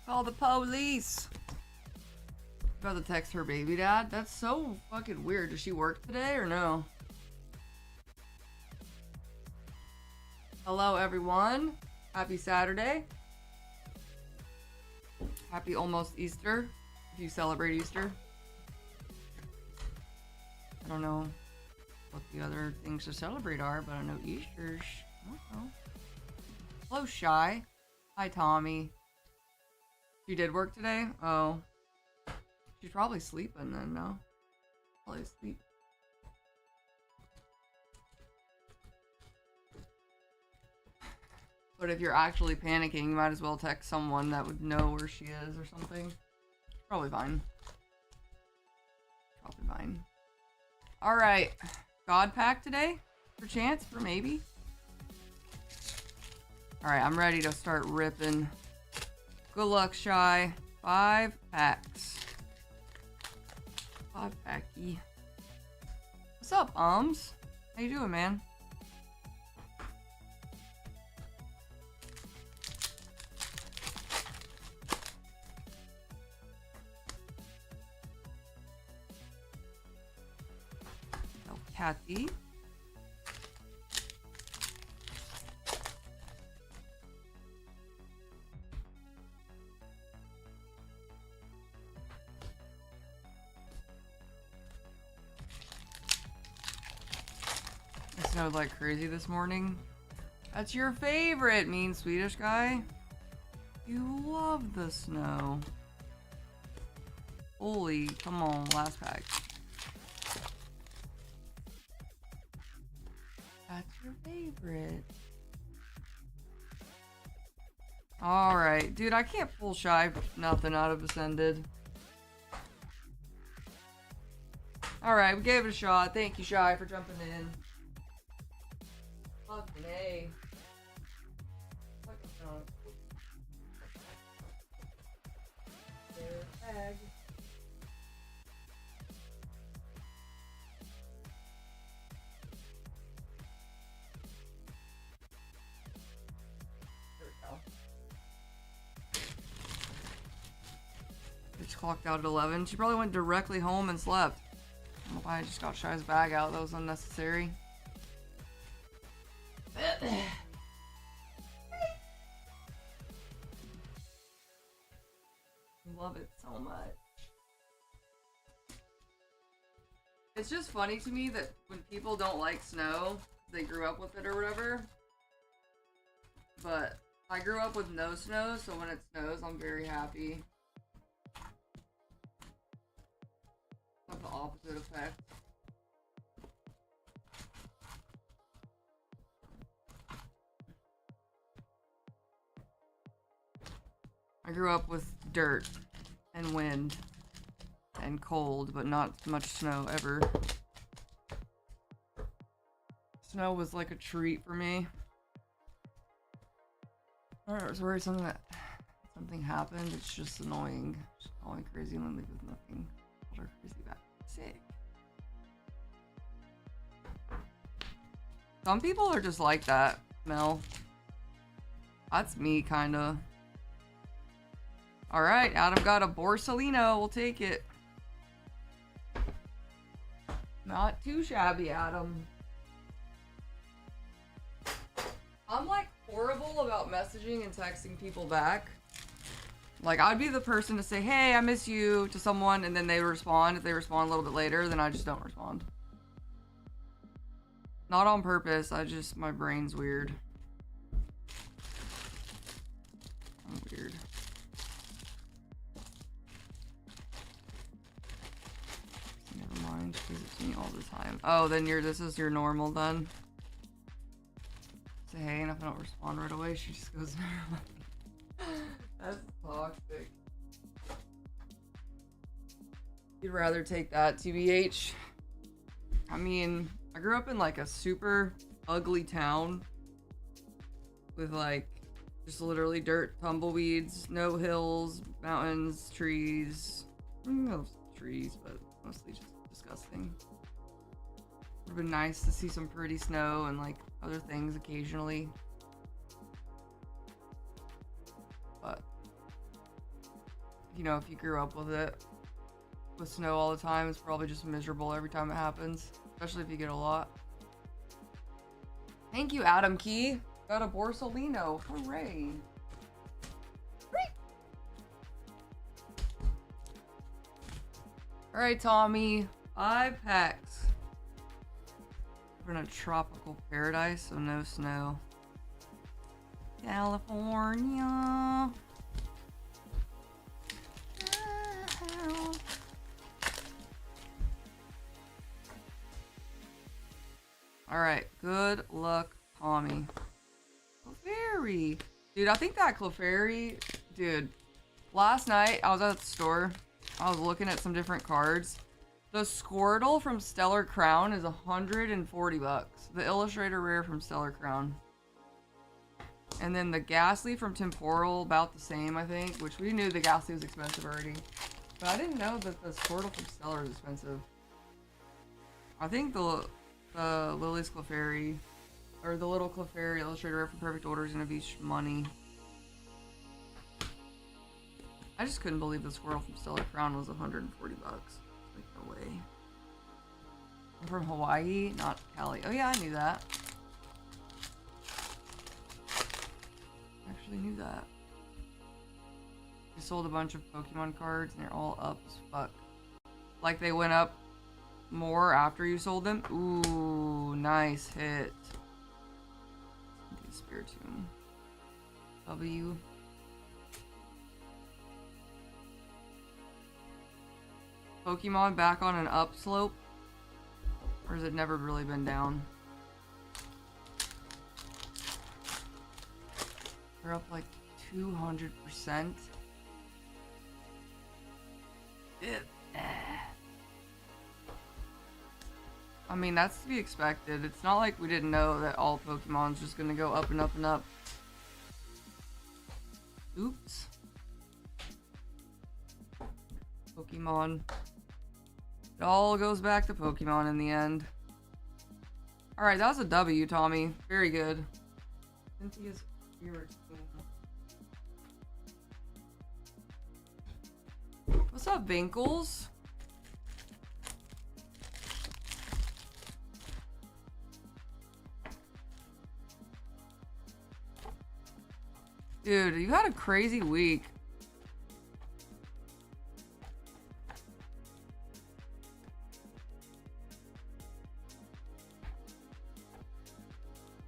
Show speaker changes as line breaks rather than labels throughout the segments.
Call the police. About to text her baby dad. That's so fucking weird. Does she work today or no? Hello everyone. Happy Saturday. Happy almost Easter. If you celebrate Easter. I don't know what the other things to celebrate are, but I know Easter's. I don't know. Hello, Shy. Hi, Tommy. You did work today? Oh. She's probably sleeping then, no? Probably asleep. But if you're actually panicking, you might as well text someone that would know where she is or something. Probably fine. Probably fine. Alright. God pack today? For chance? For maybe? Alright, I'm ready to start ripping. Good luck, Shy. 5 packs. 5 packy. What's up, How you doing, man? Oh, Kathy. It snowed like crazy this morning. That's your favorite, mean Swedish guy. You love the snow. Holy, come on, last pack. That's your favorite. Alright, dude, I can't pull Shy nothing out of Ascended. Alright, we gave it a shot. Thank you, Shy, for jumping in. Fucking A. Fucking shot. There's a tag. There we go. Bitch clocked out at 11. She probably went directly home and slept. I don't know why I just got Shy's bag out. That was unnecessary. Love it so much. It's just funny to me that when people don't like snow, they grew up with it or whatever. But I grew up with no snow, so when it snows, I'm very happy. Have the opposite effect. I grew up with dirt and wind and cold, but not much snow ever. Snow was like a treat for me. I was worried something happened. It's just annoying. Just calling crazy and then leave with nothing. Called her crazy back. Sick. Some people are just like that, Mel. That's me, kinda. Alright, Adam got a Borsalino. We'll take it. Not too shabby, Adam. I'm like horrible about messaging and texting people back. Like, I'd be the person to say, hey, I miss you to someone, and then they respond. If they respond a little bit later, then I just don't respond. Not on purpose, my brain's weird. I'm weird. Never mind, she visits me all the time. Oh, then this is your normal then? Say hey, and if I don't respond right away, she just goes, that's toxic. You'd rather take that, TBH? I mean, I grew up in like a super ugly town with like just literally dirt, tumbleweeds, no hills, mountains, trees. No trees, but mostly just disgusting. Would have been nice to see some pretty snow and like other things occasionally. But you know, if you grew up with it, with snow all the time, it's probably just miserable every time it happens, especially if you get a lot. Thank you, Adam Key. Got a Borsalino. Hooray. Alright, Tommy. 5 packs. We're in a tropical paradise, so no snow. California. Alright, good luck, Tommy. Clefairy. Dude, I think that Clefairy, dude, last night I was at the store. I was looking at some different cards. The Squirtle from Stellar Crown is 140 bucks. The Illustrator Rare from Stellar Crown. And then the Ghastly from Temporal, about the same, I think. Which we knew the Ghastly was expensive already. But I didn't know that the Squirtle from Stellar is expensive. I think the Lily's Clefairy, or the little Clefairy Illustrator Rare from Perfect Order is gonna be money. I just couldn't believe the Squirrel from Stellar Crown was 140 bucks. Like, no way. I'm from Hawaii, not Cali. Oh yeah, I knew that. Actually knew that. I sold a bunch of Pokemon cards and they're all up as fuck. Like they went up more after you sold them. Ooh, nice hit. Spiritomb. W. Pokemon back on an upslope? Or has it never really been down? They're up like 200%. I mean, that's to be expected. It's not like we didn't know that all Pokemon's just gonna go up and up and up. Oops. Pokemon. It all goes back to Pokemon in the end. Alright, that was a W, Tommy. Very good. Cynthia's favorite team. What's up, Vinkles? Dude, you had a crazy week.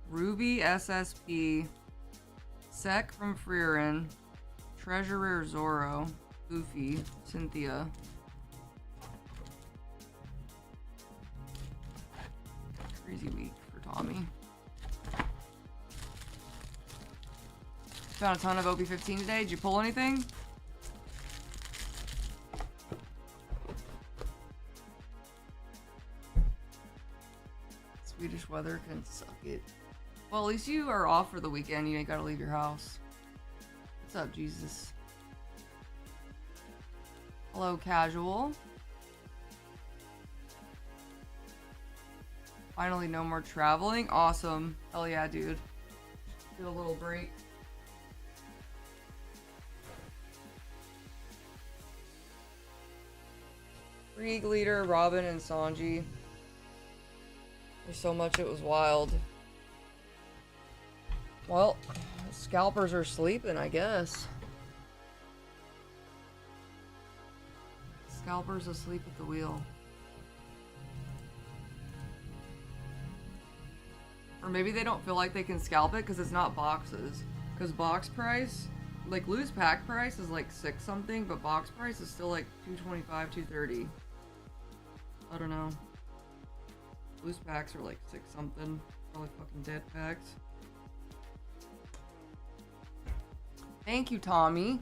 Ruby SSP, Sec from Freerin, Treasurer Zoro, Goofy, Cynthia. Crazy week for Tommy. Found a ton of OP15 today. Did you pull anything? Swedish weather can suck it. Well, at least you are off for the weekend. You ain't gotta leave your house. What's up, Jesus? Hello, Casual. Finally, no more traveling. Awesome. Hell yeah, dude. Get a little break. Krieg Leader, Robin, and Sanji. There's so much, it was wild. Well, scalpers are sleeping, I guess. Scalpers asleep at the wheel. Or maybe they don't feel like they can scalp it because it's not boxes. Because box price, like loose pack price is like 6 something, but box price is still like $225, $230. I don't know. Loose packs are like 6 something. Probably fucking dead packs. Thank you, Tommy.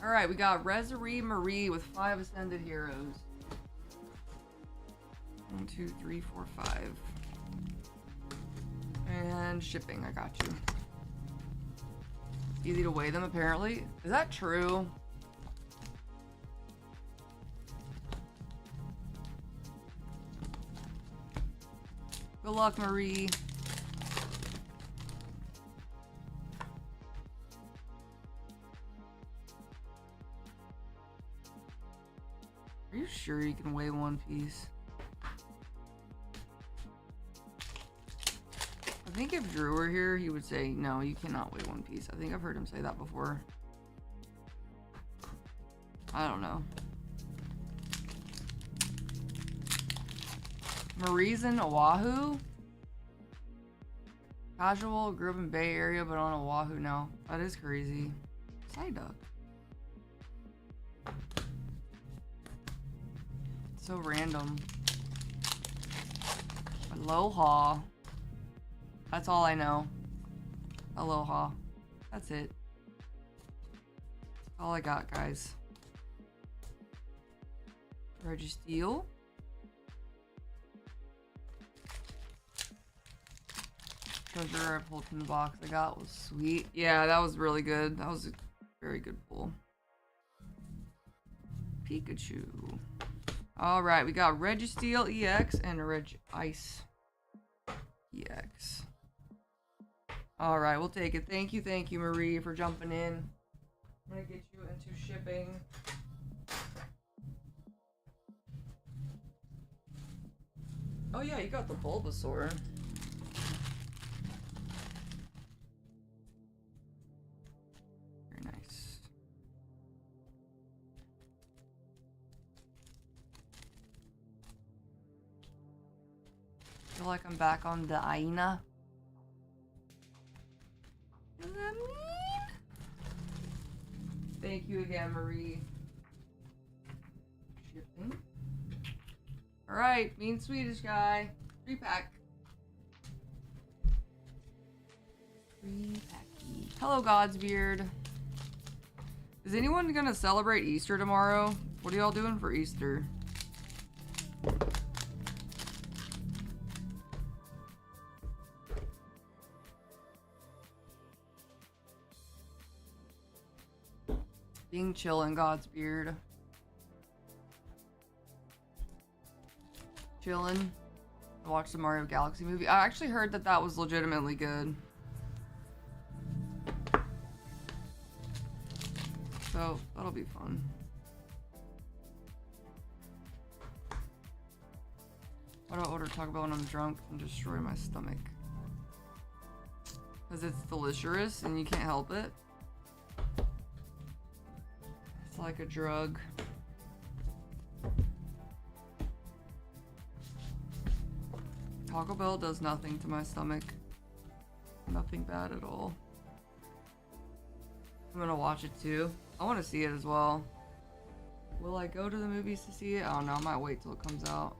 Alright, we got Reserie Marie with 5 Ascended Heroes. 1, 2, 3, 4, 5. And shipping, I got you. Easy to weigh them, apparently. Is that true? Good luck, Marie. Are you sure you can weigh one piece? I think if Drew were here, he would say, no, you cannot weigh one piece. I think I've heard him say that before. I don't know. Marie's in Oahu? Casual, grew up in Bay Area, but on Oahu now. That is crazy. Psyduck. So random. Aloha. That's all I know. Aloha. That's it. That's all I got, guys. Registeel. Treasure I pulled from the box I got was sweet. Yeah, that was really good. That was a very good pull. Pikachu. Alright, we got Registeel EX and a Reg Ice EX. Alright, we'll take it. Thank you, Marie, for jumping in. I'm gonna get you into shipping. Oh yeah, you got the Bulbasaur. Very nice. Feel like I'm back on the Aina. Does that mean? Thank you again, Marie. Shipping. Alright, mean Swedish guy. 3-pack. 3-packy. Hello, Godsbeard. Is anyone gonna celebrate Easter tomorrow? What are y'all doing for Easter? Being chillin', Godsbeard. Chillin'. I watched the Mario Galaxy movie. I actually heard that that was legitimately good. So, that'll be fun. Why do I order Taco Bell when I'm drunk and destroy my stomach? Because it's delicious and you can't help it. It's like a drug. Taco Bell does nothing to my stomach. Nothing bad at all. I'm gonna watch it too. I want to see it as well. Will I go to the movies to see it? I don't know. I might wait till it comes out.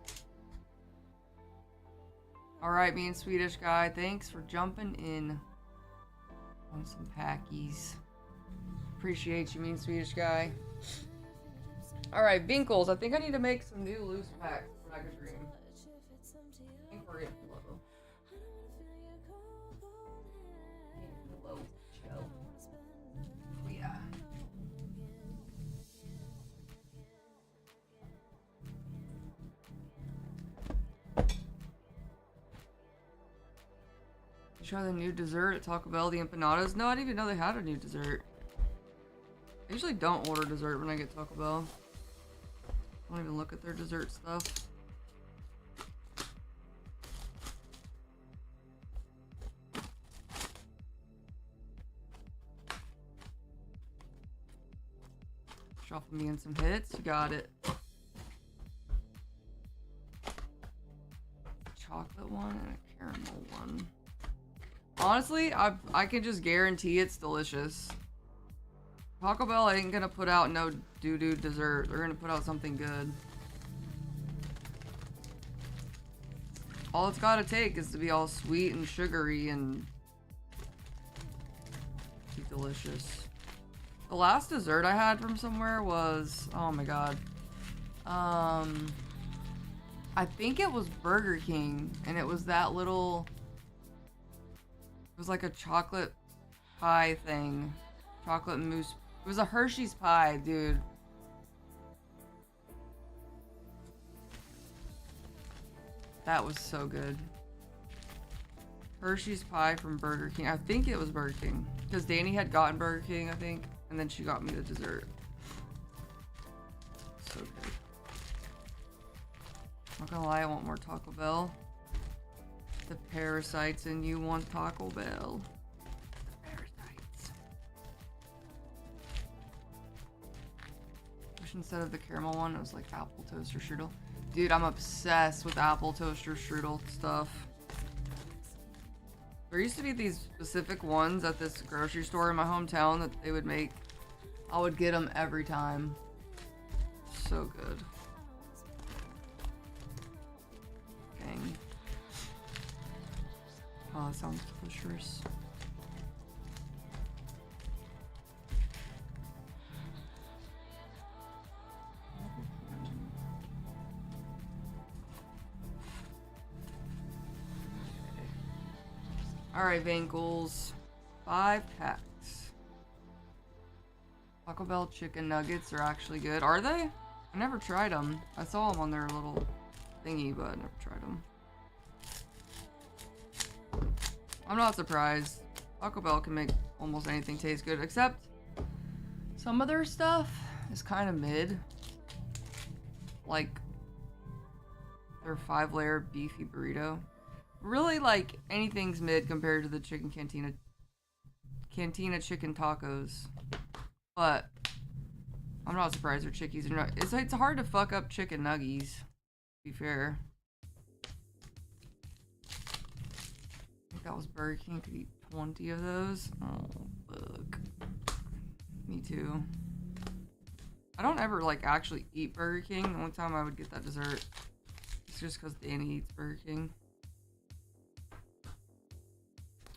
Alright, me and Swedish guy. Thanks for jumping in on some packies. Appreciate you, mean Swedish guy. Alright, Vinkles. I think I need to make some new loose packs for Mega Dream. I think we're getting low. Low chill. Yeah. Try the new dessert at Taco Bell, the empanadas. No, I didn't even know they had a new dessert. I usually don't order dessert when I get Taco Bell. I don't even look at their dessert stuff. Shuffle me in some hits. You got it. Chocolate one and a caramel one. Honestly, I can just guarantee it's delicious. Taco Bell ain't gonna put out no doo-doo dessert. They're gonna put out something good. All it's gotta take is to be all sweet and sugary and be delicious. The last dessert I had from somewhere was, oh my god. I think it was Burger King, and it was that little, it was like a chocolate pie thing. Chocolate mousse. It was a Hershey's pie, dude. That was so good. Hershey's pie from Burger King. I think it was Burger King. Because Danny had gotten Burger King, I think. And then she got me the dessert. So good. Not gonna lie, I want more Taco Bell. The parasites in you want Taco Bell. The parasites. Wish instead of the caramel one, it was like apple toaster strudel. Dude, I'm obsessed with apple toaster strudel stuff. There used to be these specific ones at this grocery store in my hometown that they would make. I would get them every time. So good. Dang. Oh, that sounds delicious. Alright, Vankles. 5 packs. Taco Bell chicken nuggets are actually good. Are they? I never tried them. I saw them on their little thingy, but I never tried them. I'm not surprised. Taco Bell can make almost anything taste good, except some of their stuff is kind of mid. Like their 5-layer beefy burrito. Really, like, anything's mid compared to the chicken cantina chicken tacos. But I'm not surprised their chickies are not. It's hard to fuck up chicken nuggies, to be fair. I think that was Burger King. Could eat 20 of those. Oh, fuck. Me too. I don't ever, like, actually eat Burger King. The only time I would get that dessert is just because Danny eats Burger King.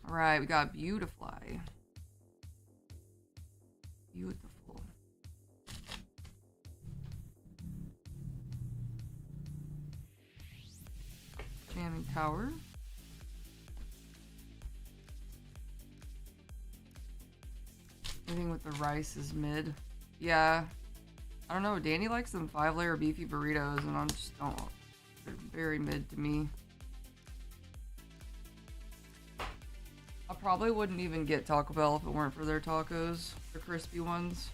Alright, we got Beautifly. Beautiful. Jamming Tower. Anything with the rice is mid. Yeah. I don't know. Danny likes them 5-layer beefy burritos, and I'm just don't. They're very mid to me. I probably wouldn't even get Taco Bell if it weren't for their tacos. The crispy ones.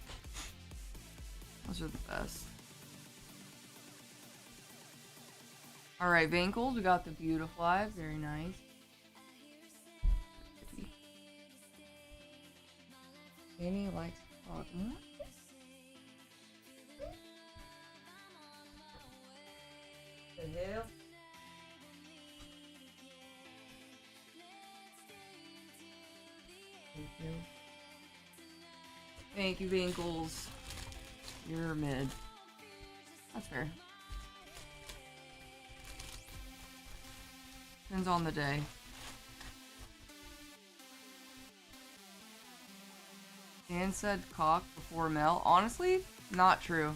Those are the best. Alright, Vankles, we got the Beautifly. Very nice. Danny likes taco. The hell? Thank you, Vankles. You're mid. That's fair. Depends on the day. Dan said cock before Mel. Honestly, not true.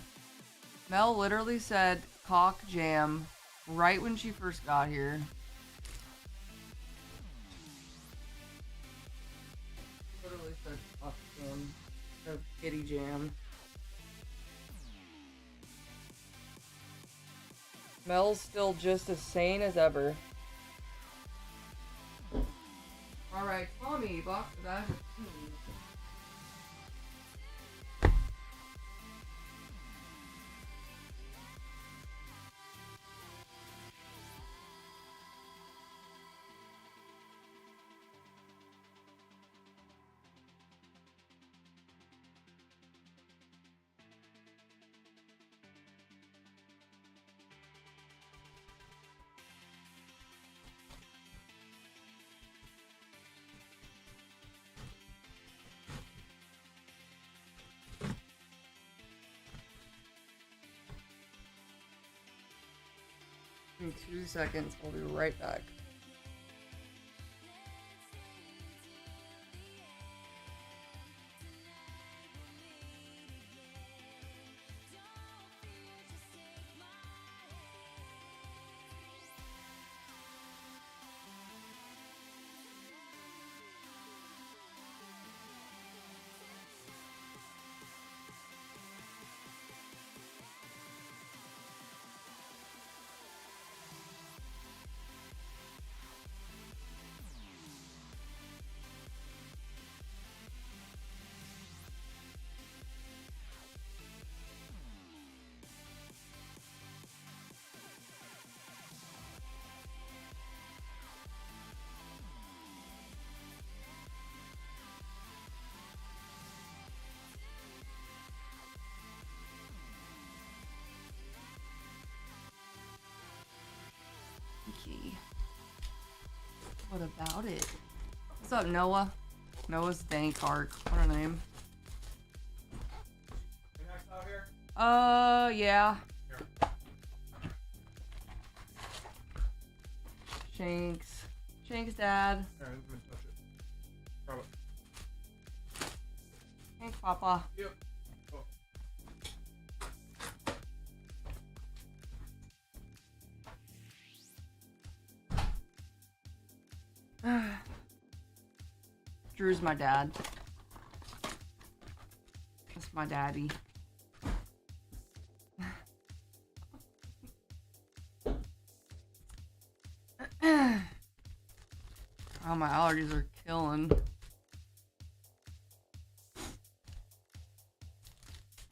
Mel literally said cock jam right when she first got here. Literally said cock jam. Of kitty jam. Mel's still just as sane as ever. Alright, Tommy, box of that. In 2 seconds, I'll be right back. What about it? What's up, Noah? Noah's Dank Arc. What a name.
Out here?
Yeah.
Here.
Shanks, Dad.
Here, let me touch it. Grab it.
Shanks, Papa.
Yep. Oh.
Drew's my dad. That's my daddy. Oh, my allergies are killing.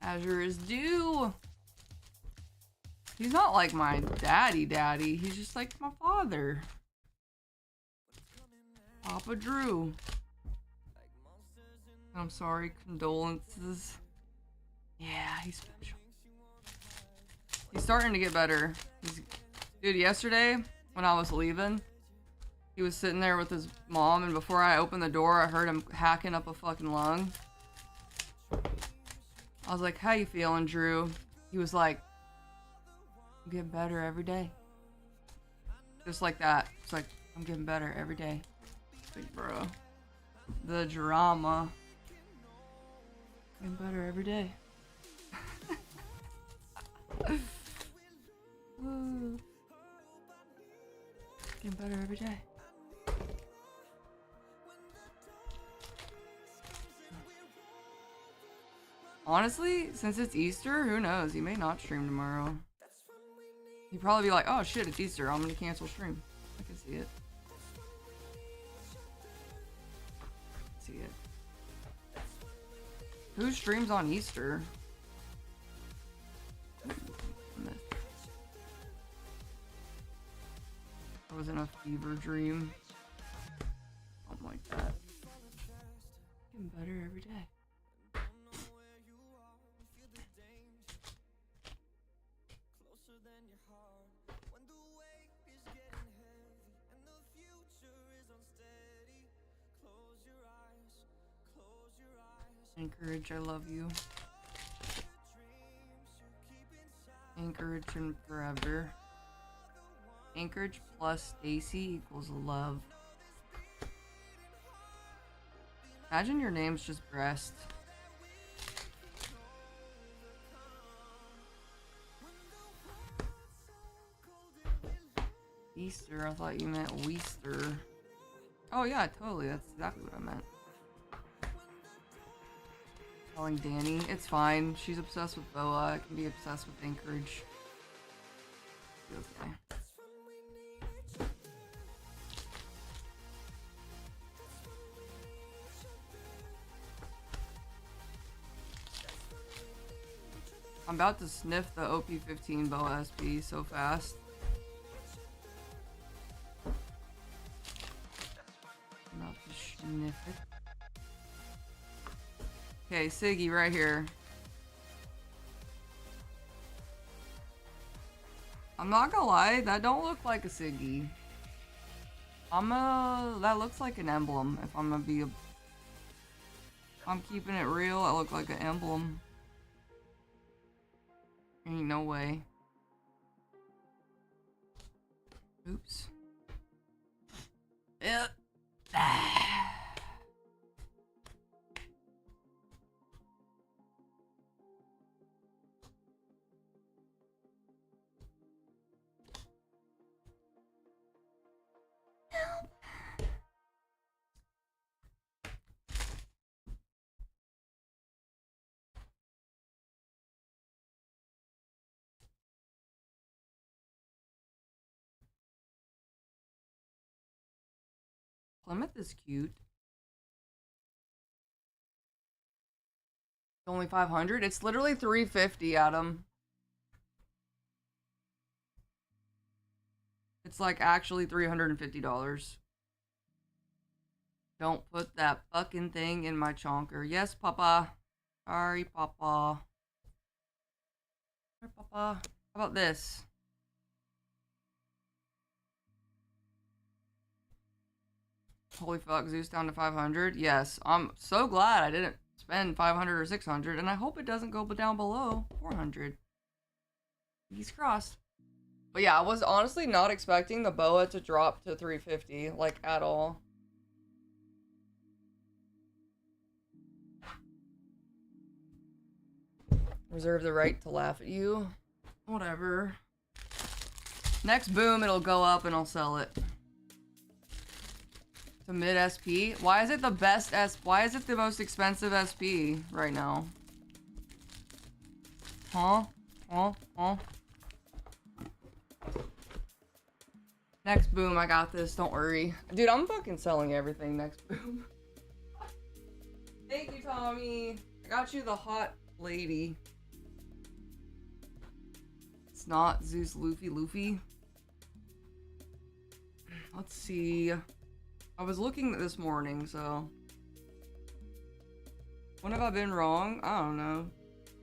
Azure is due. He's not like my daddy. He's just like my father. Papa Drew. I'm sorry, condolences. Yeah, he's special. He's starting to get better. Dude, yesterday, when I was leaving, he was sitting there with his mom, and before I opened the door, I heard him hacking up a fucking lung. I was like, how you feeling, Drew? He was like, I'm getting better every day. Just like that. It's like, I'm getting better every day. Like, bro. The drama. Getting better every day. Getting better every day. Honestly, since it's Easter, who knows? He may not stream tomorrow. He'd probably be like, oh shit, it's Easter. I'm gonna cancel stream. I can see it. See it. Who streams on Easter? I was in a fever dream. Something like that. Getting better every day. Anchorage, I love you. Anchorage and forever. Anchorage plus Stacy equals love. Imagine your name's just Breast. Easter, I thought you meant Weister. Oh yeah, totally, that's exactly what I meant. Calling Danny, it's fine. She's obsessed with Boa. I can be obsessed with Anchorage. Okay. I'm about to sniff the OP15 Boa SP so fast. I'm about to sniff it. Okay, Siggy right here. I'm not gonna lie, that don't look like a Siggy. That looks like an emblem. If I'm gonna be I'm keeping it real, I look like an emblem. Ain't no way. Oops. Yep. Plymouth is cute. Only 500? It's literally 350, Adam. It's like actually $350. Don't put that fucking thing in my chonker. Yes, Papa. Sorry, Papa. Sorry, Papa. How about this? Holy fuck, Zeus down to 500. Yes, I'm so glad I didn't spend 500 or 600, and I hope it doesn't go down below 400. He's crossed. But yeah, I was honestly not expecting the boa to drop to 350, like, at all. Reserve the right to laugh at you. Whatever. Next boom, it'll go up and I'll sell it. To mid SP. Why is it the best why is it the most expensive SP right now? Huh? Huh? Next boom, I got this. Don't worry. Dude, I'm fucking selling everything next boom. Thank you, Tommy. I got you the hot lady. It's not Zeus Luffy. Let's see. I was looking this morning, so. When have I been wrong? I don't know.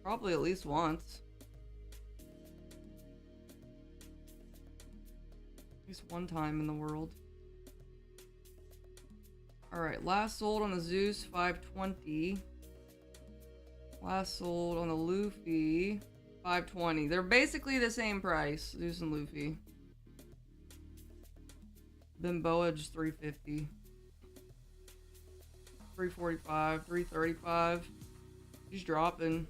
Probably at least once. At least one time in the world. Alright, last sold on the Zeus, 520. Last sold on the Luffy, 520. They're basically the same price, Zeus and Luffy. Bimboa just 350. 345, 335. She's dropping.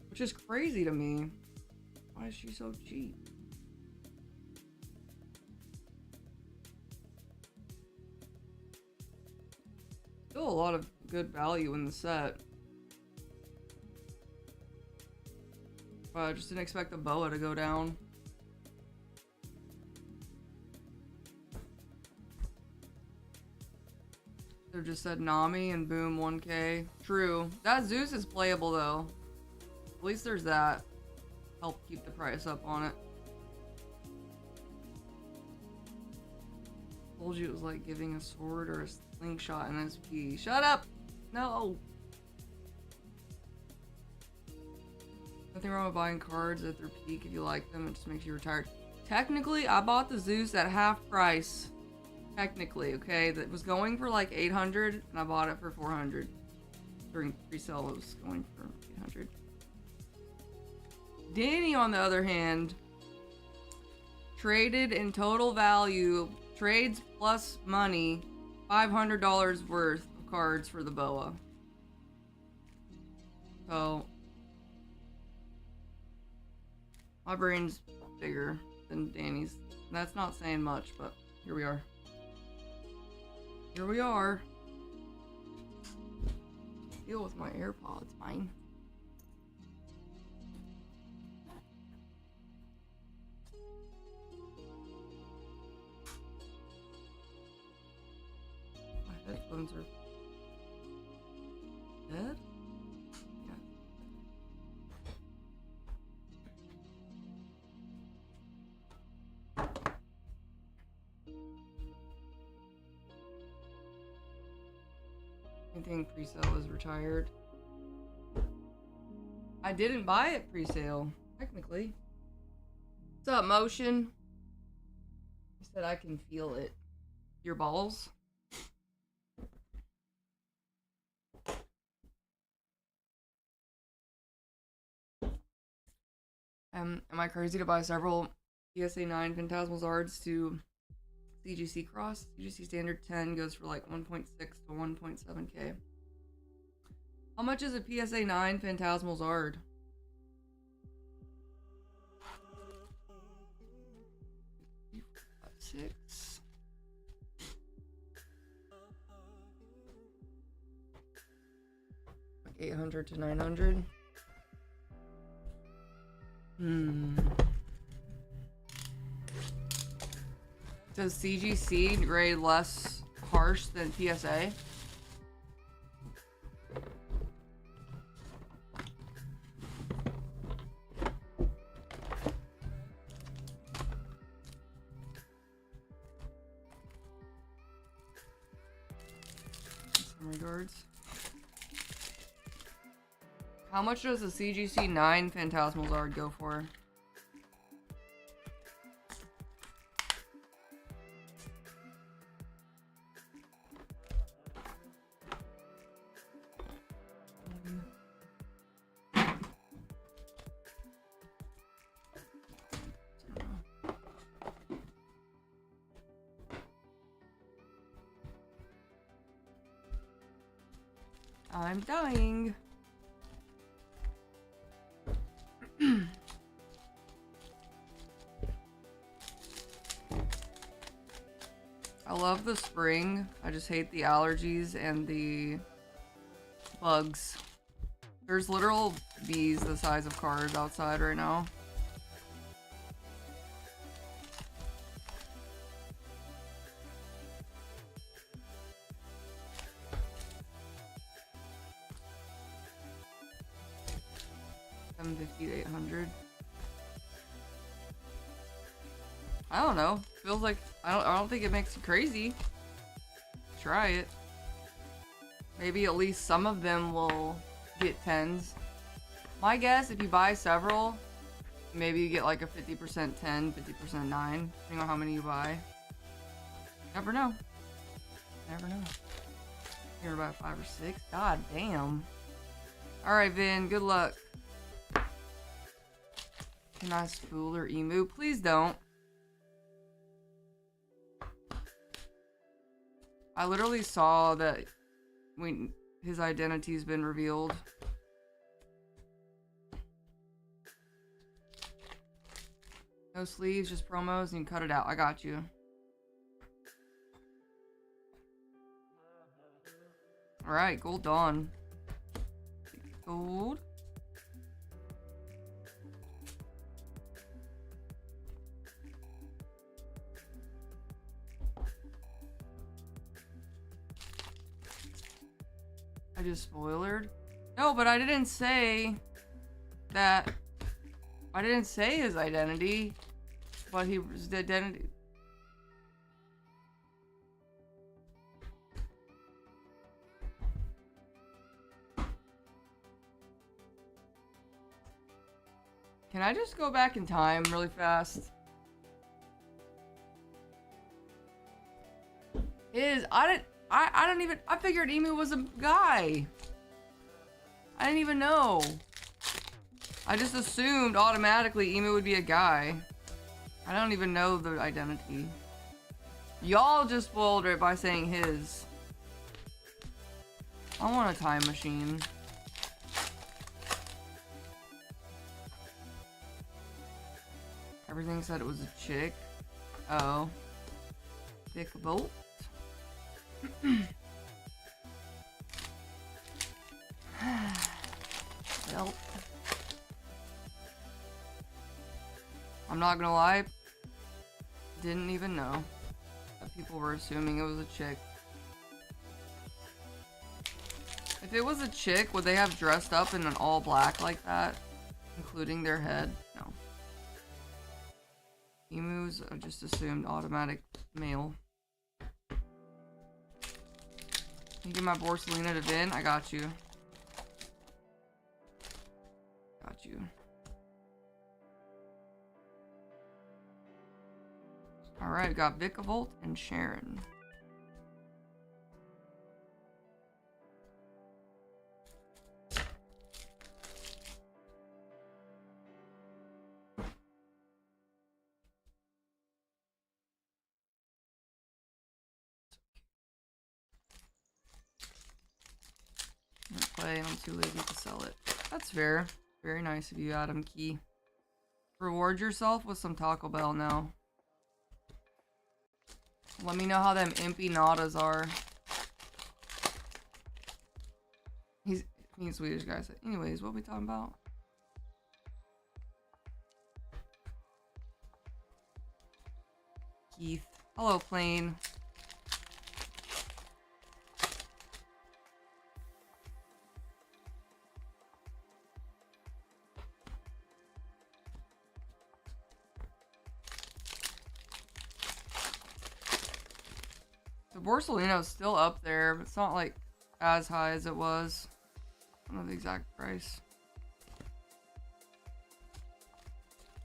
Which is crazy to me. Why is she so cheap? Still a lot of good value in the set. But I just didn't expect the boa to go down. They just said Nami and boom, 1K. True. That Zeus is playable though. At least there's that. Help keep the price up on it. Told you it was like giving a sword or a slingshot in SP. Shut up! No! Nothing wrong with buying cards at their peak if you like them. It just makes you retired. Technically, I bought the Zeus at half price. Technically, okay? That was going for like 800 and I bought it for 400. During pre-sale, it was going for 800. Danny, on the other hand, traded in total value, trades plus money, $500 worth of cards for the boa. So, my brain's bigger than Danny's. That's not saying much, but here we are. Here we are. Deal with my AirPods, mine. My headphones are dead? Yeah. Anything pre-sale is retired. I didn't buy it pre-sale, technically. What's up, Motion? He said I can feel it. Your balls? Am I crazy to buy several PSA 9 Phantasmal Zards to CGC Cross? CGC Standard 10 goes for like 1.6 to 1.7k. How much is a PSA 9 Phantasmal Zard? Six. Like 800 to 900. Does CGC grade less harsh than PSA? Some regards. How much does the CGC 9 Phantasmal Zard go for? I'm dying. I love the spring. I just hate the allergies and the bugs. There's literal bees the size of cars outside right now. $750 to $800. I don't know. Feels like I don't think it makes you crazy. Try it. Maybe at least some of them will get 10s. My guess, if you buy several, maybe you get like a 50% 10, 50% 9, depending on how many you buy. Never know. Never know. You're about 5 or 6. God damn. Alright, Vin, good luck. Can I spool or emu? Please don't. I literally saw that his identity's been revealed. No sleeves, just promos, and you can cut it out. I got you. Alright, Gold Dawn. Gold. I just spoilered. No, but I didn't say that. I didn't say his identity, but he was the identity. Can I just go back in time really fast? I figured Emu was a guy. I didn't even know. I just assumed automatically Emu would be a guy. I don't even know the identity. Y'all just spoiled it by saying his. I want a time machine. Everything said it was a chick. Oh. Thick bolt. Belt. I'm not gonna lie. Didn't even know that people were assuming it was a chick. If it was a chick, would they have dressed up in an all black like that? Including their head? No. Emus are just assumed automatic male. Can you get my Borsalina to Vin? I got you. Got you. Alright, we got Vicavolt and Sharon. I'm too lazy to sell it. That's fair. Very nice of you, Adam Key. Reward yourself with some Taco Bell now. Let me know how them empanadas are. He's Swedish, guys. Anyways, what are we talking about? Keith. Hello, plane. The Borsalino is still up there, but it's not like as high as it was. I don't know the exact price.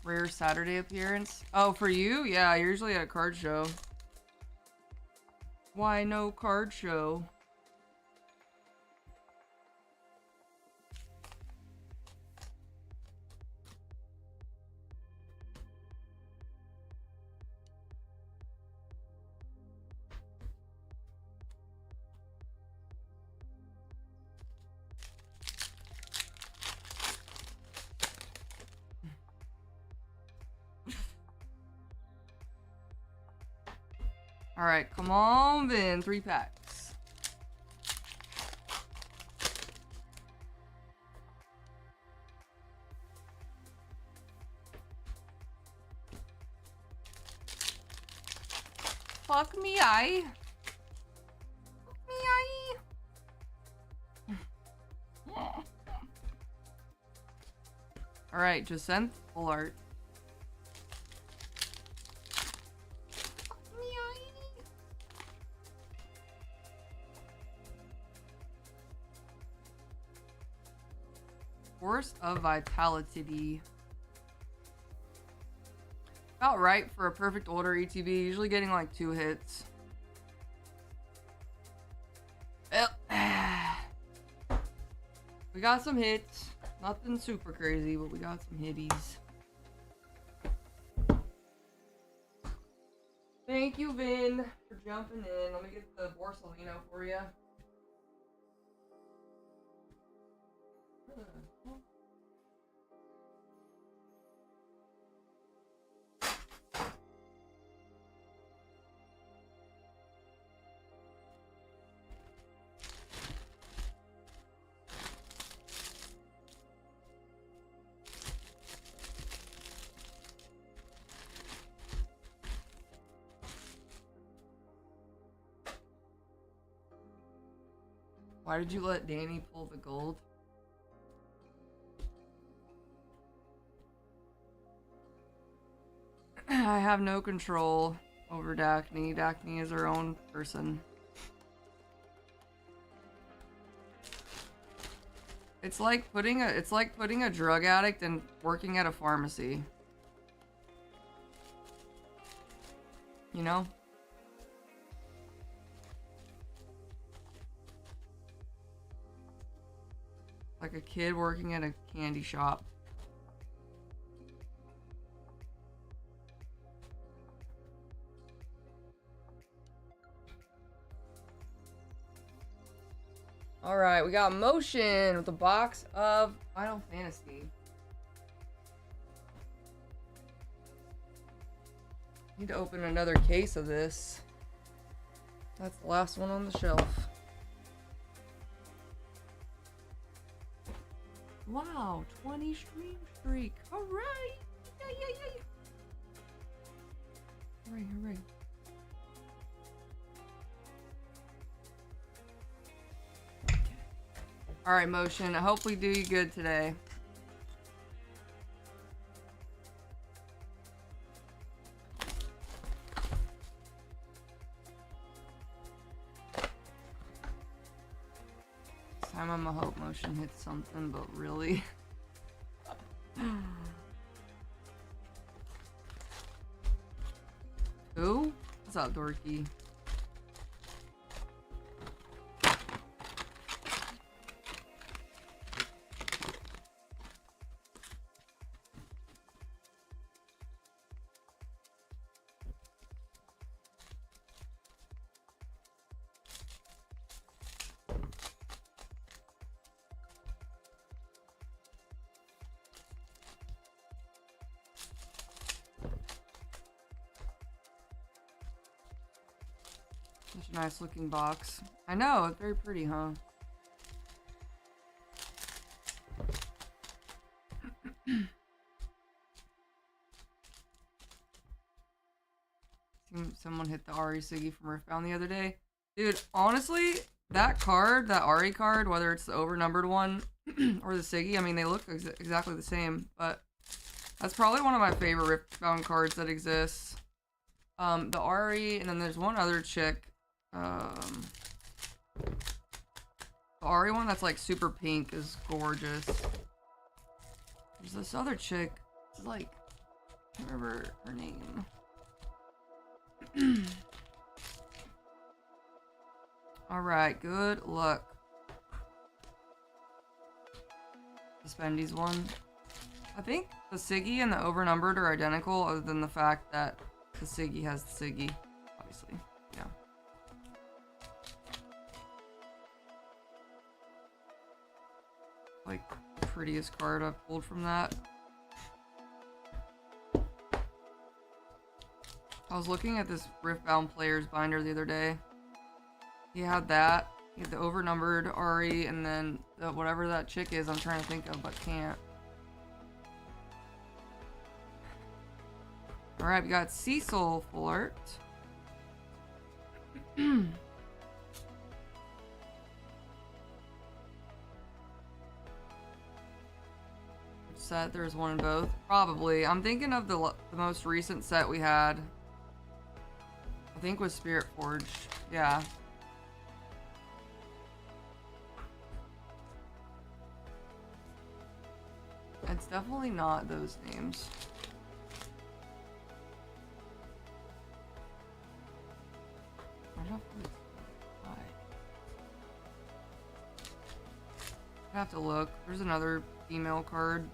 Rare Saturday appearance. Oh, for you? Yeah, you're usually at a card show. Why no card show? Alright, come on, Vin. 3 packs. Fuck me, I. Fuck me, I. Alright, Jacinthe, full art. Force of Vitality. About right for a perfect order ETB, usually getting like 2 hits. Well, we got some hits. Nothing super crazy, but we got some hitties. Thank you, Vin, for jumping in. Let me get the Borsalino for you. Why did you let Danny pull the gold? I have no control over Daphne. Daphne is her own person. It's like putting a drug addict and working at a pharmacy. You know? Like a kid working at a candy shop. Alright, we got Motion with a box of Final Fantasy. Need to open another case of this. That's the last one on the shelf. Wow, 20 stream streak. Alright! Yay, yay, yay! Hooray, hooray. Alright, Motion. I hope we do you good today. This time I'm gonna hope Motion hits something, but really. Who? What's up, dorky? Such a nice looking box. I know, it's very pretty, huh? Someone hit the Ari Siggy from Earthbound the other day. Dude, honestly, that card, that Ari card, whether it's the overnumbered one or the Siggy, I mean, they look exactly the same, but that's probably one of my favorite Earthbound cards that exists. The Ari, and then there's one other chick. The Ari one that's like super pink is gorgeous. There's this other chick. It's like, I can't remember her name. Alright, good luck. The Spendy's one. I think the Siggy and the overnumbered are identical, other than the fact that the Siggy has the Siggy, obviously. Yeah. Like, the prettiest card I've pulled from that. I was looking at this Riftbound Players binder the other day. He had that. He had the overnumbered Ari, and then the, whatever that chick is I'm trying to think of, but can't. Alright, we got Cecil full art. Set, there's one in both. Probably. I'm thinking of the most recent set we had. I think was Spirit Forge. Yeah. It's definitely not those names. I have to look. There's another female card.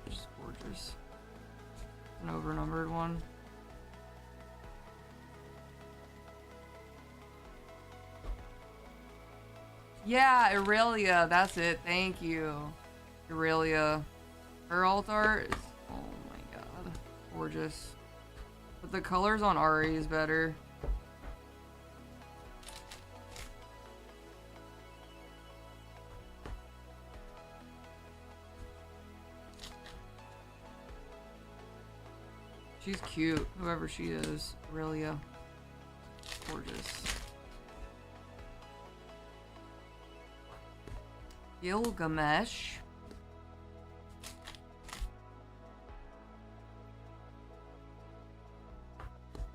Just gorgeous. An overnumbered one. Yeah, Aurelia. That's it. Thank you. Aurelia. Her alt art is, oh my god, gorgeous. But the colors on Ari is better. She's cute, whoever she is. Aurelia. Gorgeous. Gilgamesh.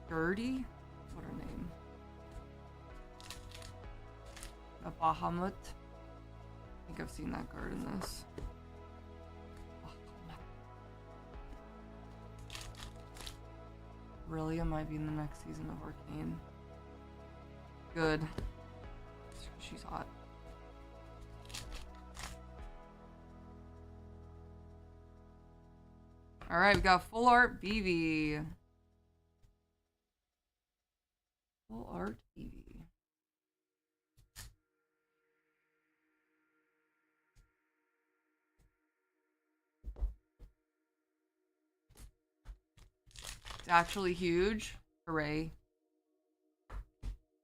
Dirty? What her name? A Bahamut. I think I've seen that card in this. Aurelia might be in the next season of Arcane. Good. She's hot. Alright, we got full art BV. Full art BV. It's actually huge. Hooray.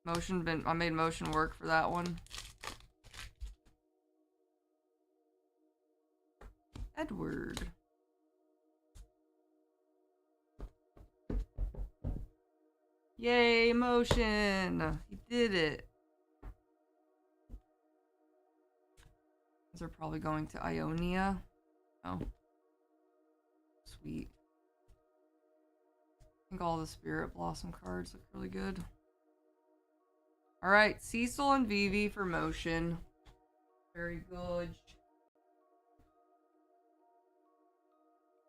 I made motion work for that one. Edward. Yay, motion! He did it. These are probably going to Ionia. Oh. Sweet. I think all the Spirit Blossom cards look really good. Alright, Cecil and Vivi for motion. Very good.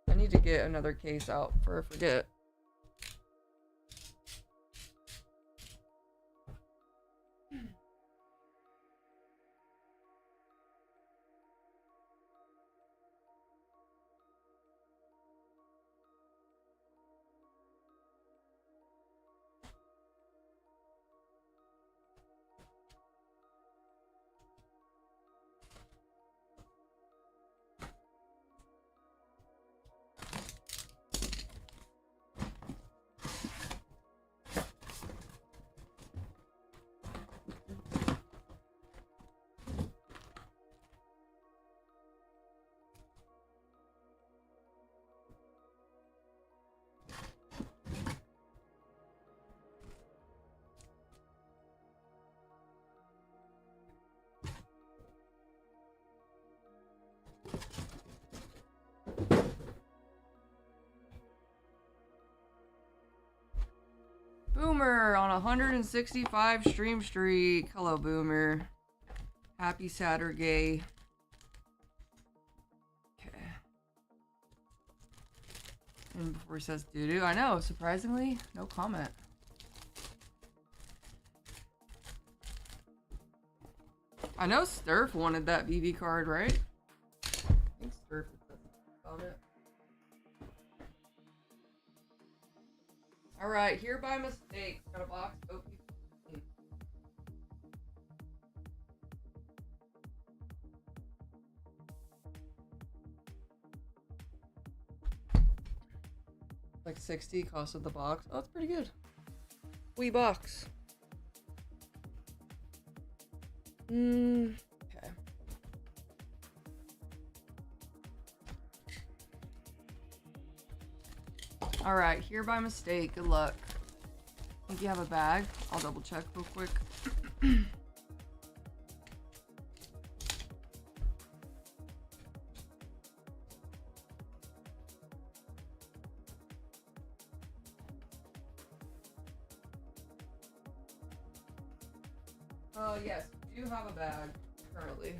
I need to get another case out before I forget. Boomer on 165 stream streak. Hello, Boomer. Happy Saturday. Okay. And before he says doo-doo, I know, surprisingly, no comment. I know Sturf wanted that BB card, right? I think Sturf was about it. Alright, here by mistake. Got a box OP. Like 60 cost of the box. Oh, that's pretty good. Wee box. Okay. Alright, here by mistake. Good luck. Think you have a bag? I'll double check real quick. Yes, we do have a bag currently.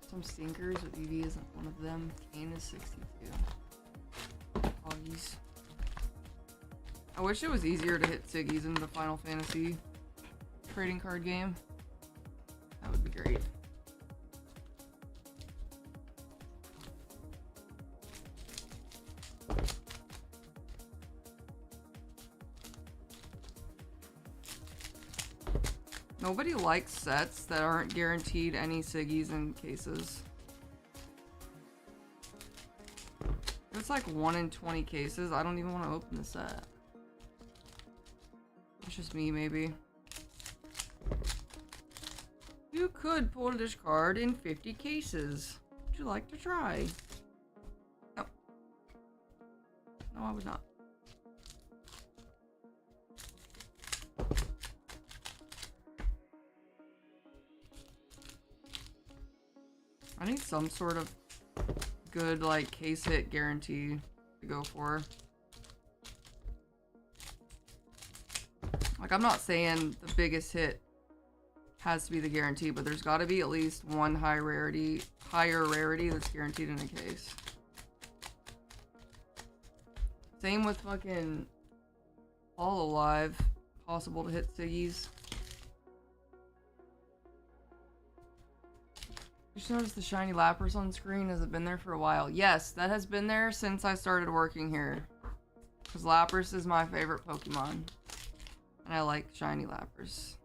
Some stinkers, but EV isn't one of them. Kane is 62. Doggies. I wish it was easier to hit Siggies in the Final Fantasy trading card game. That would be great. Nobody likes sets that aren't guaranteed any Siggies in cases. If it's like 1 in 20 cases, I don't even want to open the set. It's just me, maybe. You could pull this card in 50 cases. Would you like to try? No. No, I would not. I need some sort of good, like, case hit guarantee to go for. Like, I'm not saying the biggest hit has to be the guarantee, but there's got to be at least one higher rarity that's guaranteed in a case. Same with fucking All Alive. Possible to hit Siggies. Just noticed the shiny Lapras on screen. Has it been there for a while? Yes, that has been there since I started working here. Because Lapras is my favorite Pokemon. And I like shiny Lapras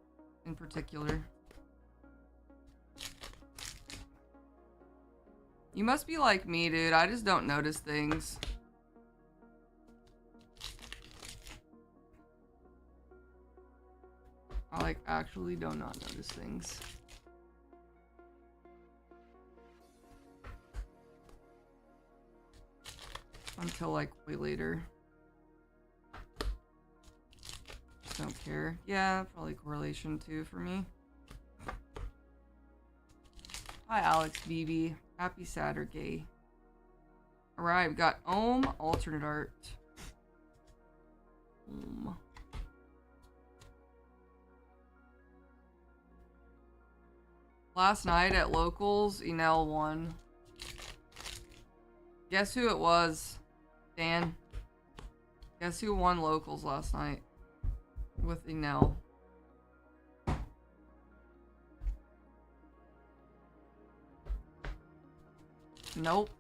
in particular. You must be like me, dude. I just don't notice things. I like actually do not notice things. Until like way later. Just don't care. Yeah, probably correlation too for me. Hi Alex BB. Happy Saturday. Alright, we got Ohm, alternate art. Ohm. Last night at locals, Enel won. Guess who it was? Dan. Guess who won locals last night? With Enel. Nope.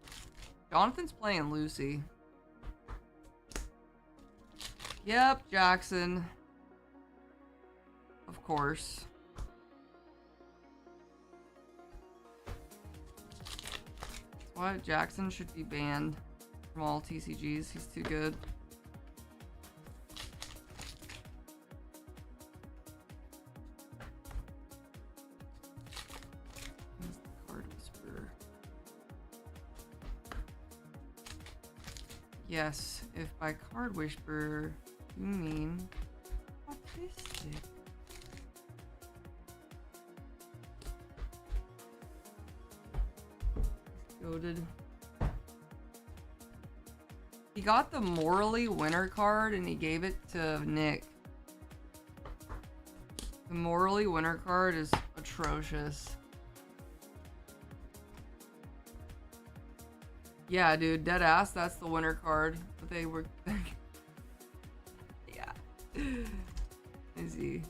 Jonathan's playing Lucy. Yep, Jackson. Of course. That's why Jackson should be banned from all TCGs. He's too good. Yes, if by card whisperer you mean autistic. Goated. He got the morally winner card and he gave it to Nick. The morally winner card is atrocious. Yeah, dude, dead ass, that's the winner card. But they were... yeah. Is he?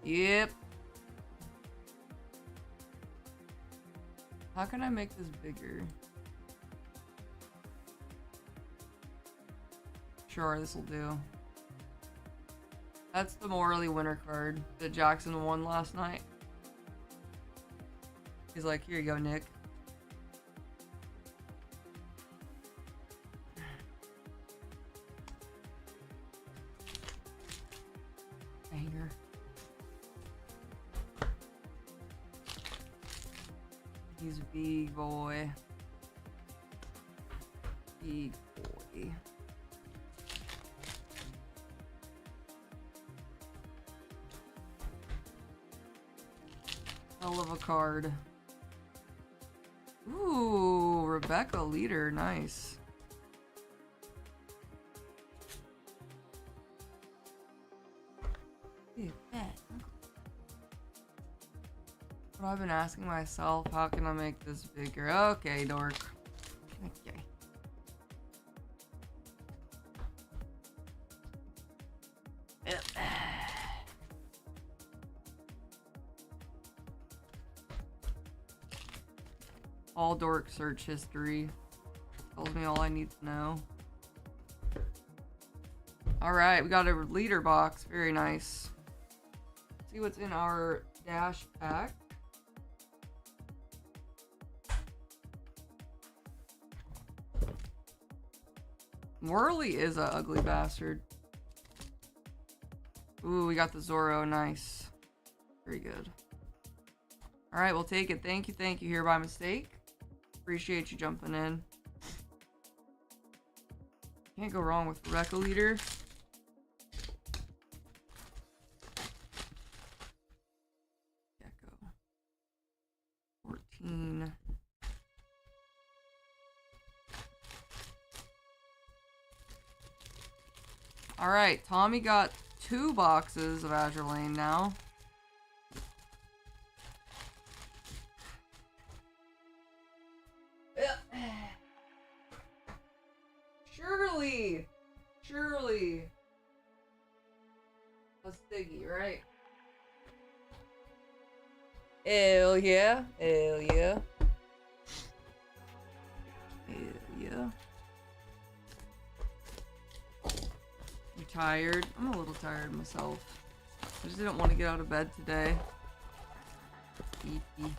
Yep. How can I make this bigger? Sure, this'll do. That's the morally winner card that Jackson won last night. He's like, here you go, Nick. Anger. He's a big boy. Big boy. Hell of a card. Ooh, Rebecca leader, nice. Dude, but I've been asking myself, how can I make this bigger? Okay, dork. Okay. All dork search history. Tells me all I need to know. Alright, we got a leader box. Very nice. Let's see what's in our dash pack. Worley is a ugly bastard. Ooh, we got the Zoro. Nice. Very good. Alright, we'll take it. Thank you here by mistake. Appreciate you jumping in. Can't go wrong with Rebecca leader. Gecko. 14. Alright, Tommy got 2 boxes of Azure Lane now. Surely. A Stiggy, right? Hell yeah. Hell yeah. Hell yeah. You tired? I'm a little tired myself. I just didn't want to get out of bed today. Eepy.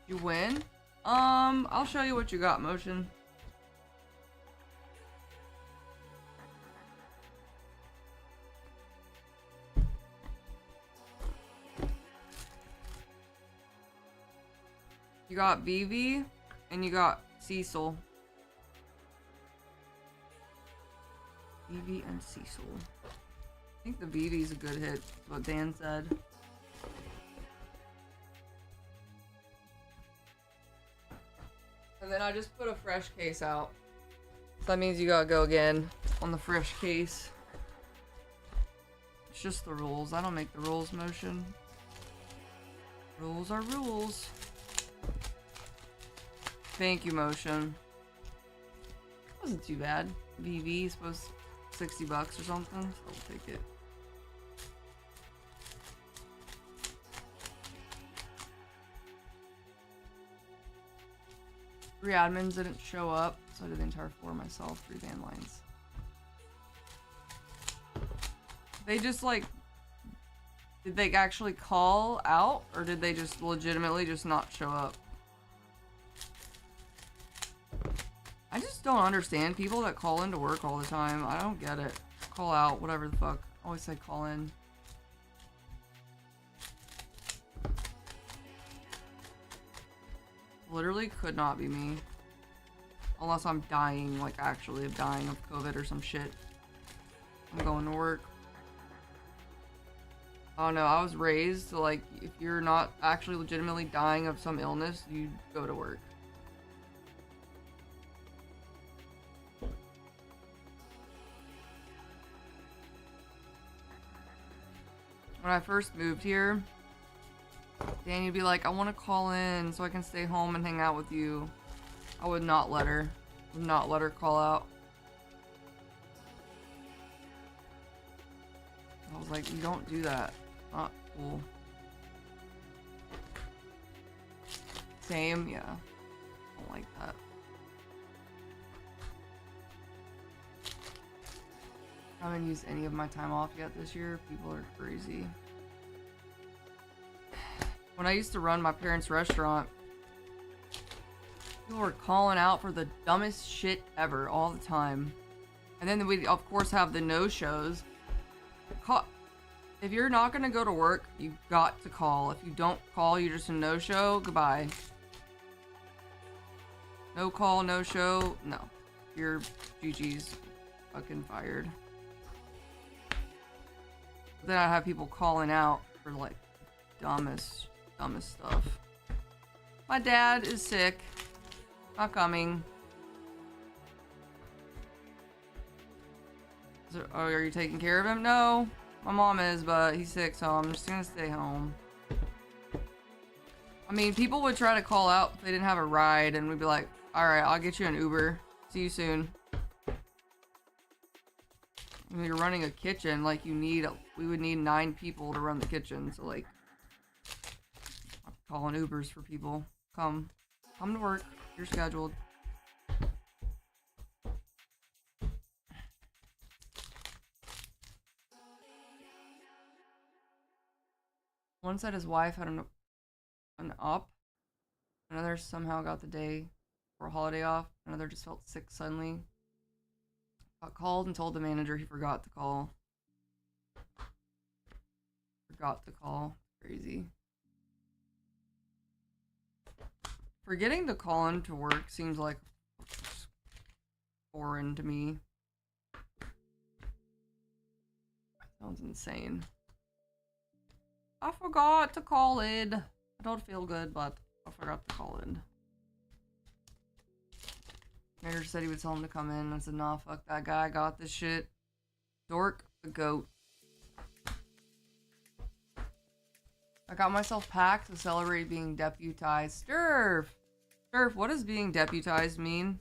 You win? I'll show you what you got, Motion. You got Vivi and you got Cecil. Vivi and Cecil. I think the Vivi's a good hit, what Dan said. And then I just put a fresh case out. So that means you gotta go again on the fresh case. It's just the rules. I don't make the rules, Motion. Rules are rules. Thank you, Motion. Wasn't too bad. VV is supposed to 60 bucks or something, so I'll take it. Three admins didn't show up, so I did the entire floor myself. 3 van lines. They just like, did they actually call out, or did they just legitimately just not show up? I just don't understand people that call into work all the time. I don't get it. Call out, whatever the fuck. I always say call in. Literally could not be me. Unless I'm dying, like actually dying of COVID or some shit. I'm going to work. Oh no, I was raised to like, if you're not actually legitimately dying of some illness, you go to work. When I first moved here, Danny would be like, I want to call in so I can stay home and hang out with you. I would not let her. Would not let her call out. was like, you don't do that. Not cool. Same, yeah. Don't like that. I haven't used any of my time off yet this year. People are crazy. When I used to run my parents' restaurant, people were calling out for the dumbest shit ever all the time. And then we, of course, have the no-shows. If you're not gonna go to work, you got to call. If you don't call, you're just a no-show. Goodbye. No call, no show. No. You're GG's fucking fired. Then I have people calling out for like dumbest stuff. My dad is sick. Not coming. Oh, are you taking care of him? No. My mom is, but he's sick, so I'm just gonna stay home. I mean, people would try to call out if they didn't have a ride, and we'd be like, alright, I'll get you an Uber. See you soon. When you're running a kitchen, like we would need 9 people to run the kitchen, so like, I'm calling Ubers for people. Come to work. You're scheduled. One said his wife had an up. Another somehow got the day for a holiday off. Another just felt sick suddenly. Got called and told the manager he forgot to call. Crazy. Forgetting to call in to work seems like foreign to me. Sounds insane. I forgot to call in. I don't feel good, but I forgot to call in. Manager said he would tell him to come in. I said, nah, fuck that guy. I got this shit. Dork the goat. I got myself packed to celebrate being deputized. Sturf! Sturf, what does being deputized mean?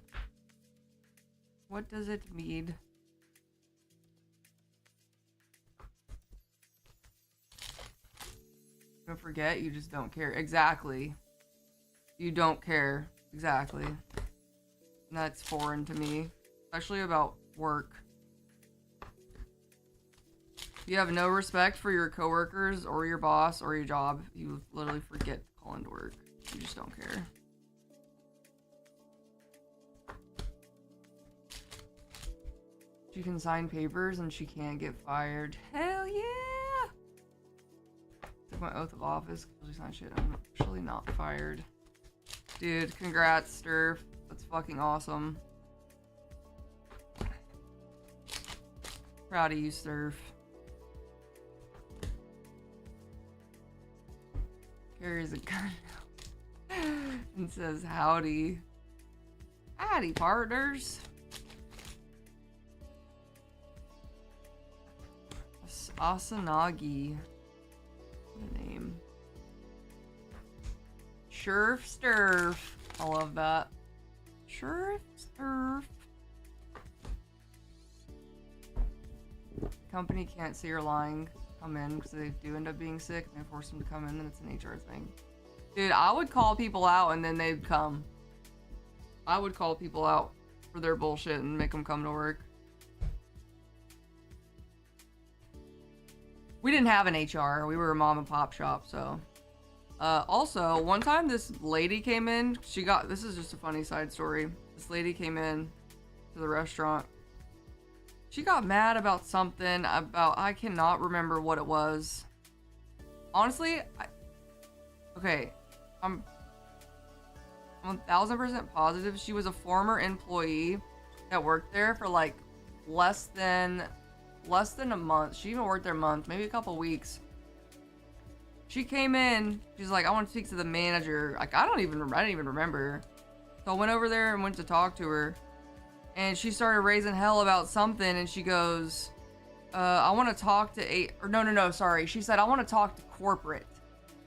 What does it mean? Don't forget, you just don't care. Exactly. You don't care. Exactly. And that's foreign to me. Especially about work. You have no respect for your coworkers or your boss or your job. You literally forget to call into work. You just don't care. She can sign papers and she can't get fired. Hell yeah! Took my oath of office. She's not shit. I'm actually not fired. Dude, congrats, Sturf. That's fucking awesome. Proud of you, Sturf. Carries a gun and says howdy. Howdy, partners. Asanagi. What a name. Sherf Sturf. I love that. Sherf Sturf. Company can't see you're lying. Come in because they do end up being sick and they force them to come in and it's an HR thing. Dude, I would call people out and then they'd come. I would call people out for their bullshit and make them come to work. We didn't have an HR. We were a mom and pop shop, so. Also, one time this lady came in. This is just a funny side story. This lady came in to the restaurant. She got mad about something I cannot remember what it was. Honestly, okay, I'm 1000% positive she was a former employee that worked there for like less than a month. She even worked there a month, maybe a couple weeks. She came in, she's like, I want to speak to the manager. Like, I didn't even remember. So I went over there and went to talk to her. And she started raising hell about something, and she goes, I want to talk to no, sorry. She said, I want to talk to corporate.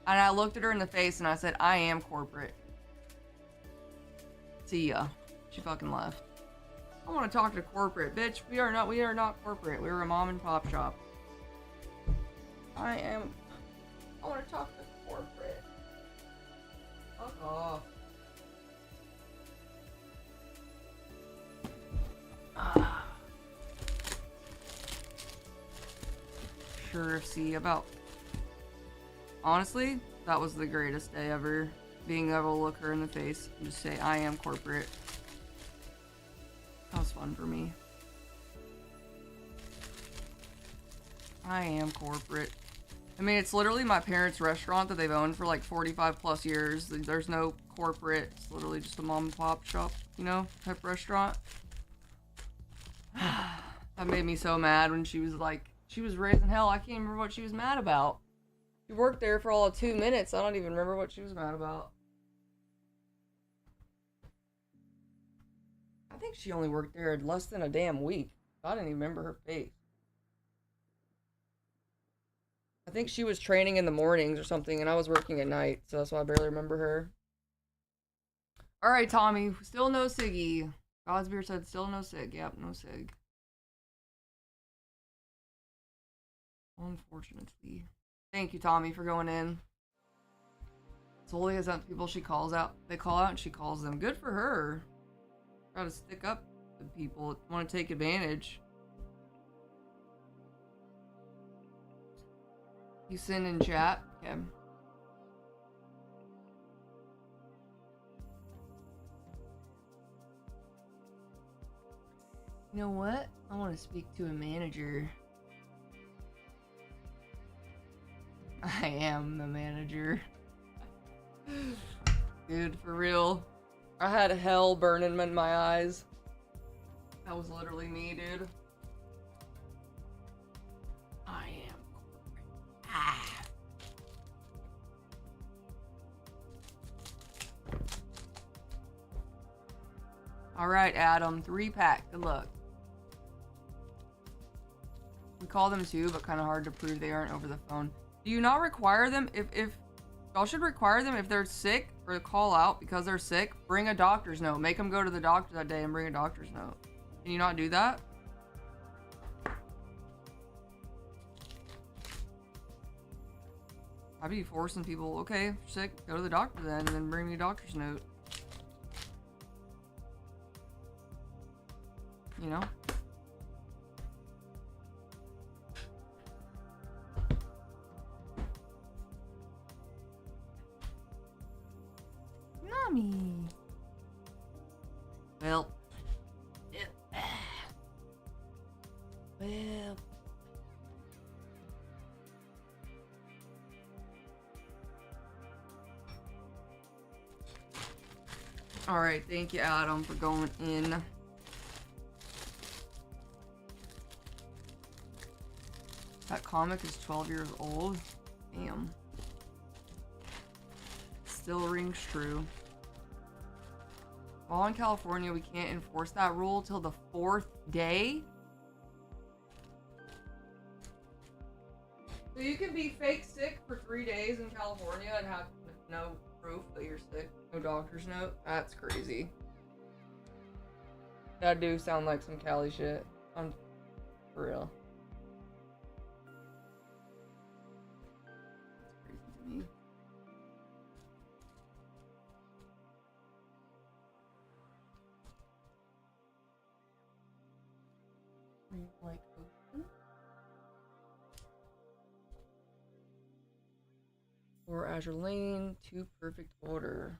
And I looked at her in the face, and I said, I am corporate. See ya. She fucking left. I want to talk to corporate. Bitch, we are not corporate. We're a mom and pop shop. I want to talk to corporate. Fuck off. Sure, see about. Honestly, that was the greatest day ever. Being able to look her in the face and just say, I am corporate. That was fun for me. I am corporate. I mean, it's literally my parents' restaurant that they've owned for like 45 plus years. There's no corporate. It's literally just a mom and pop shop, you know, type restaurant. That made me so mad when she was like, she was raising hell. I can't remember what she was mad about. She worked there for all of 2 minutes. I don't even remember what she was mad about. I think she only worked there less than a damn week. I didn't even remember her face. I think she was training in the mornings or something, and I was working at night, so that's why I barely remember her. Alright, Tommy. Still no Siggy. Godsbeer said still no Sig. Yep, no Sig. Unfortunately. Thank you, Tommy, for going in. Solely has that people she calls out. They call out and she calls them. Good for her. Gotta stick up to people that want to take advantage. You send in chat? Okay. You know what? I want to speak to a manager. I am the manager. Dude, for real. I had hell burning in my eyes. That was literally me, dude. I am corporate. Ah. Alright, Adam. 3-pack. Good luck. We call them too, but kind of hard to prove they aren't over the phone. Do you not require them? If y'all should require them if they're sick or call out because they're sick, bring a doctor's note. Make them go to the doctor that day and bring a doctor's note. Can you not do that? I'd be forcing people, okay, if you're sick, go to the doctor then, and then bring me a doctor's note. You know? Mommy. Well. Well. Alright, thank you, Adam, for going in. That comic is 12 years old. Damn. Still rings true. While in California, we can't enforce that rule till the 4th day. So you can be fake sick for 3 days in California and have no proof that you're sick. No doctor's note. That's crazy. That do sound like some Cali shit. For real. That's crazy to me. Like open? Or Azure Lane, 2 perfect order.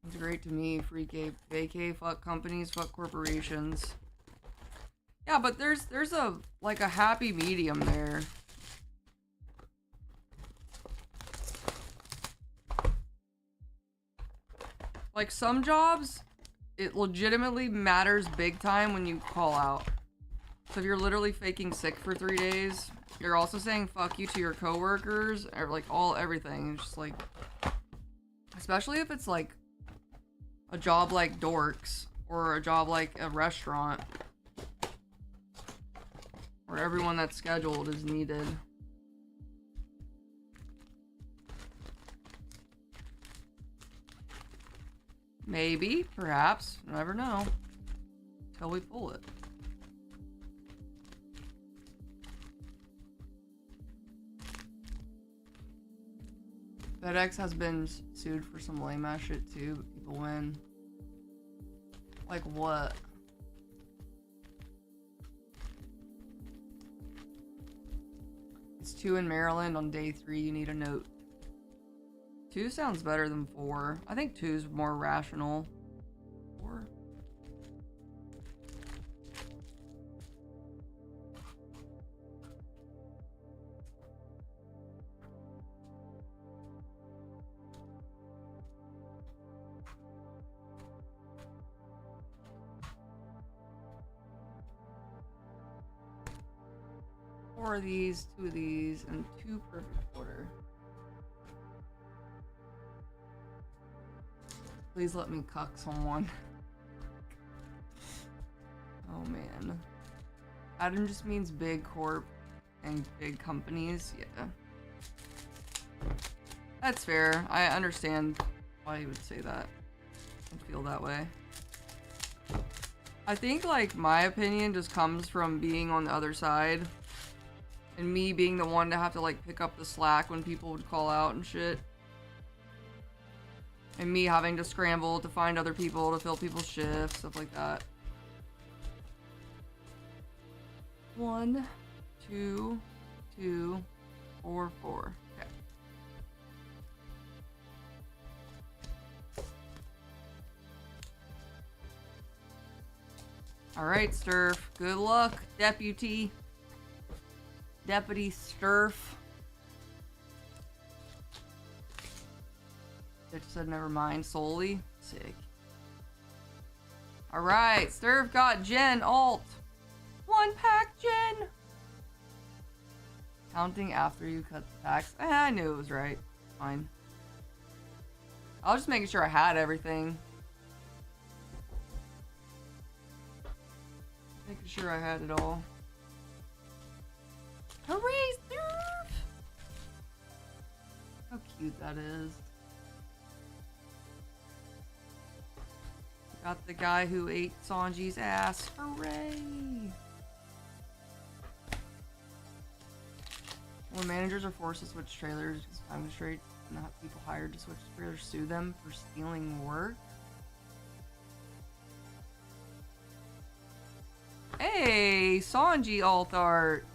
It's great to me. Free vacay, fuck companies, fuck corporations. Yeah, but there's a like a happy medium there. Like some jobs, it legitimately matters big time when you call out. So if you're literally faking sick for 3 days, you're also saying fuck you to your coworkers, or like everything. It's just like, especially if it's like a job like Dorks or a job like a restaurant where everyone that's scheduled is needed. Maybe, perhaps, you never know. Until we pull it. FedEx has been sued for some lame ass shit too, but people win. Like what? It's 2 in Maryland. On day 3, you need a note. 2 sounds better than 4. I think 2 is more rational. 4. Four of these, 2 of these, and 2 perfect order. Please let me cuck someone. Oh man. Adam just means big corp and big companies. Yeah. That's fair. I understand why you would say that and feel that way. I think like my opinion just comes from being on the other side. And me being the one to have to like pick up the slack when people would call out and shit. And me having to scramble to find other people to fill people's shifts, stuff like that. 1, 2, 2, 4, 4. Okay. Alright, Sturf. Good luck, Deputy. Deputy Sturf. Bitch said never mind. Solely. Sick. Alright, Sturf got Gen alt. 1 pack Gen. Counting after you cut the packs. I knew it was right. Fine. I was just making sure I had everything. Making sure I had it all. Hooray, Sturf! How cute that is. Got the guy who ate Sanji's ass. Hooray! When managers are forced to switch trailers because time constraints and not people hired to switch trailers sue them for stealing work. Hey, Sanji alt art.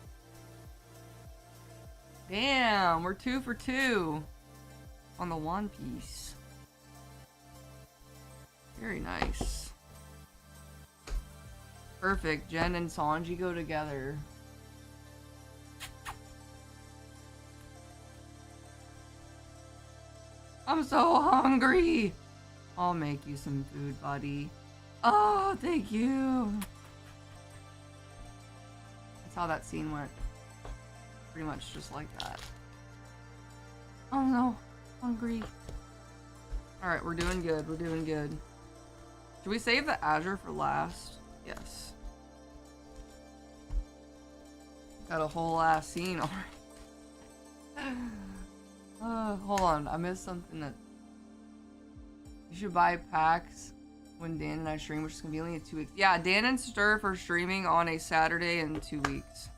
Damn, we're 2 for 2 on the One Piece. Very nice. Perfect. Jen and Sanji go together. I'm so hungry. I'll make you some food, buddy. Oh, thank you. That's how that scene went. Pretty much just like that. Oh no, hungry. Alright, we're doing good, we're doing good. Should we save the Azure for last? Yes. Got a whole ass scene already. Hold on, I missed something that... You should buy packs when Dan and I stream, which is gonna be only in 2 weeks. Yeah, Dan and Sturf are streaming on a Saturday in 2 weeks.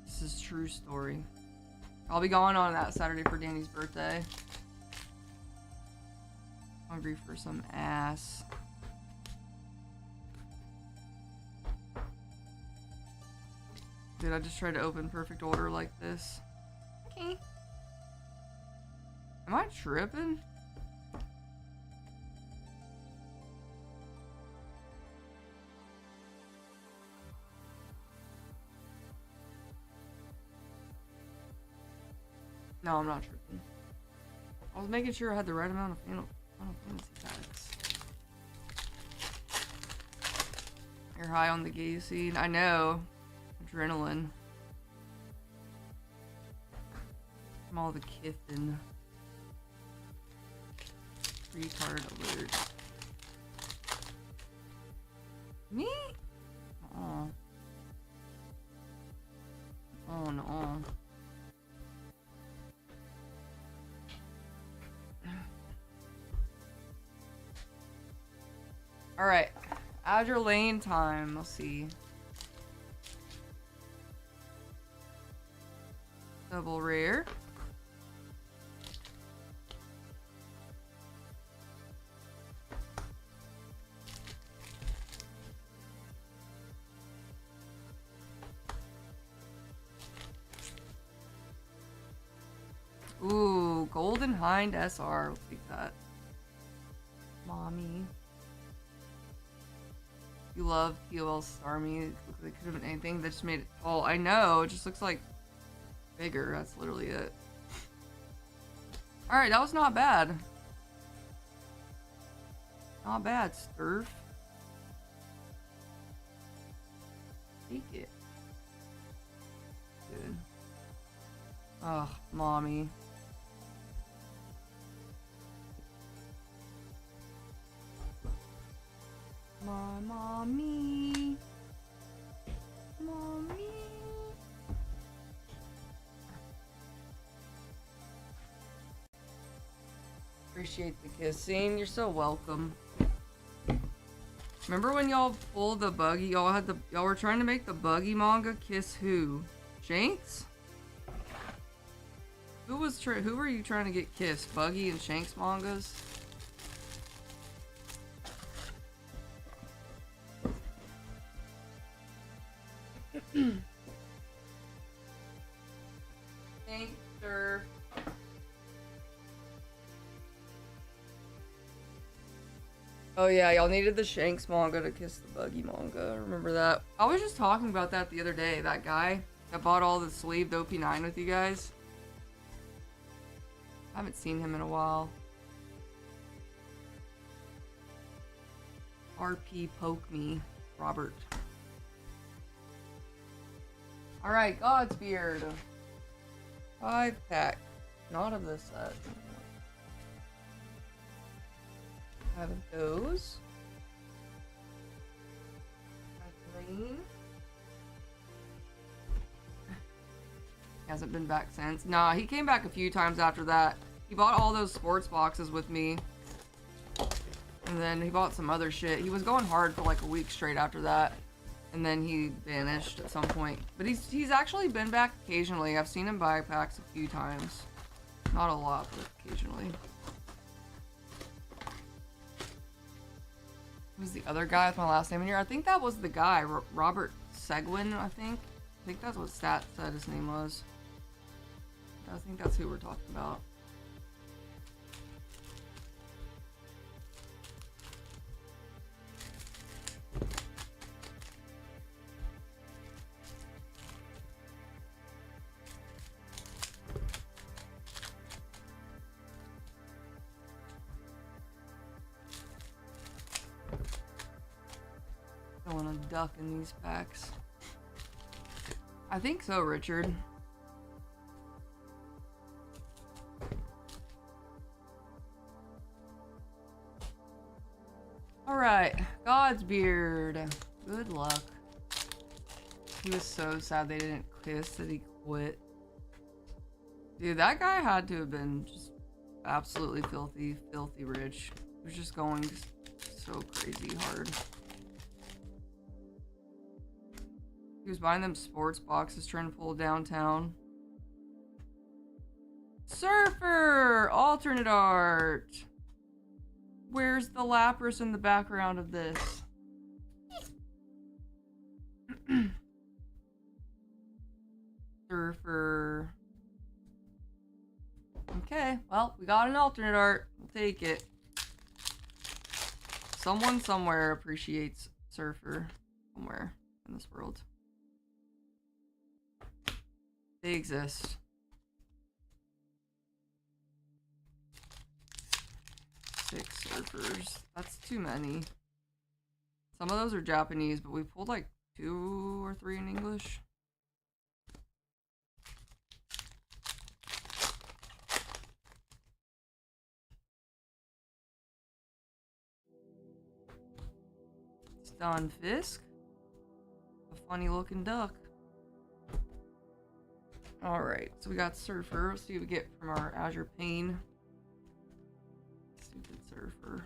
This is true story. I'll be going on that Saturday for Danny's birthday. Hungry for some ass. Dude, I just tried to open perfect order like this. Okay. Am I tripping? No, I'm not tripping. I was making sure I had the right amount of Final Fantasy packs. You're high on the gay scene. I know. Adrenaline. From all the kissing. Retard alert. Me? Oh. Oh no. Alright. Azure Lane time. Let's see. Double rare. Ooh, Golden Hind SR. We'll take that. Mommy. You love POL Army. It looks like it could have been anything that just made it tall. I know, it just looks like bigger. That's literally it. Alright, that was not bad. Not bad, Sturf. Take it. Good. Ugh, mommy. My mommy. Mommy. Appreciate the kissing. You're so welcome. Remember when y'all pulled the buggy? Y'all were trying to make the buggy manga kiss who? Shanks? Who were you trying to get kissed? Buggy and Shanks mangas? Thanks, sir. Oh yeah, y'all needed the Shanks manga to kiss the Buggy manga. Remember that? I was just talking about that the other day. That guy that bought all the sleeved OP9 with you guys. I haven't seen him in a while. RP poke me, Robert. Alright, Godsbeard. 5-pack. Not of this set. Have those. Green. Hasn't been back since. Nah, he came back a few times after that. He bought all those sports boxes with me. And then he bought some other shit. He was going hard for like a week straight after that. And then he vanished at some point. But he's actually been back occasionally. I've seen him buy packs a few times. Not a lot, but occasionally. Who's the other guy with my last name in here? I think that was the guy, Robert Seguin, I think. I think that's what Stat said his name was. I think that's who we're talking about. Don't want to duck in these packs. I think so, Richard. Alright, Godsbeard. Good luck. He was so sad they didn't kiss that he quit. Dude, that guy had to have been just absolutely filthy rich. He was just going so crazy hard. He was buying them sports boxes trying to pull downtown. Surfer! Alternate art! Where's the Lapras in the background of this? Surfer. Okay, well, we got an alternate art. We'll take it. Someone somewhere appreciates Surfer. Somewhere in this world. They exist. Six surfers. That's too many. Some of those are Japanese, but we pulled like 2 or 3 in English. Don Fisk. A funny looking duck. Alright, so we got Surfer. Let's see what we get from our Azure Pain. Stupid Surfer.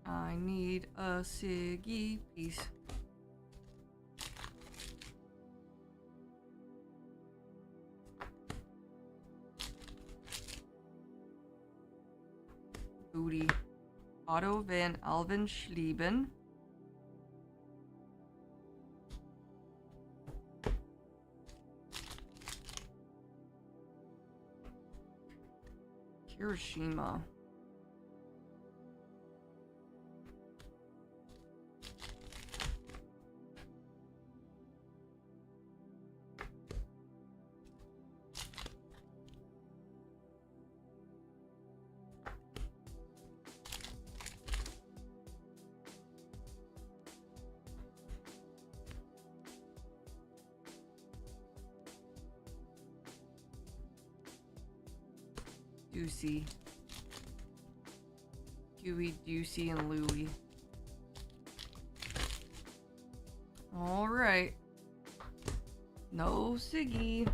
I need a Siggy piece. Booty. Otto van Alven Schlieben. Hiroshima. Ducey. Huey, Ducey, and Louie. Alright. No Siggy.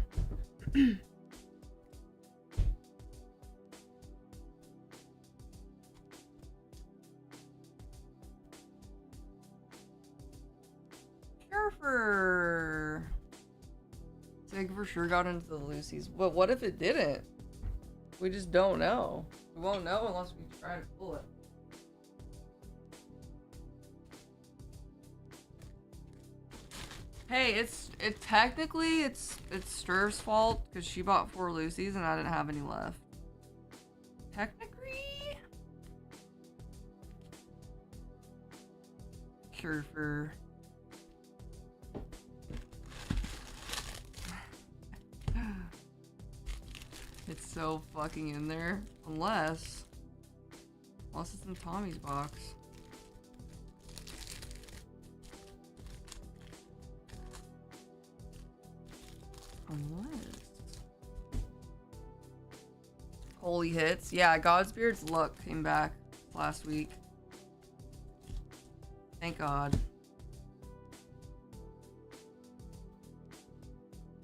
Surfer. Sig for sure got into the Lucy's. But what if it didn't? We just don't know. We won't know unless we try to pull it. Hey, it's technically it's Sturf's fault because she bought 4 Lucy's and I didn't have any left. Technically, Surfer. It's so fucking in there. Unless it's in Tommy's box. Unless. Holy hits. Yeah, Godsbeard's luck came back last week. Thank God.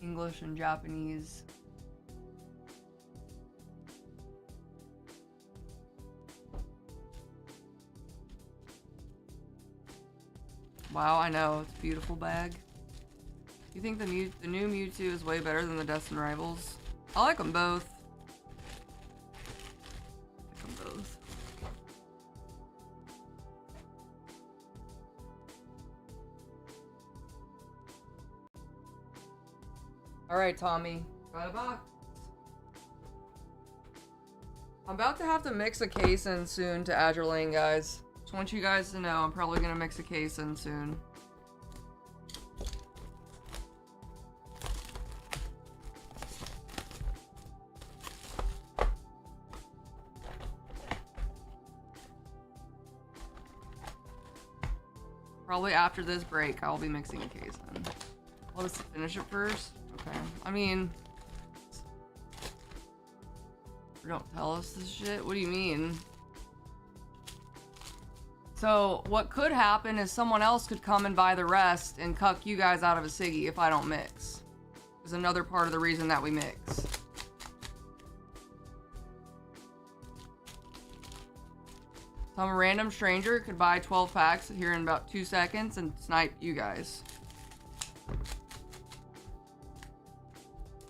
English and Japanese. Wow, I know. It's a beautiful bag. You think the new Mewtwo is way better than the Destined Rivals? I like them both. Alright, Tommy. Got a box. I'm about to have to mix a case in soon to Azure Lane, guys. Just want you guys to know I'm probably gonna mix a case in soon. Probably after this break, I'll be mixing a case in. Let us finish it first. Okay. I mean, don't tell us this shit. What do you mean? So what could happen is someone else could come and buy the rest and cuck you guys out of a Siggy if I don't mix. Is another part of the reason that we mix. Some random stranger could buy 12 packs here in about 2 seconds and snipe you guys.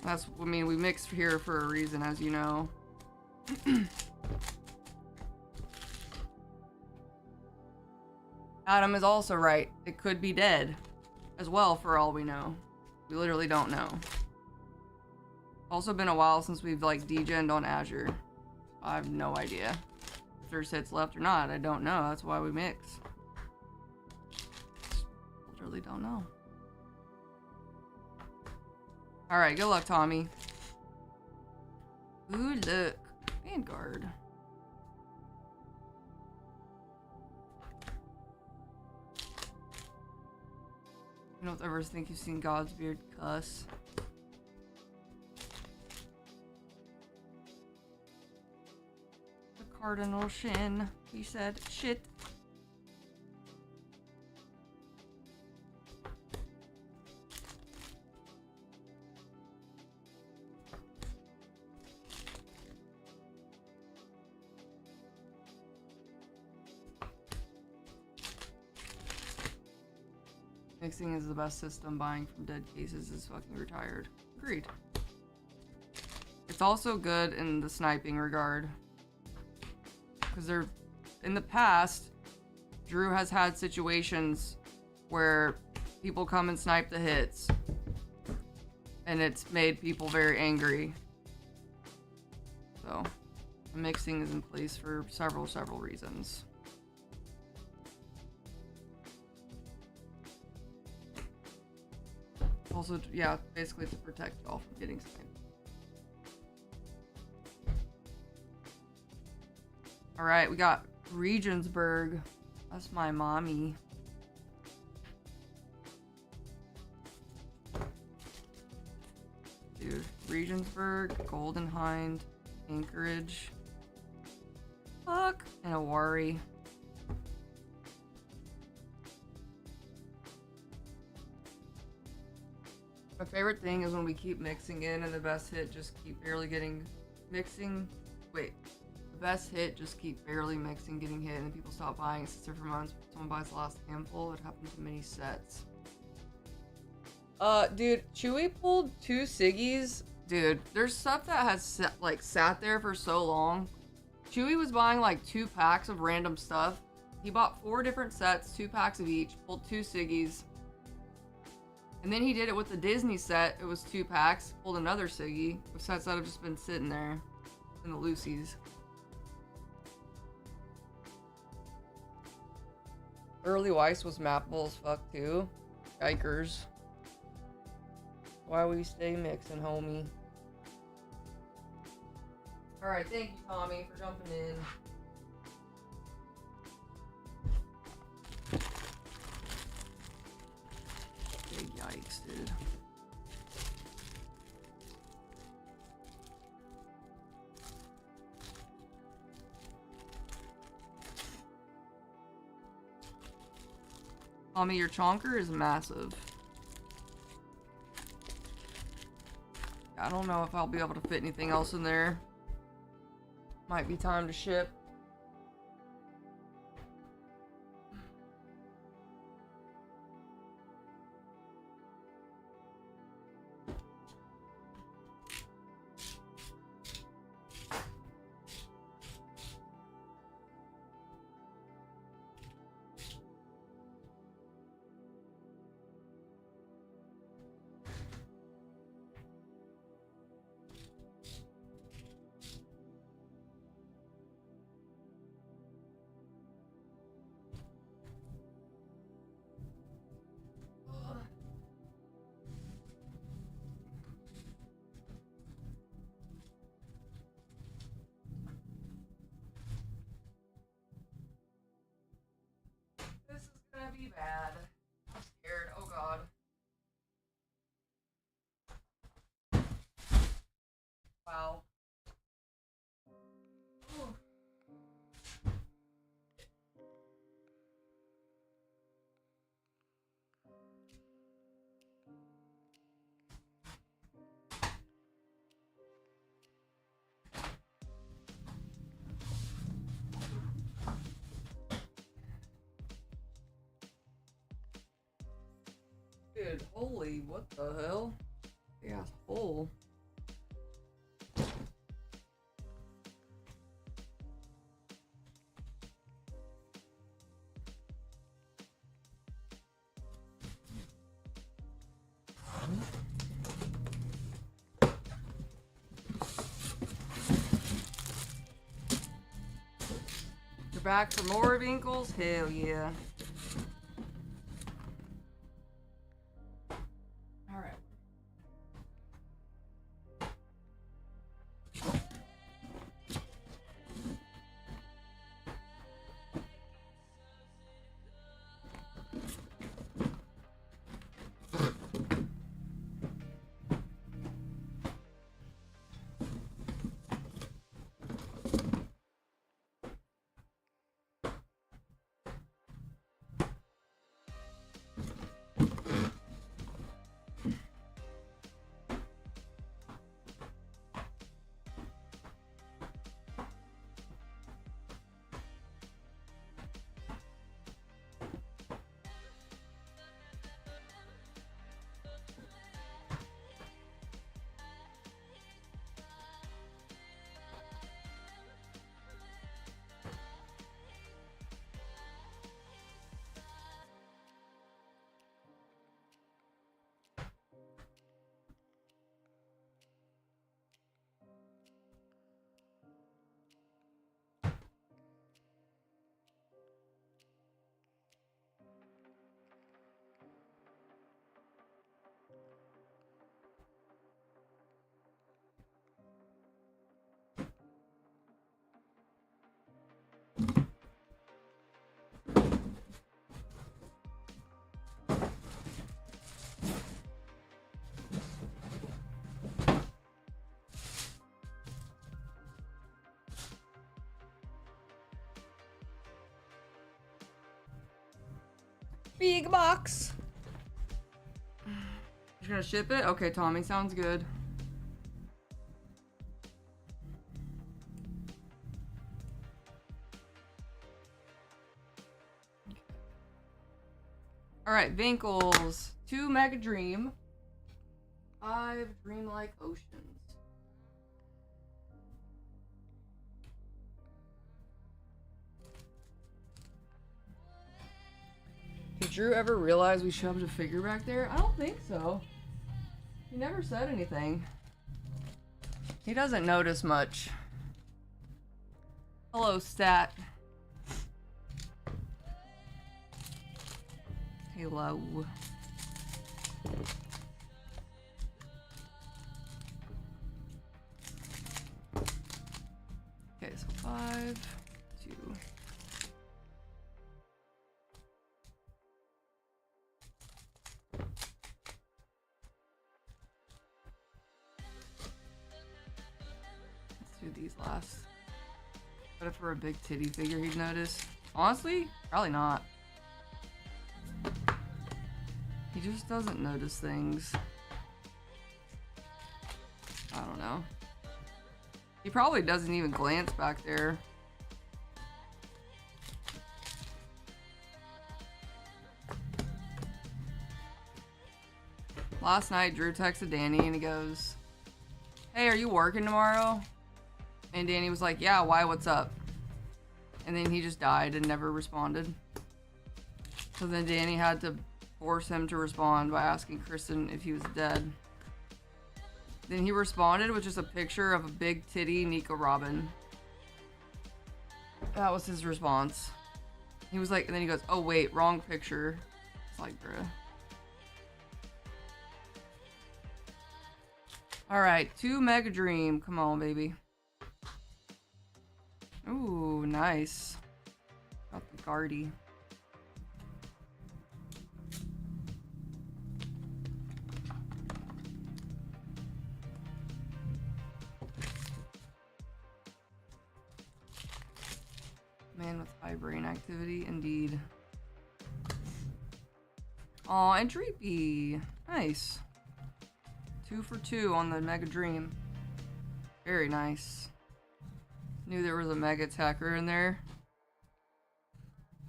That's, I mean, we mix here for a reason, as you know. Adam is also right. It could be dead as well, for all we know. We literally don't know. Also been a while since we've like degened on Azure. I have no idea if there's hits left or not. I don't know. That's why we mix. Literally don't know. All right, good luck, Tommy. Ooh, look, Vanguard. You don't ever think you've seen Godsbeard cuss. The Cardinal Shin. He said, shit. Mixing is the best system. Buying from dead cases is fucking retired. Agreed. It's also good in the sniping regard. Because they're... In the past, Drew has had situations where people come and snipe the hits. And it's made people very angry. So, mixing is in place for several reasons. Also, yeah, basically to protect y'all from getting sniped. Alright, we got Regensburg. That's my mommy. Dude, Regensburg, Golden Hind, Anchorage. Fuck. And a Wari. My favorite thing is when we keep mixing in and the best hit just keep barely getting mixing. Wait. The best hit just keep barely mixing, getting hit, and then people stop buying. It sits there for months. Someone buys the last handful. It happened to many sets. Dude, Chewy pulled 2 Siggies. Dude, there's stuff that has sat there for so long. Chewy was buying like 2 packs of random stuff. He bought 4 different sets, 2 packs of each, pulled 2 Siggies. And then he did it with the Disney set. It was 2 packs, pulled another Siggy with sets that have just been sitting there in the Lucy's. Early Weiss was mappable as fuck too. Yikers. Why we stay mixing, homie? Alright, thank you, Tommy, for jumping in. Big yikes, dude. Tommy, your chonker is massive. I don't know if I'll be able to fit anything else in there. Might be time to ship. Be bad. I'm scared. Oh god. Wow. Ooh. Dude, holy, what the hell? Yeah, hole. You're back for more Winkles? Hell yeah. Big box. You're gonna ship it? Okay, Tommy, sounds good. Alright, Vinkles. 2 Mega Dream. 5 Dreamlike Oceans. Did Drew ever realize we shoved a figure back there? I don't think so. He never said anything. He doesn't notice much. Hello, Stat. Hello. Okay, so 5, 2. Let's do these last. But if for a big titty figure he'd notice. Honestly, probably not. He just doesn't notice things. I don't know. He probably doesn't even glance back there. Last night, Drew texted Danny and he goes, "Hey, are you working tomorrow?" And Danny was like, "Yeah, why? What's up?" And then he just died and never responded. So then Danny had to force him to respond by asking Kristen if he was dead. Then he responded with just a picture of a big titty Nico Robin. That was his response. He was like, and then he goes, "Oh wait, wrong picture." It's like, bruh. Alright, 2 Mega Dream. Come on, baby. Ooh, nice. Got the Guardy. Man with high brain activity, indeed. Aw, and Dreepy. Nice. 2 for 2 on the Mega Dream. Very nice. Knew there was a Mega Attacker in there.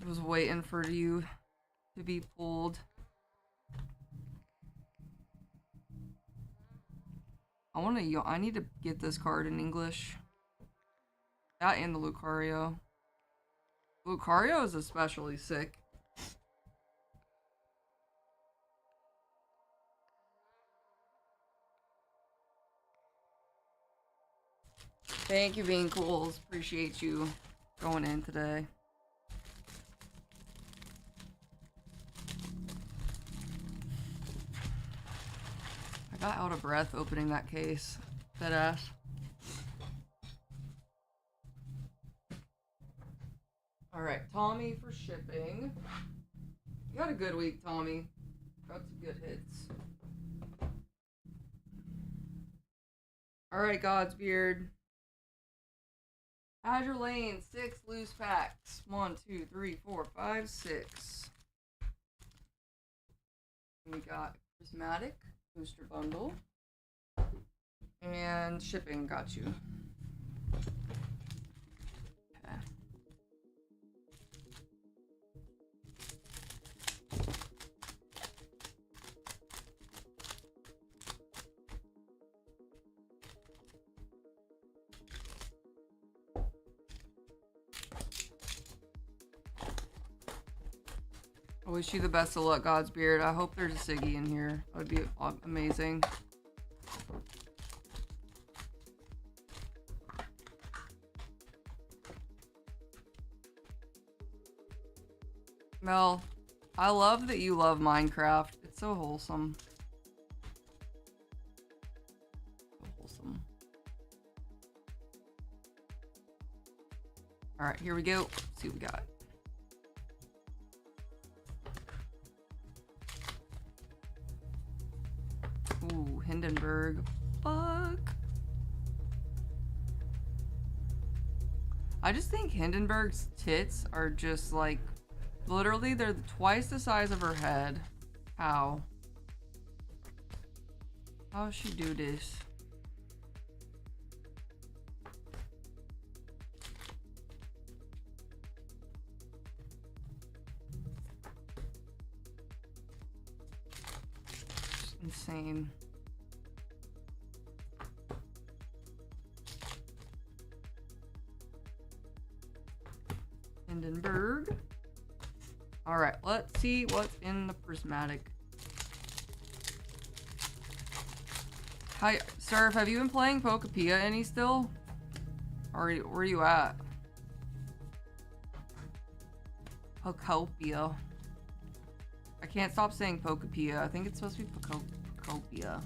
I was waiting for you to be pulled. I need to get this card in English. That and the Lucario. Lucario is especially sick. Thank you, Vinkles. Appreciate you going in today. I got out of breath opening that case. Dead ass. Alright, Tommy for shipping. You had a good week, Tommy. Got some good hits. Alright, Godsbeard. Azure Lane, 6 loose packs. 1, 2, 3, 4, 5, 6. We got Prismatic Booster Bundle. And shipping, got you. Okay. I wish you the best of luck, Godsbeard. I hope there's a Siggy in here. That would be amazing. Mel, I love that you love Minecraft. It's so wholesome. So wholesome. Alright, here we go. Let's see what we got. Ooh, Hindenburg. Fuck. I just think Hindenburg's tits are just like Literally, they're twice the size of her head. How? How does she do this? It's insane. Hindenburg. All right, let's see what's in the prismatic. Hi, Surf, have you been playing Pokepia any still? Or where are you at? Pokopia. I can't stop saying Pokepia. I think it's supposed to be Pokopia.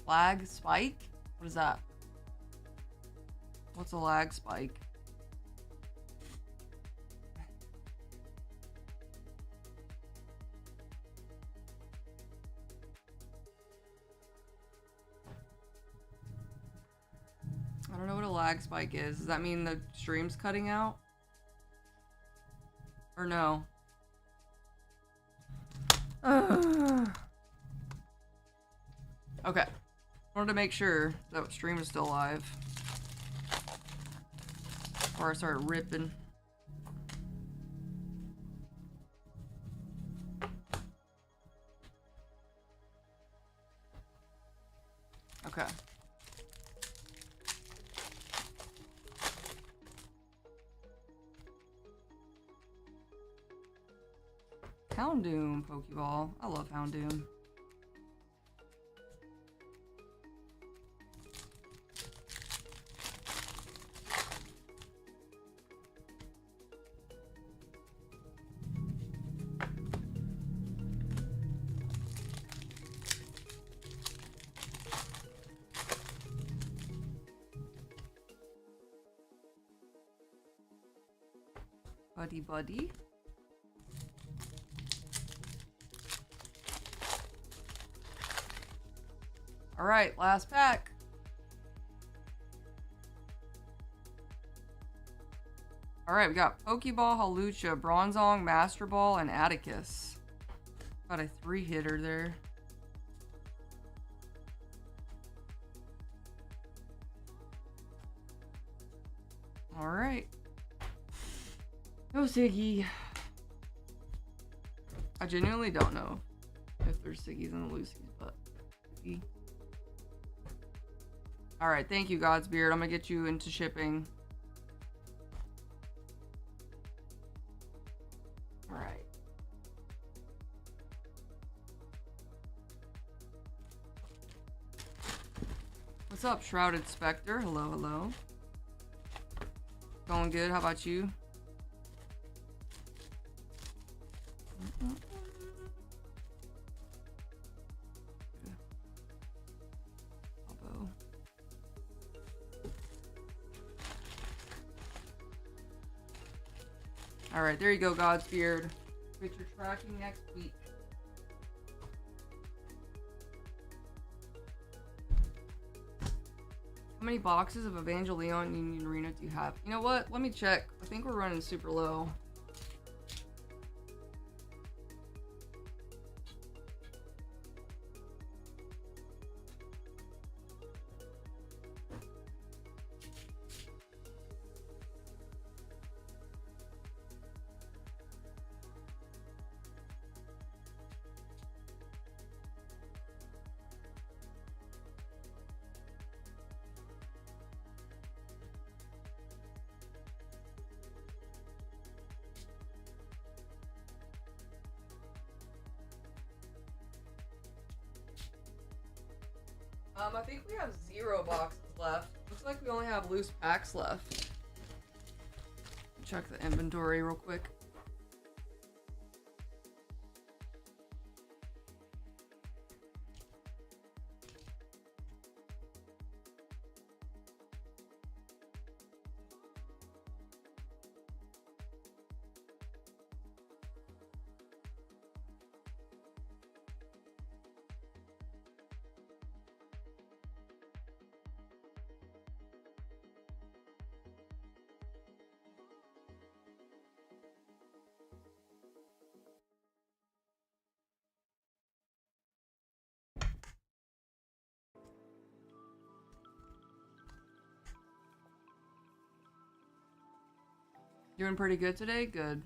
Lag spike? What is that? What's a lag spike? I don't know what a lag spike is. Does that mean the stream's cutting out? Or no? Okay. Wanted to make sure that stream is still live before I started ripping. Okay. Houndoom Pokeball. I love Houndoom. Buddy buddy. All right, last pack. All right, we got Pokeball, Hawlucha, Bronzong, Master Ball, and Atticus. Got a 3-hitter there. All right. No Siggy. I genuinely don't know if there's Siggies and Lucy's, but Siggy. All right, thank you, Godsbeard. I'm gonna get you into shipping. All right. What's up, Shrouded Spectre? Hello, hello. Going good. How about you? All right, there you go, Godsbeard. Get your tracking next week. How many boxes of Evangelion Union Arena do you have? You know what? Let me check. I think we're running super low. I think we have 0 boxes left. Looks like we only have loose packs left. Check the inventory real quick. Doing pretty good today? Good.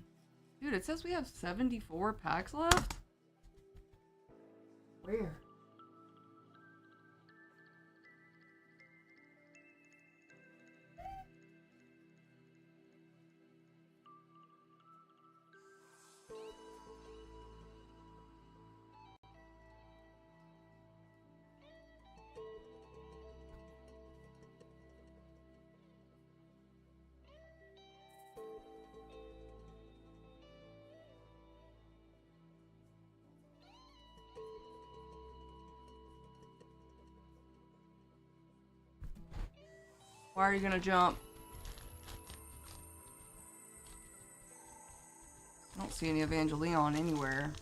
Dude, it says we have 74 packs left? Where? Why are you gonna jump? I don't see any Evangelion anywhere.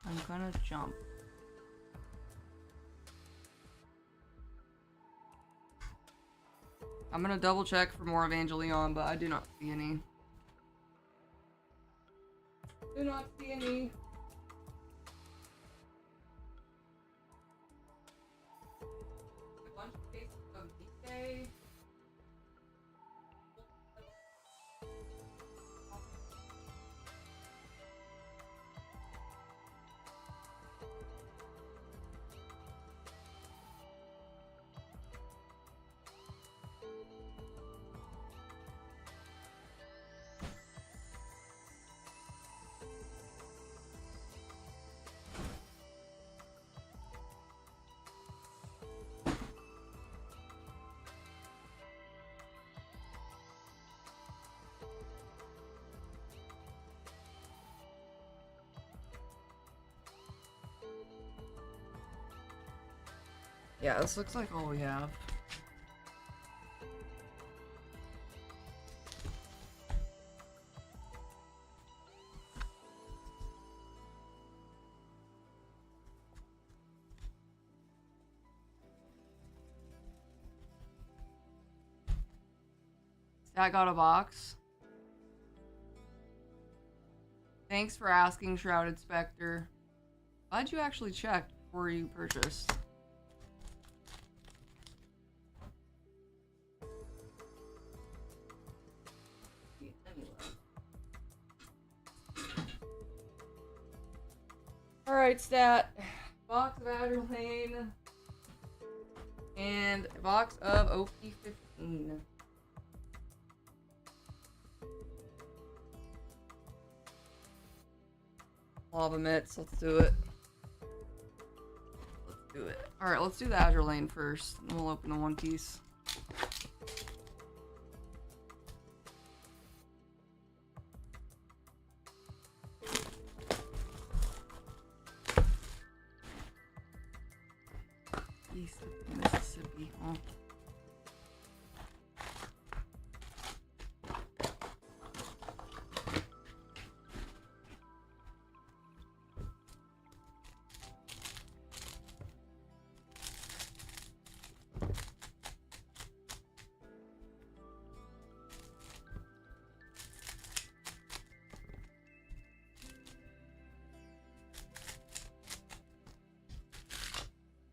I'm gonna jump. I'm gonna double check for more Evangelion, but I do not see any. Do not see any. A bunch of cases of DK. Yeah, this looks like all we have. That got a box. Thanks for asking, Shrouded Spectre. Glad you actually checked before you purchased. Alright, stat. Box of Adderlane. And a box of OP15. Lava mitts, let's do it. Let's do it. Alright, let's do the Azure Lane first, and we'll open the One Piece. East of Mississippi, huh?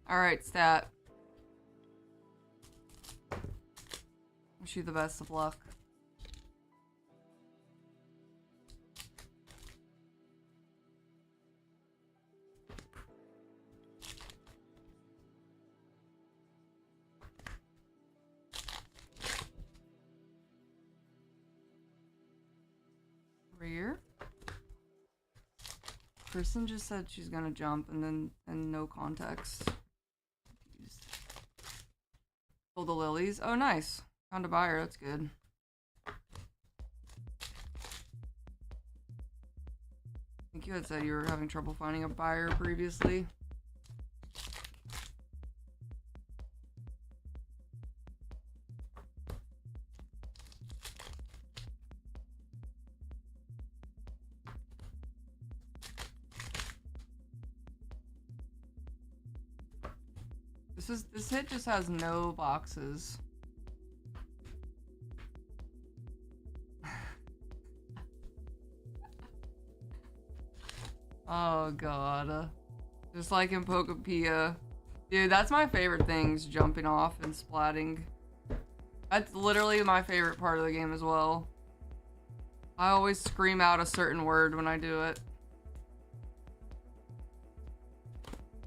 Alright, stat. Wish you the best of luck. Rear. Kristen just said she's gonna jump and no context. Pull the lilies. Oh, nice. Found a buyer. That's good. I think you had said you were having trouble finding a buyer previously. This hit just has no boxes. Oh god. Just like in Pokopia. Dude, that's my favorite things, jumping off and splatting. That's literally my favorite part of the game as well. I always scream out a certain word when I do it.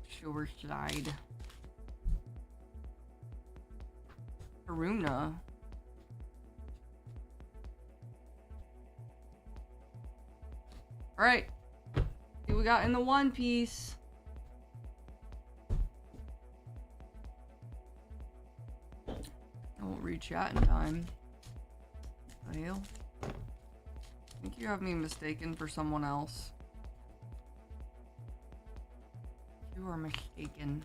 Sure slide. Haruna. Alright. See what we got in the One Piece. I won't read chat in time. What the hell? I think you have me mistaken for someone else. You are mistaken.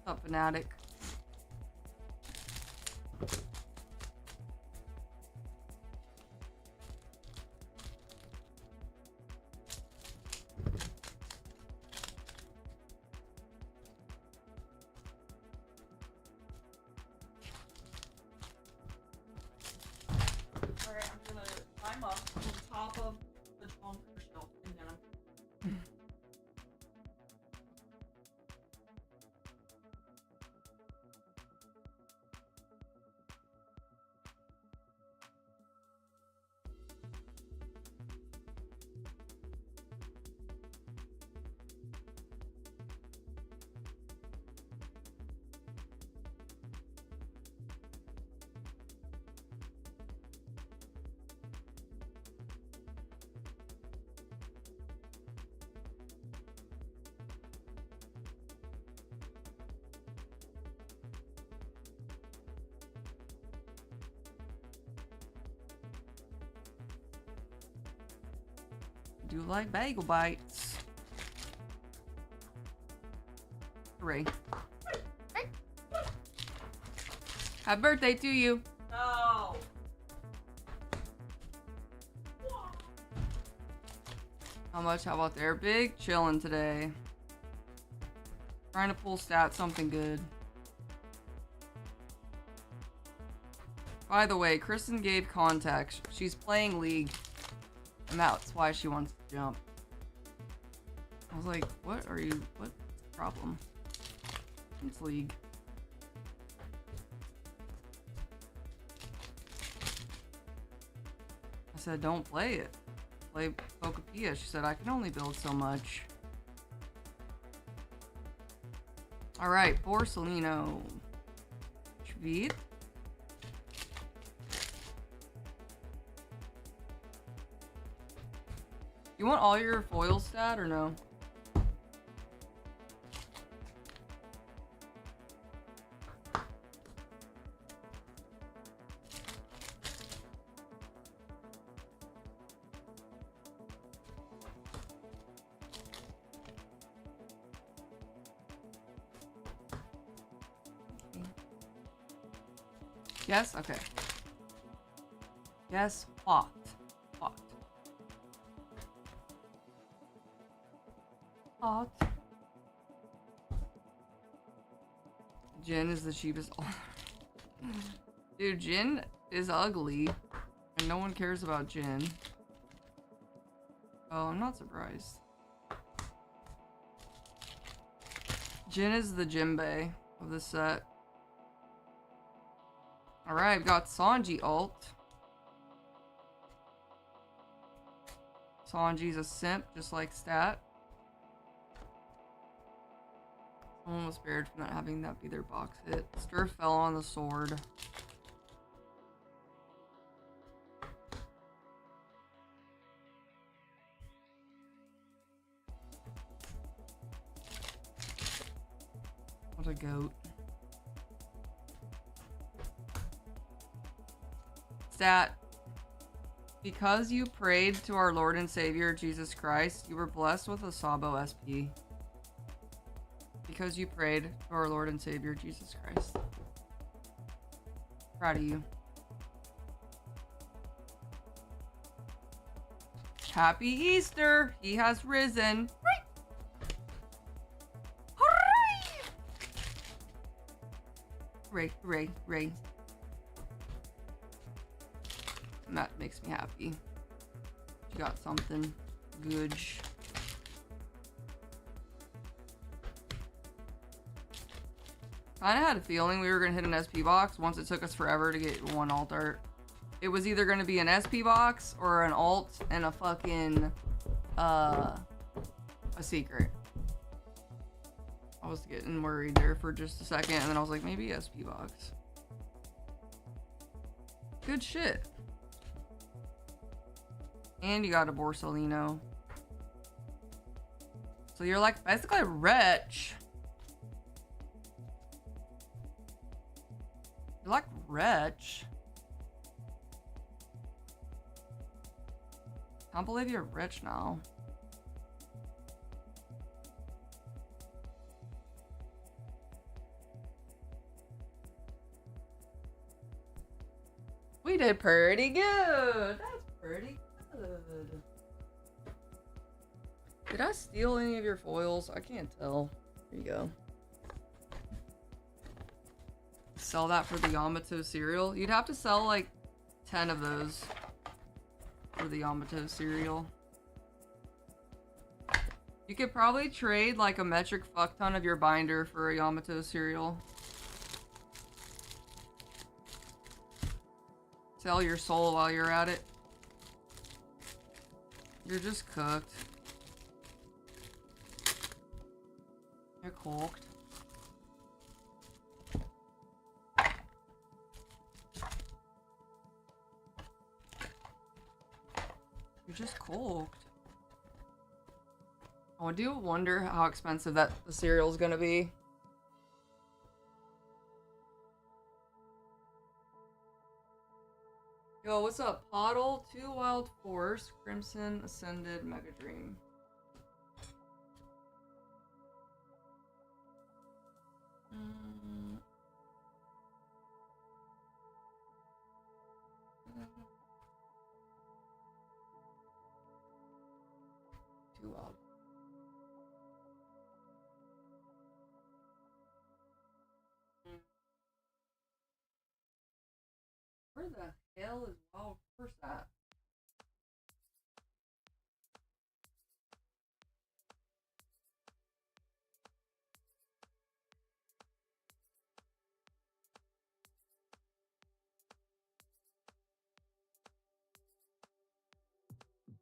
What's up, fanatic?
Alright, I'm gonna climb up on the top of the bunker shelf and then I'm
Do like bagel bites. Hooray. Happy birthday to you.
no.
How much? How about there? Big chillin' today. Trying to pull stats something good. By the way, Kristen gave context. She's playing League. And that's why she wants to jump. I was like, what's the problem? It's League. I said, don't play it. Play Pokopia. She said, I can only build so much. Alright, Porcelino. Schweet. You want all your foil stat or no? Yes? Okay. Yes, what? What? What? Jin is the cheapest. Dude, Jin is ugly. And no one cares about Jin. Oh, I'm not surprised. Jin is the Jinbei of the set. Alright, I've got Sanji ult. Sanji's a simp, just like Stat. Someone was spared from not having that be their box hit. Stir fell on the sword. What a goat. Stat. Because you prayed to our Lord and Savior Jesus Christ, you were blessed with a Sabo SP. Because you prayed to our Lord and Savior Jesus Christ. Proud of you. Happy Easter! He has risen. Hooray, hooray, hooray. And that makes me happy. You got something good. Kinda had a feeling we were gonna hit an SP box once it took us forever to get one alt art. It was either gonna be an SP box or an alt and a fucking, a secret. I was getting worried there for just a second and then I was like, maybe SP box. Good shit. And you got a Borsalino. So you're like basically rich. You're like rich. Can't believe you're rich now. We did pretty good. That's pretty good. Did I steal any of your foils? I can't tell. There you go. Sell that for the Yamato cereal. You'd have to sell like 10 of those for the Yamato cereal. You could probably trade like a metric fuck ton of your binder for a Yamato cereal. Sell your soul while you're at it. You're just cooked. You're cooked. You're just cooked. Oh, I do wonder how expensive the cereal is gonna be. Yo, what's up? Poddle, 2 Wild Force, Crimson, Ascended, Mega Dream. Too wild. Where the hell is Wild Force at?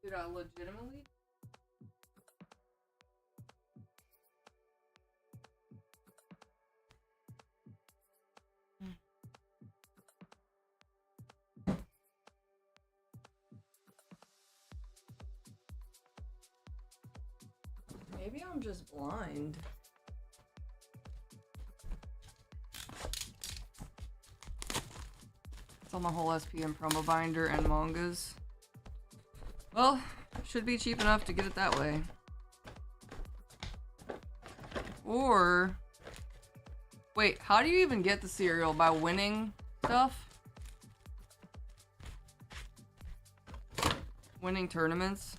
Dude, I legitimately... Maybe I'm just blind. It's on the whole SP and promo binder and mangas. Well, should be cheap enough to get it that way. Or... Wait, how do you even get the cereal? By winning stuff? Winning tournaments?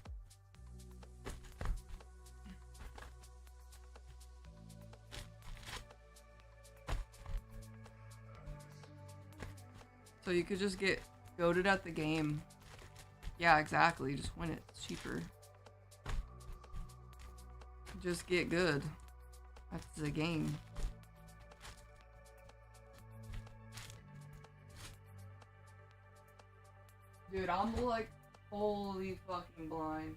So you could just get goated at the game. Yeah, exactly. Just win it. It's cheaper. Just get good. That's the game. Dude, I'm like fully fucking blind.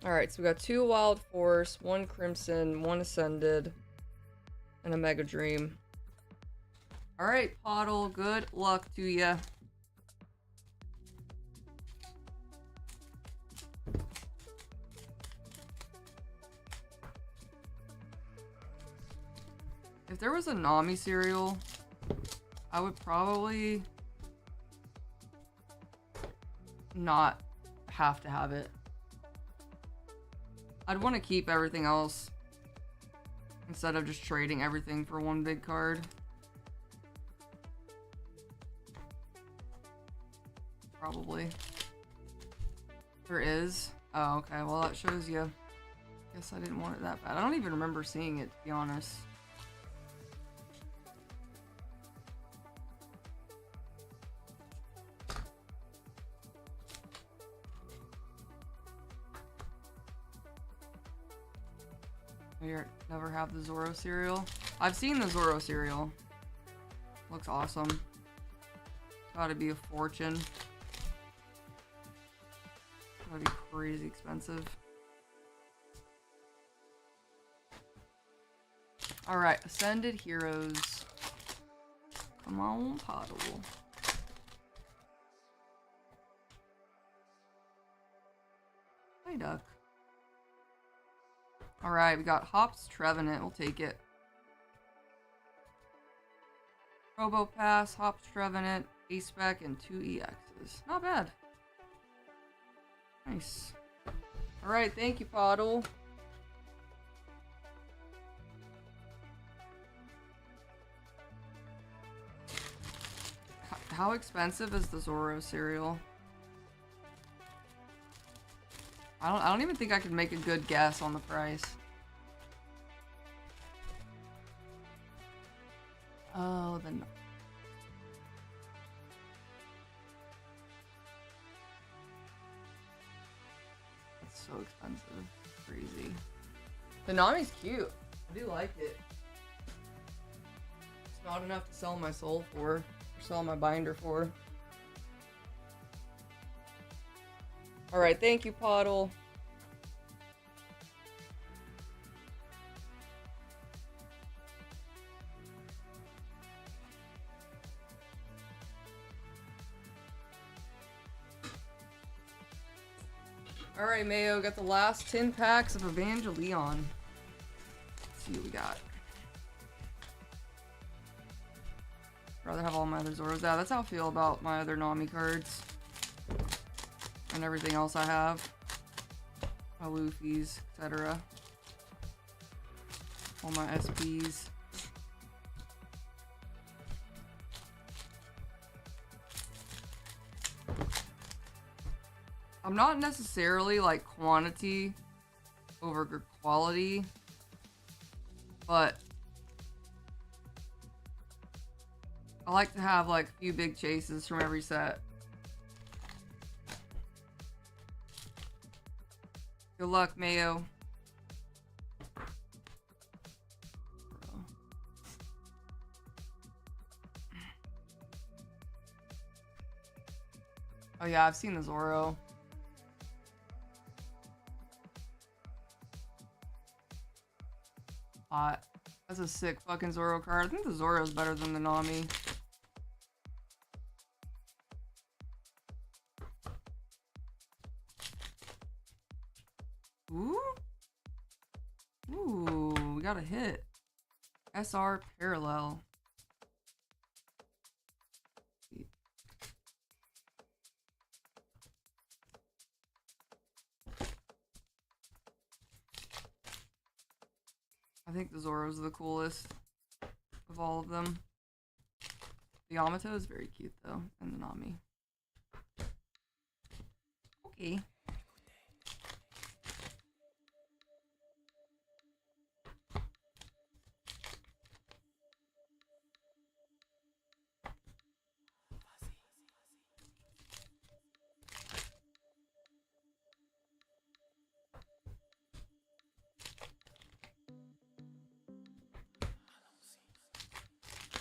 Alright, so we got 2 Wild Force, 1 Crimson, 1 Ascended, and a Mega Dream. Alright, Poddle, good luck to ya. If there was a Nami cereal, I would probably not have to have it. I'd want to keep everything else instead of just trading everything for one big card. Probably. There is? Oh, okay. Well, that shows you. Guess I didn't want it that bad. I don't even remember seeing it, to be honest. You never have the Zoro cereal? I've seen the Zoro cereal. Looks awesome. Gotta be a fortune. Gotta be crazy expensive. Alright, Ascended Heroes. Come on, Poddle. Hey, Duck. Alright, we got Hops Trevenant. We'll take it. Robo Pass, Hops Trevenant, A-Spec, and 2 EXs. Not bad. Nice. Alright, thank you, Poddle. How expensive is the Zoro cereal? I don't even think I could make a good guess on the price. Oh, then. That's so expensive. Crazy. The Nami's cute. I do like it. It's not enough to sell my soul for, or sell my binder for. Alright, thank you, Poddle. Alright, Mayo, got the last 10 packs of Evangelion. Let's see what we got. I'd rather have all my other Zoros. Yeah, that's how I feel about my other Nami cards. And everything else I have. My Luffy's, etc. All my SPs. I'm not necessarily like quantity over quality, but I like to have like a few big chases from every set. Good luck, Mayo. Oh yeah, I've seen the Zoro. Hot. That's a sick fucking Zoro card. I think the Zoro's better than the Nami. Ooh. Ooh, we got a hit. SR Parallel. I think the Zoro's the coolest of all of them. The Yamato is very cute though, and the Nami. Okay.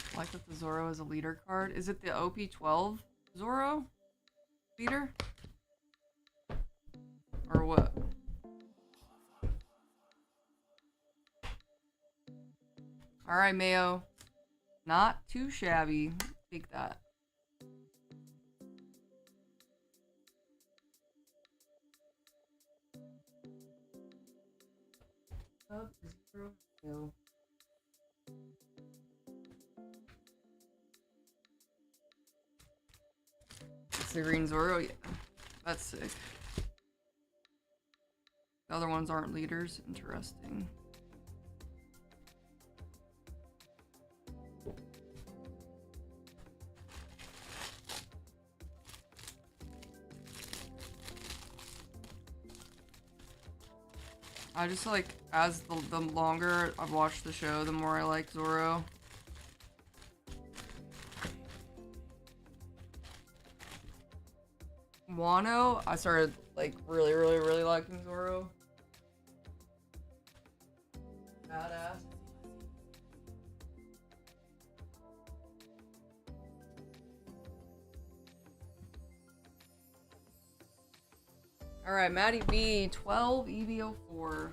I like that the Zoro is a leader card. Is it the OP12 Zoro leader? Or what? Alright, Mayo. Not too shabby. Take that. Up 0. It's the green Zoro, yeah. That's sick. The other ones aren't leaders. Interesting. I just like, as the longer I've watched the show, the more I like Zoro. Wano, I started like really liking Zoro. Badass. Alright, Maddie B, 12 EVO4.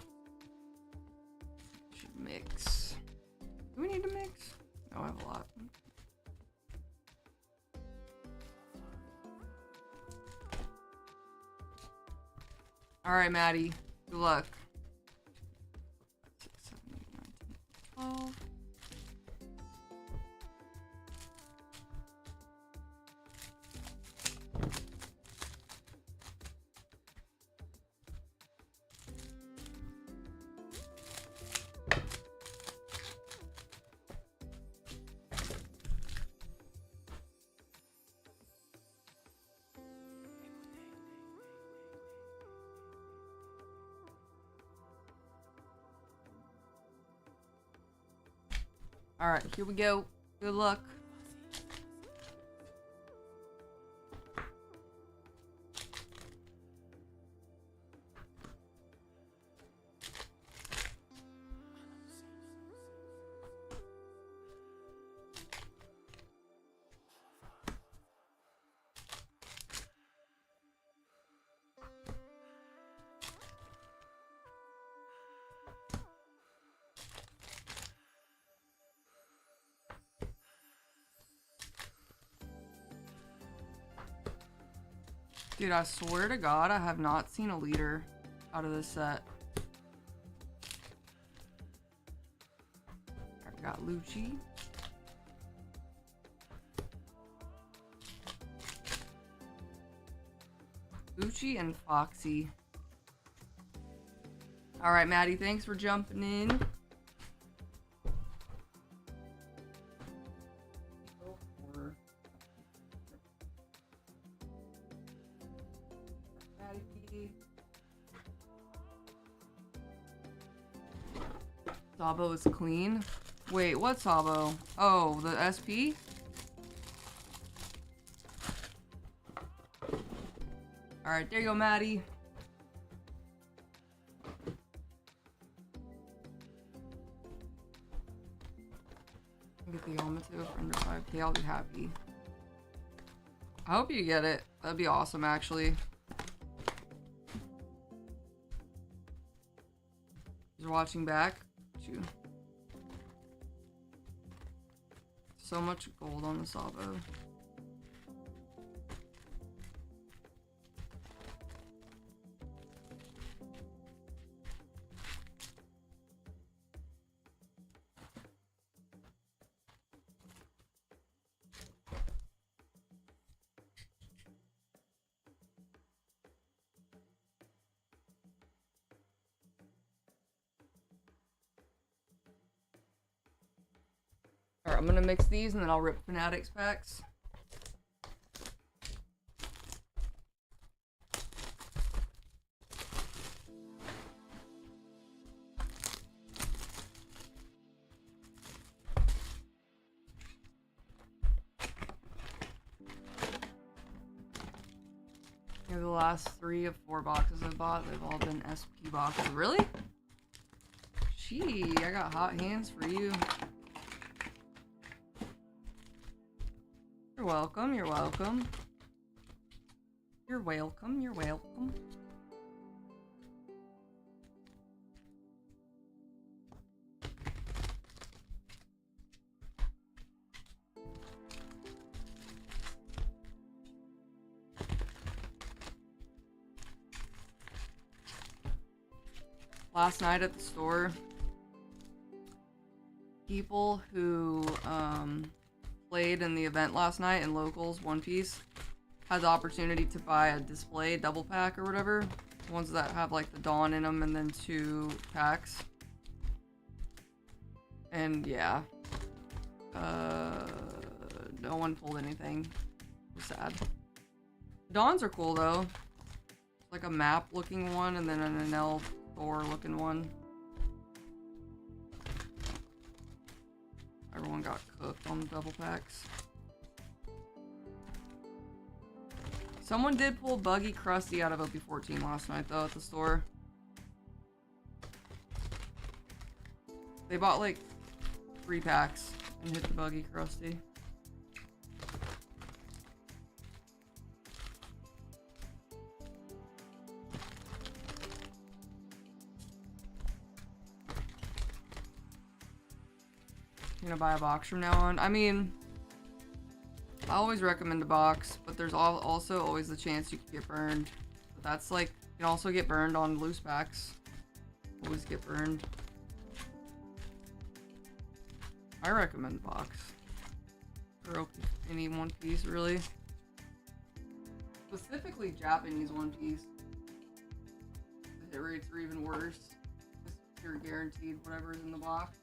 Should mix. Do we need to mix? No, I have a lot. Alright, Maddie. Good luck. 6, 7, 8, 9, 10, 12. Alright, here we go. Good luck. Dude, I swear to God, I have not seen a leader out of this set. I got Lucci. Lucci and Foxy. Alright, Maddie, thanks for jumping in. Sabo is clean. Wait, what Sabo? Oh, the SP? Alright, there you go, Maddie. Get the Yamato for under 5K, I'll be happy. I hope you get it. That'd be awesome, actually. You're watching back. You. So much gold on the Sabo. Alright, I'm gonna mix these and then I'll rip Fanatics packs. Yeah, the last 3 of 4 boxes I bought, they've all been SP boxes. Really? Gee, I got hot hands for you. You're welcome, you're welcome. You're welcome, you're welcome. last night at the store, people who played in the event last night in locals One Piece had the opportunity to buy a display double pack or whatever. The ones that have like the Dawn in them and then 2 packs. And yeah. No one pulled anything. Sad. Dawns are cool though. Like a map looking one and then an Enel Thor looking one. Everyone got cooked on the double packs. Someone did pull Buggy Krusty out of OP14 last night though at the store. They bought like 3 packs and hit the Buggy Krusty. I'm gonna buy a box from now on. I mean, I always recommend a box, but there's also always the chance you could get burned. But that's like, you can also get burned on loose packs. Always get burned. I recommend a box. For any One Piece, really. Specifically Japanese One Piece. The hit rates are even worse. You're guaranteed whatever's in the box.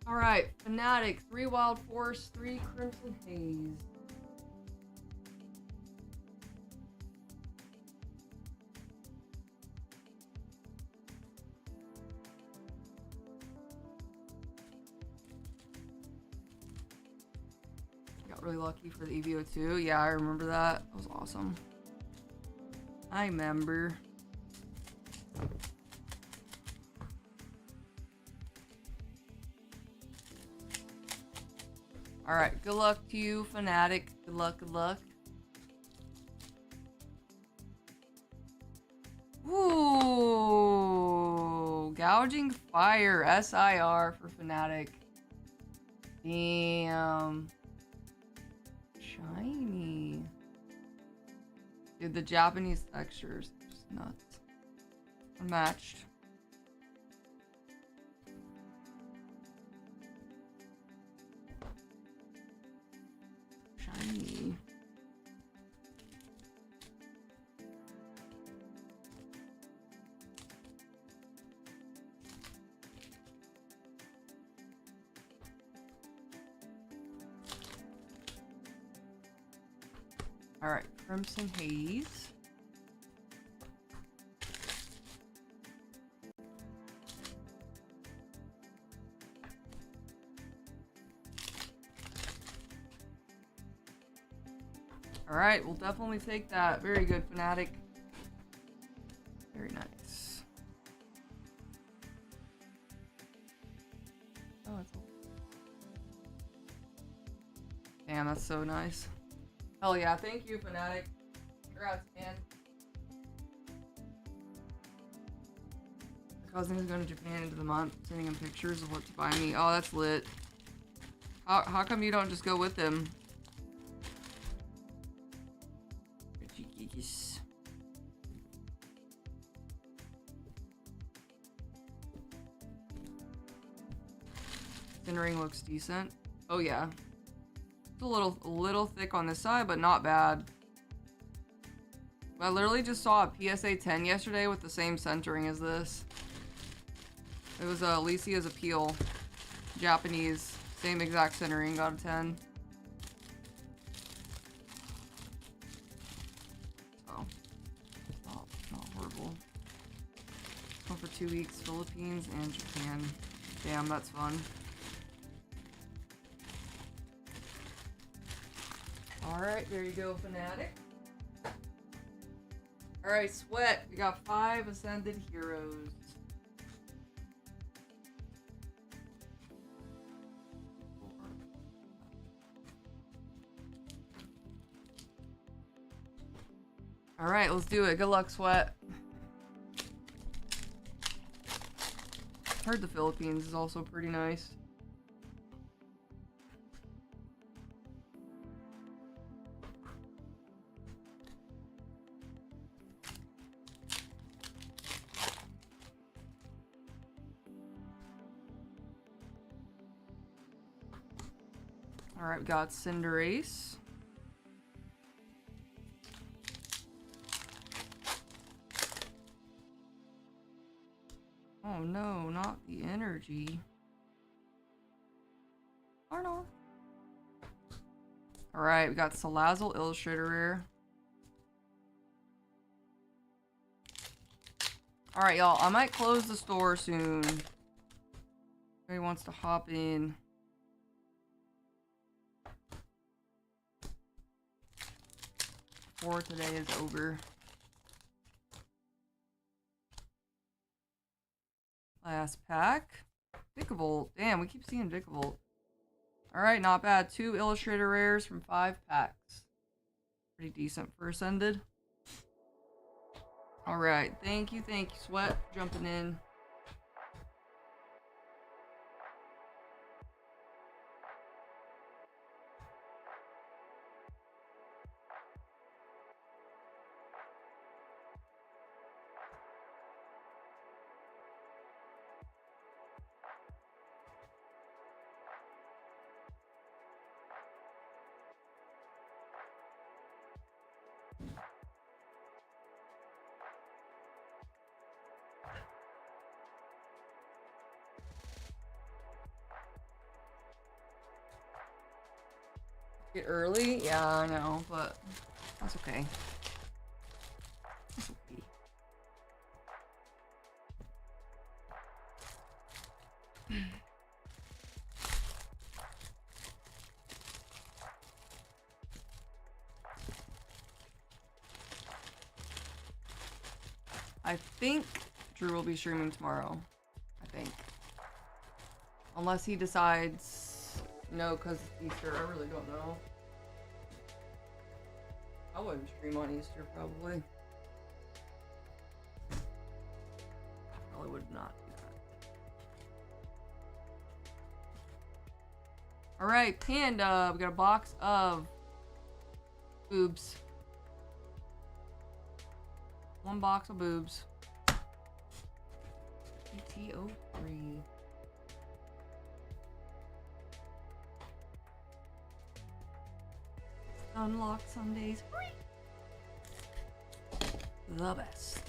Alright, Fnatic, 3 Wild Force, 3 Crimson Haze. Got really lucky for the EVO2. Yeah, I remember that. That was awesome. I remember. Alright, good luck to you, Fnatic. Good luck, good luck. Ooh, Gouging Fire, SIR for Fnatic. Damn. Shiny. Dude, the Japanese textures are just nuts. Unmatched. Shiny. All right, Crimson Haze. All right, we'll definitely take that. Very good, Fnatic. Very nice. Oh, it's all... Damn, that's so nice. Hell yeah, thank you, Fnatic. Congrats, man. My cousin is going to Japan into the month, sending him pictures of what to buy me. Oh, that's lit. How come you don't just go with him? Ring looks decent. Oh yeah. It's a little thick on this side, but not bad. I literally just saw a PSA 10 yesterday with the same centering as this. It was Alicia's Appeal. Japanese. Same exact centering, got a 10. Oh. Not horrible. One for 2 weeks, Philippines and Japan. Damn, that's fun. Alright, there you go, Fnatic. Alright, Sweat. We got 5 Ascended Heroes. Alright, let's do it. Good luck, Sweat. Heard the Philippines is also pretty nice. Alright, we got Cinderace. Oh no, not the energy. Oh no. Alright, we got Salazzle Illustrator Rare. Alright, y'all, I might close the store soon. Anybody wants to hop in? Before today is over. Last pack. Vikavolt. Damn, we keep seeing Vikavolt. Alright, not bad. 2 Illustrator Rares from 5 packs. Pretty decent for Ascended. Alright, thank you, Sweat, for jumping in. Get early? Yeah, I know, but that's okay. That's okay. I think Drew will be streaming tomorrow. I think. Unless he decides no, because it's Easter. I really don't know. I wouldn't stream on Easter, probably. Probably would not do that. Alright, Panda. We got a box of boobs. 1 box of boobs. PTO3. Unlock Sundays. The best.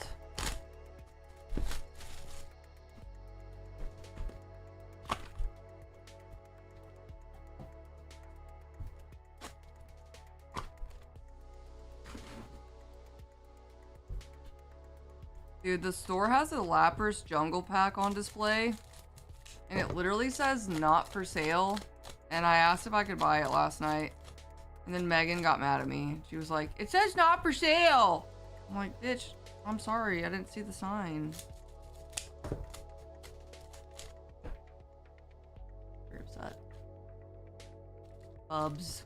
Dude, the store has a Lapras Jungle Pack on display, and it literally says not for sale, and I asked if I could buy it last night. And then Megan got mad at me. She was like, it says not for sale! I'm like, bitch, I'm sorry, I didn't see the sign. Very upset. Bubs.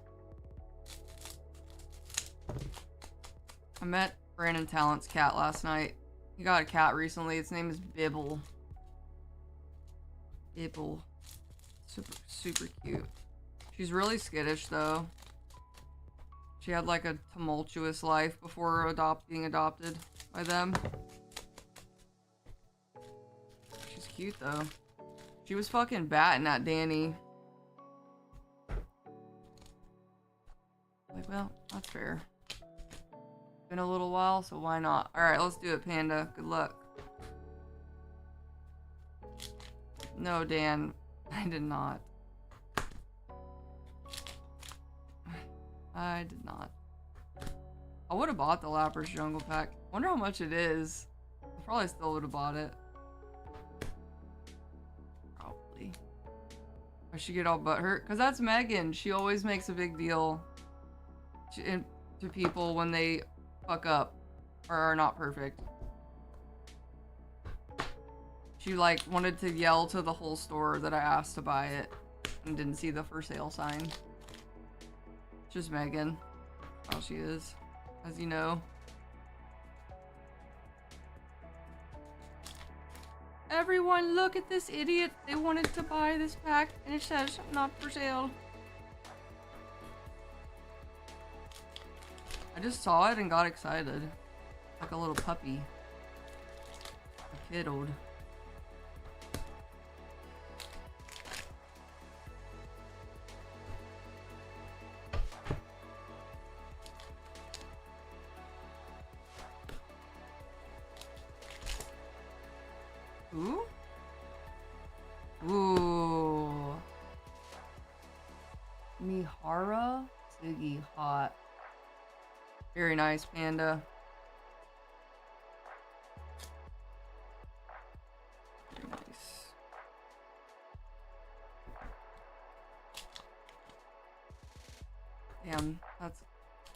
I met Brandon Talent's cat last night. He got a cat recently. Its name is Bibble. Bibble. Super cute. She's really skittish though. She had like a tumultuous life before being adopted by them. She's cute though. She was fucking batting at Danny. Like, well, that's fair. Been a little while, so why not? Alright, let's do it, Panda. Good luck. No, Dan. I did not. I did not. I would have bought the Lapras Jungle Pack. Wonder how much it is. I probably still would have bought it. Probably. I should get all butthurt. Because that's Megan. She always makes a big deal to people when they fuck up or are not perfect. She like wanted to yell to the whole store that I asked to buy it and didn't see the for sale sign. Just Megan. How she is, as you know. everyone, look at this idiot. They wanted to buy this pack and it says not for sale. I just saw it and got excited. Like a little puppy. A kiddo. Ooh. Ooh. Mihara Ziggy hot. Very nice, Panda. Very nice. Damn, that's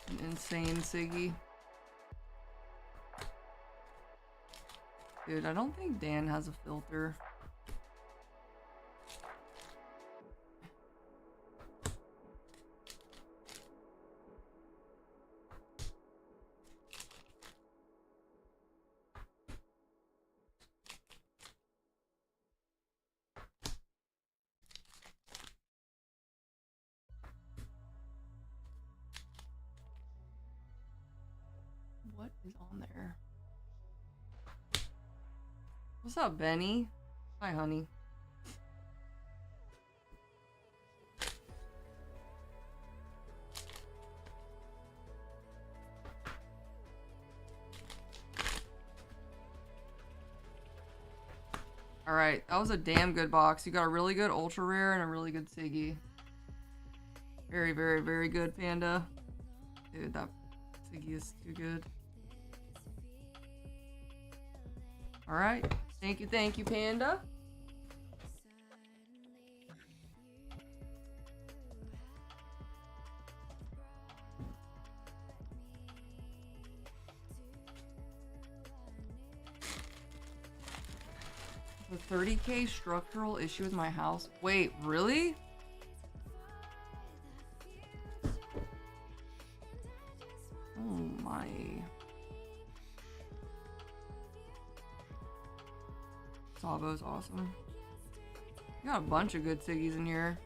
an insane Siggy. Dude, I don't think Dan has a filter. What is on there? What's up, Benny? Hi, honey. Alright, that was a damn good box. You got a really good ultra rare and a really good Siggy. Very, very, very good, Panda. Dude, that Siggy is too good. Alright. Thank you, Panda. The 30K structural issue with my house. Wait, really? Oh my. Savo's awesome. You got a bunch of good Siggies in here.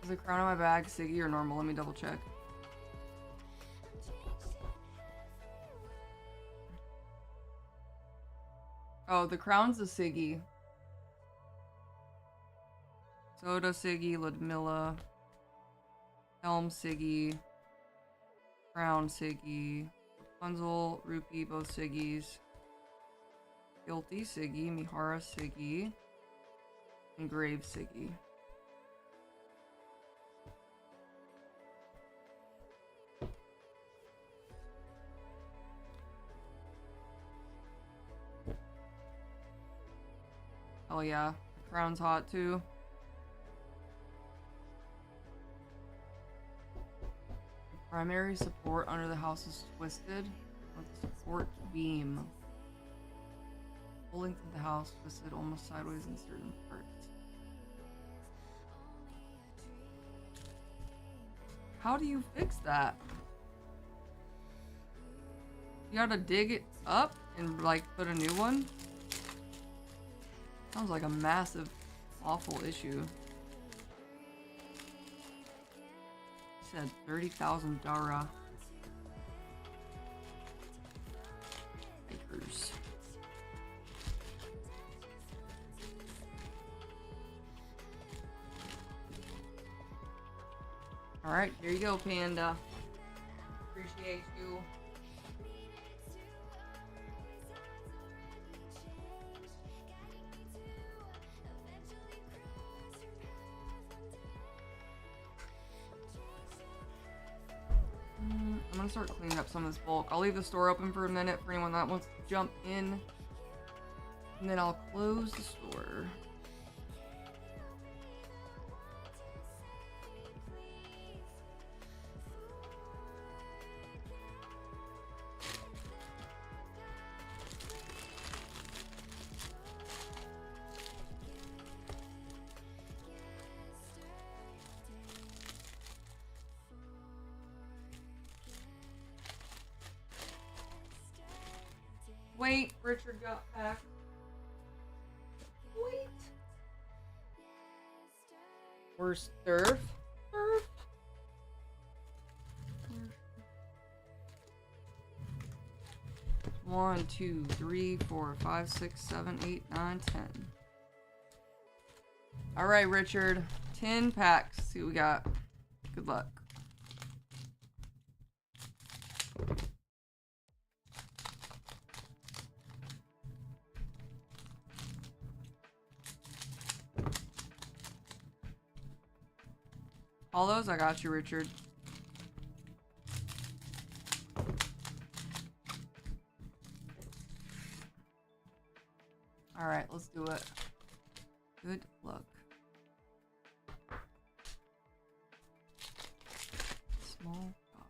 Is the crown on my bag Siggy or normal? Let me double check. Oh, the crown's the Siggy. Soda Siggy, Ludmilla. Helm Siggy. Crown Siggy. Rapunzel, Rupee, both Siggies. Guilty Siggy, Mihara Siggy. Engraved Siggy. Oh yeah, Crown's hot too. Primary support under the house is twisted with the support beam. Full length of the house twisted almost sideways in certain parts. How do you fix that? You gotta dig it up and like put a new one? Sounds like a massive, awful issue. Said 30,000 Dara. Acres. Alright, here you go, Panda. Appreciate you. I'm gonna start cleaning up some of this bulk. I'll leave the store open for a minute for anyone that wants to jump in. And then I'll close the store. Wait, Richard got back. Wait. Where's Surf? Surf? 1, 2, 3, 4, 5, 6, 7, 8, 9, 10. Alright, Richard. 10 packs. See what we got. Good luck. All those, I got you, Richard. Alright, let's do it. Good luck. Small dog.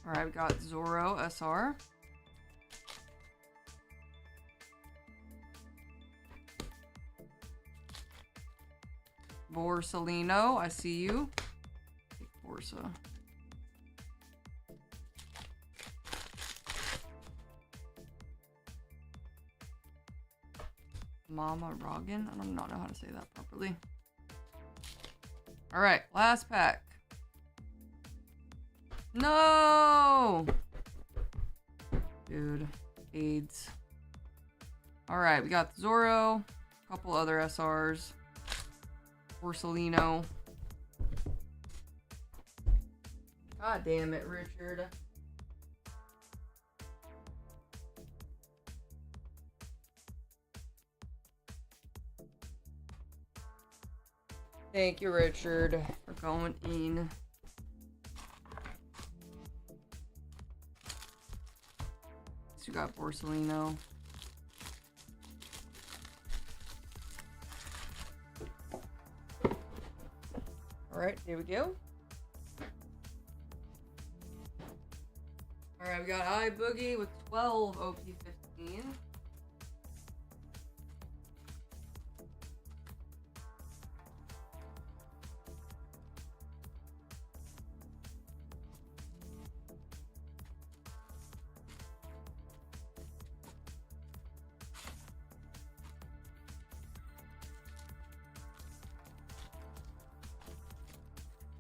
Alright, we got Zorro SR. Borsalino, I see you. Borsa. Mama Rogan? I do not know how to say that properly. Alright, last pack. No! Dude, AIDS. Alright, we got Zorro, a couple other SRs. Borsalino. God damn it, Richard. Thank you, Richard, for going in. So you got Borsalino. Alright, here we go. Alright, we got iBoogie with 12 OP15.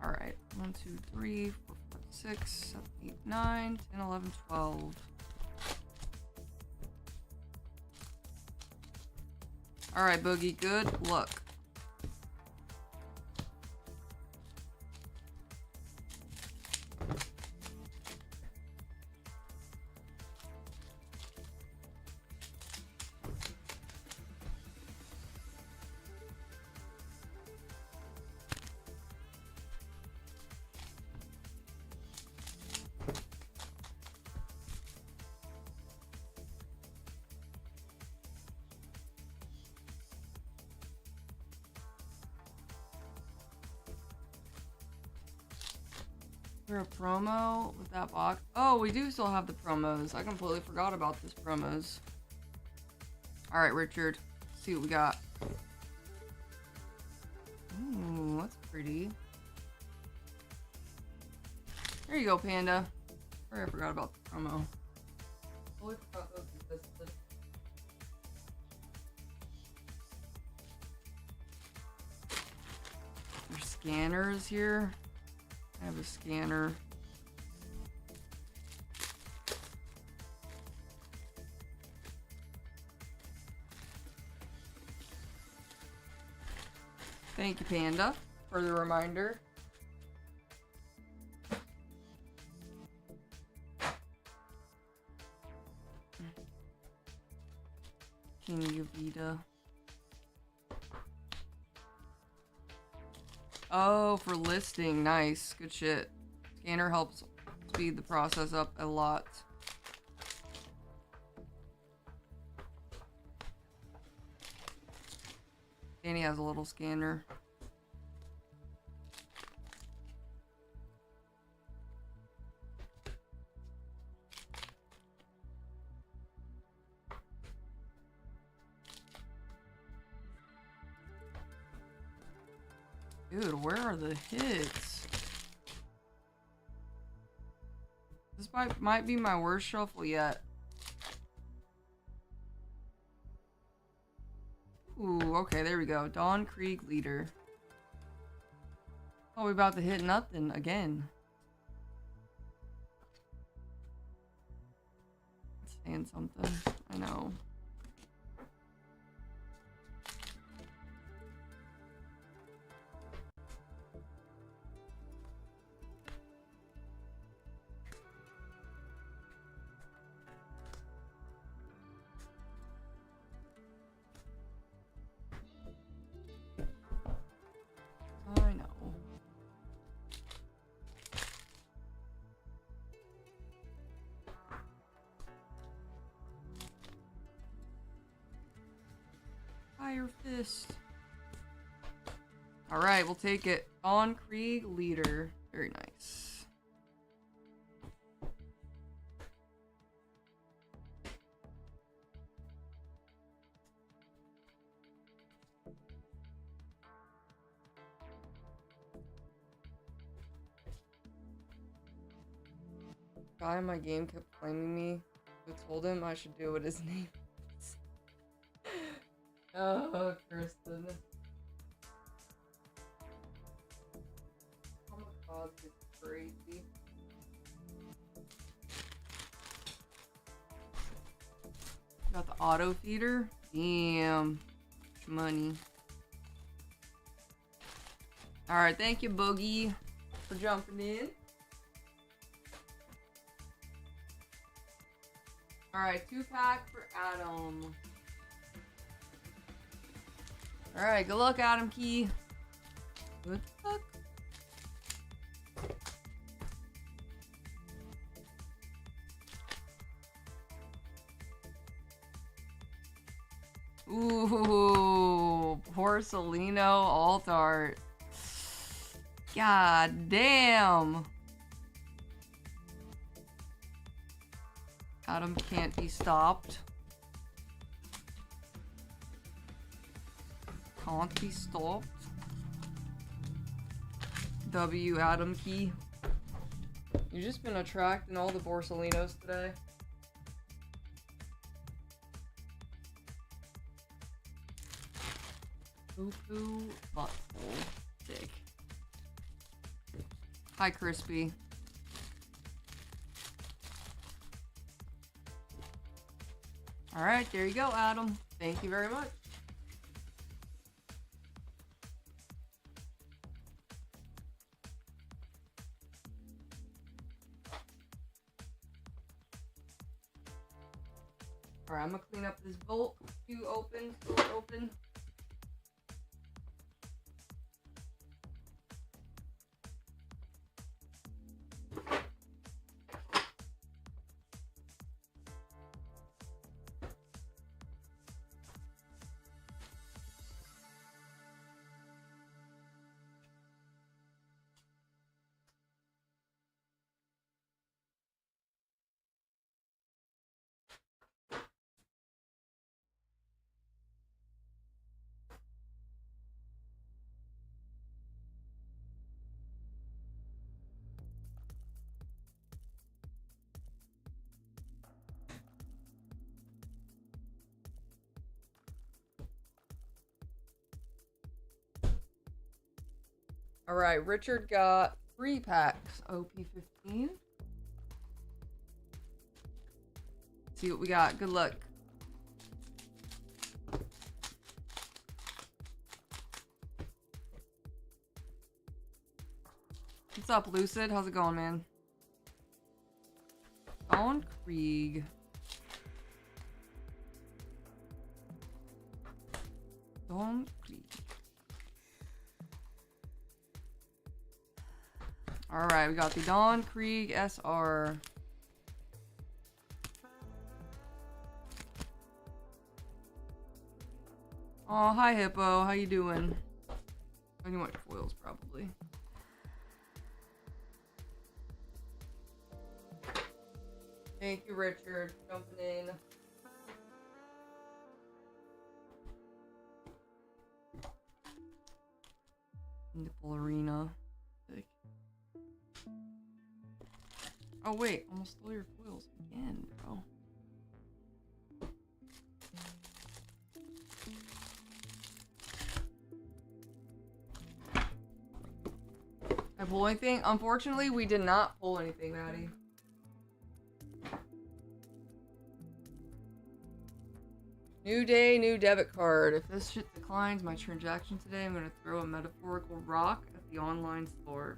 Alright, 1, 2, 3, 4, 5, 6, 7, 8, 9, 10, 11, 12. Alright, Boogie, good luck. Is there a promo with that box? Oh, we do still have the promos. I completely forgot about this promos. Alright, Richard. Let's see what we got. Ooh, that's pretty. There you go, Panda. Sorry, I forgot about the promo. Totally forgot those existed. There's scanners here. I have a scanner. Thank you, Panda, for the reminder. King Yuvita. Oh, for listing. Nice. Good shit. Scanner helps speed the process up a lot. And he has a little scanner. Dude, where are the hits? This might be my worst shuffle yet. Ooh, okay, there we go. Dawn Krieg leader. Oh, we about to hit nothing again. Saying something. I know. I know. Fire fist. Alright, we'll take it. On Krieg leader. Very nice. Guy in my game kept claiming me. I told him I should do what his name is. Oh, Kristen. Oh my god, it's crazy. Got the auto feeder? Damn. Money. Alright, thank you, Boogie, for jumping in. Alright, 2-pack for Adam. Alright, good luck, Adam Key. Good luck. Ooh, Porcelino alt art. God damn. Adam can't be stopped. Can't be stopped. W Adam Key. You've just been attracting all the Borsalinos today. Poo-poo butthole. Dick. Hi, Crispy. Alright, there you go, Adam. Thank you very much. Alright, I'm gonna clean up this bolt. Two open, still open. Alright, Richard got 3 packs. OP15. See what we got. Good luck. What's up, Lucid? How's it going, man? Dawn Krieg. Dawn Krieg. Alright, we got the Dawn Krieg SR. Oh, hi Hippo. How you doing? Oh, you want foils probably. Thank you, Richard, for jumping in. Nipple arena. Sick. Oh wait, almost stole your foils again, bro. I pull anything? Unfortunately, we did not pull anything, Maddie. New day, new debit card. If this shit declines my transaction today, I'm gonna throw a metaphorical rock at the online store.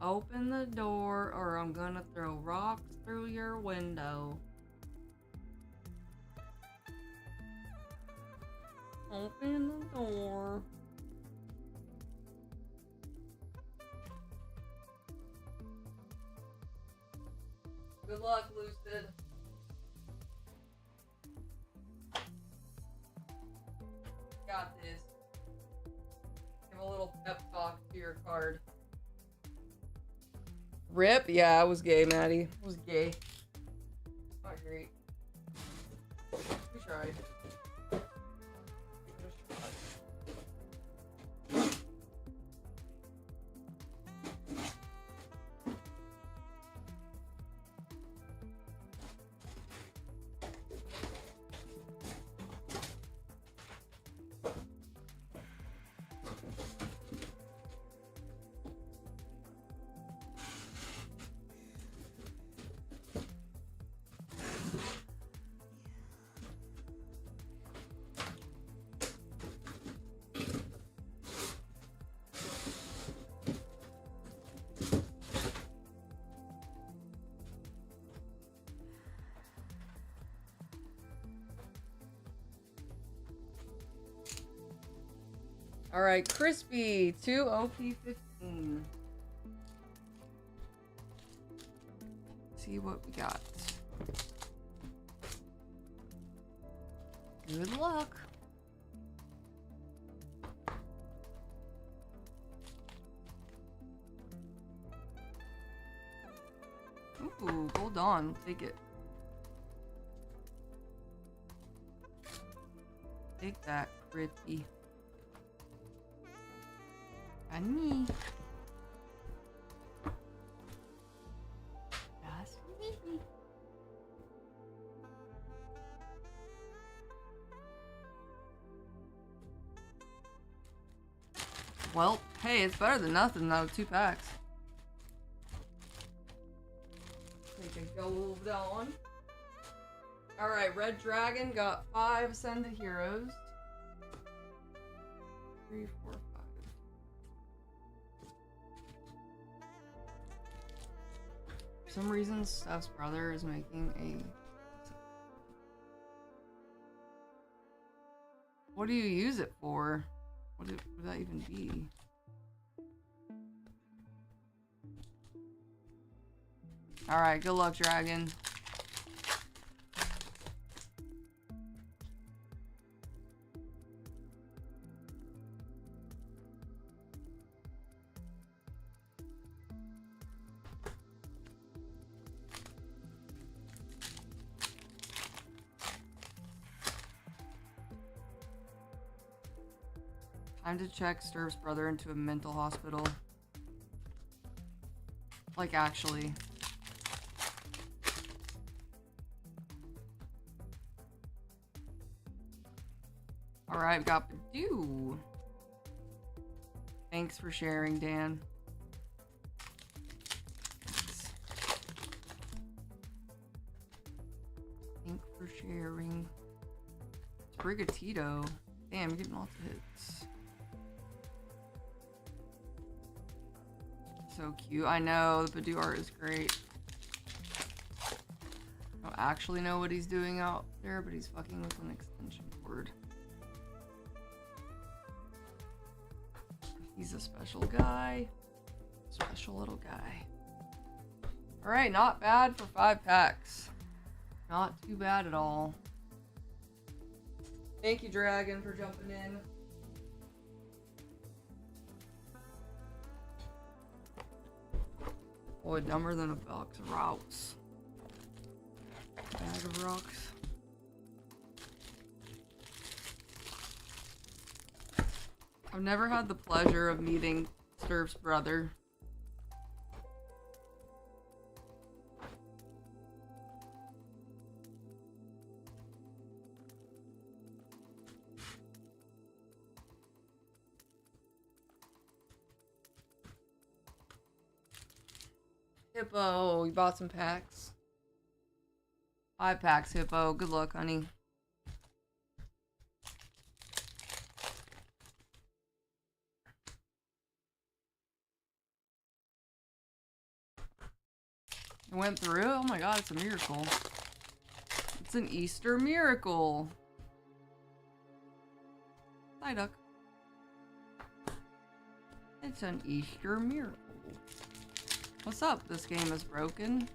Open the door or I'm gonna throw rocks through your window. Open the door. Good luck, Lucid. Got this. Give a little pep talk to your card. Rip? Yeah, I was gay, Maddie. I was gay. Not great. We tried. Alright, Crispy, 2 OP15. See what we got. Good luck. Ooh, hold on, we'll take it. Take that, Crispy. Me. Just me. Well, hey, it's better than nothing though. 2 packs. Take a go down. Alright, Red Dragon got 5 Ascended Heroes. 3, 4, 5. For some reason, Steph's brother is making a... What do you use it for? What would that even be? Alright, good luck, Dragon. Time to check Sturf's brother into a mental hospital. Like, actually. Alright, we got Badoo. Thanks for sharing, Dan. Thanks. Thanks for sharing. Brigatito. Damn, you're getting lots of hits. So cute. I know, the Badoo art is great. I don't actually know what he's doing out there, but he's fucking with an extension cord. He's a special guy. Special little guy. Alright, not bad for 5 packs. Not too bad at all. Thank you, Dragon, for jumping in. Boy, dumber than a box of rocks. Bag of rocks. I've never had the pleasure of meeting Sturf's brother. Hippo, you bought some packs? 5 packs, Hippo. Good luck, honey. It went through? Oh my god, it's a miracle. It's an Easter miracle. Psyduck. It's an Easter miracle. What's up? This game is broken.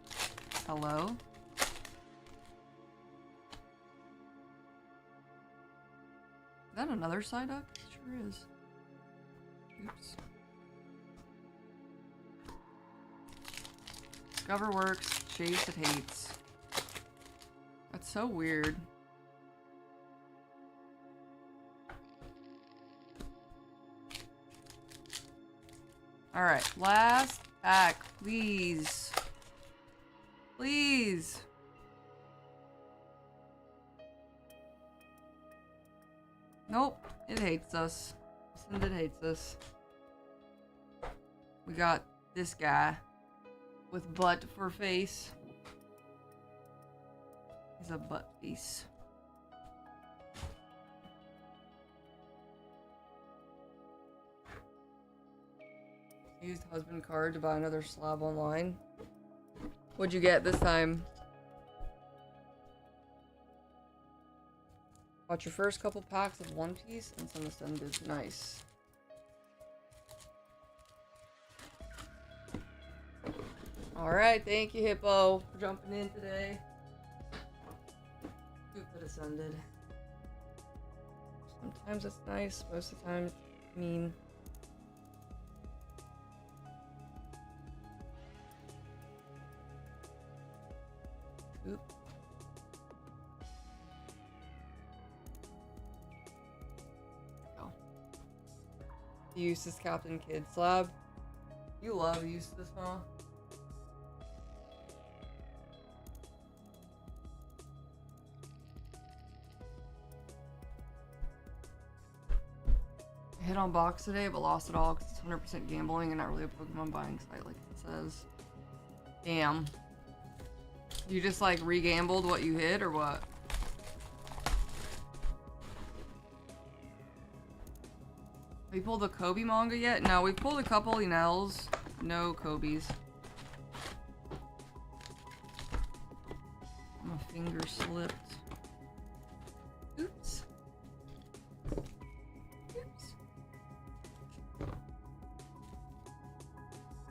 Hello? Is that another Psyduck? It sure is. Oops. Discover works, chase it hates. That's so weird. Alright, last pack, please. Please. Nope, it hates us. It hates us. We got this guy with butt for face. He's a butt face. Used husband card to buy another slab online. What'd you get this time? Bought your first couple packs of One Piece and some Ascended. Nice. Alright, thank you, Hippo, for jumping in today. Stupid Ascended. Sometimes it's nice, most of the time it's mean. Oop. Go. Eustace Captain Kid Slab. You love Eustace, huh? I hit on box today, but lost it all because it's 100% gambling and not really a Pokemon buying site like it says. Damn. You just like re-gambled what you hit or what? Have you pulled the Kobe manga yet? No, we pulled a couple Enels. No Kobe's. My finger slipped. Oops. Oops.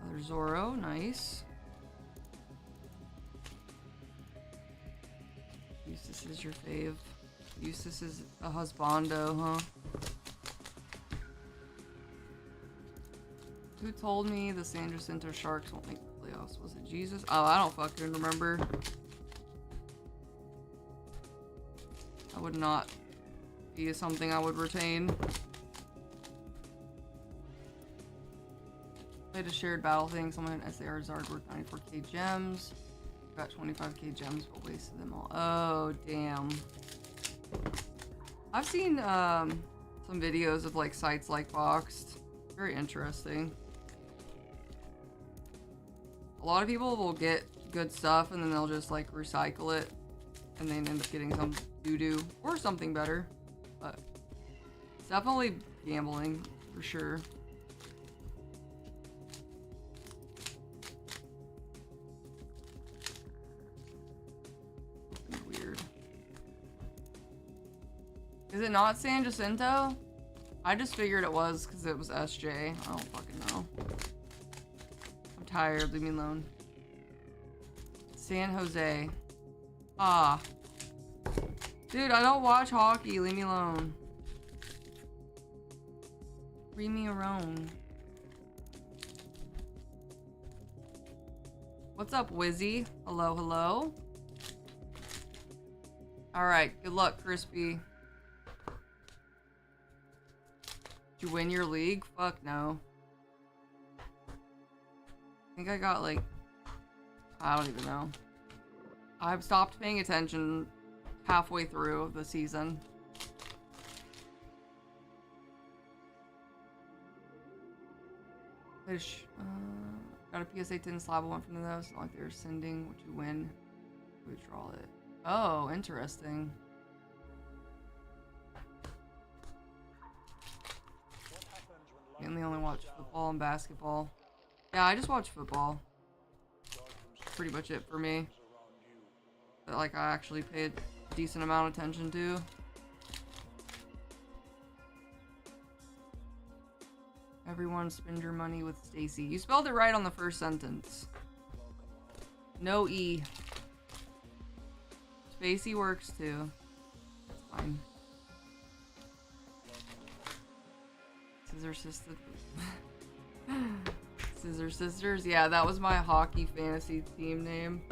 Another Zoro, nice. Eustace is your fave. Eustace is a husbando, huh? Who told me the San Jacinto Sharks won't make the playoffs? Was it Jesus? Oh, I don't fucking remember. That would not be something I would retain. Played a shared battle thing. Someone had SAR Zard worth 94k gems. Got 25k gems, but wasted them all. Oh, damn. I've seen some videos of like sites like Boxed. Very interesting. A lot of people will get good stuff and then they'll just like recycle it and then end up getting some doo-doo or something better. But it's definitely gambling for sure. Weird. Is it not San Jacinto? I just figured it was because it was SJ. I don't fucking know. I'm tired. Leave me alone. San Jose. Ah. Dude, I don't watch hockey. Leave me alone. Leave me alone. What's up, Wizzy? Hello, hello. Alright, good luck, Crispy. Did you win your league? Fuck no. I think I got like... I don't even know. I've stopped paying attention halfway through the season. Fish. Got a PSA 10 slab of one from those. Not like they're sending what you win. Withdraw it. Oh, interesting. Mainly only watch football and basketball. Yeah, I just watch football. Pretty much it for me. That like I actually paid a decent amount of attention to. Everyone spend your money with Stacy. You spelled it right on the first sentence. No E. Spacey works too. That's fine. Scissor Sisters. Scissor Sisters. Yeah, that was my hockey fantasy team name.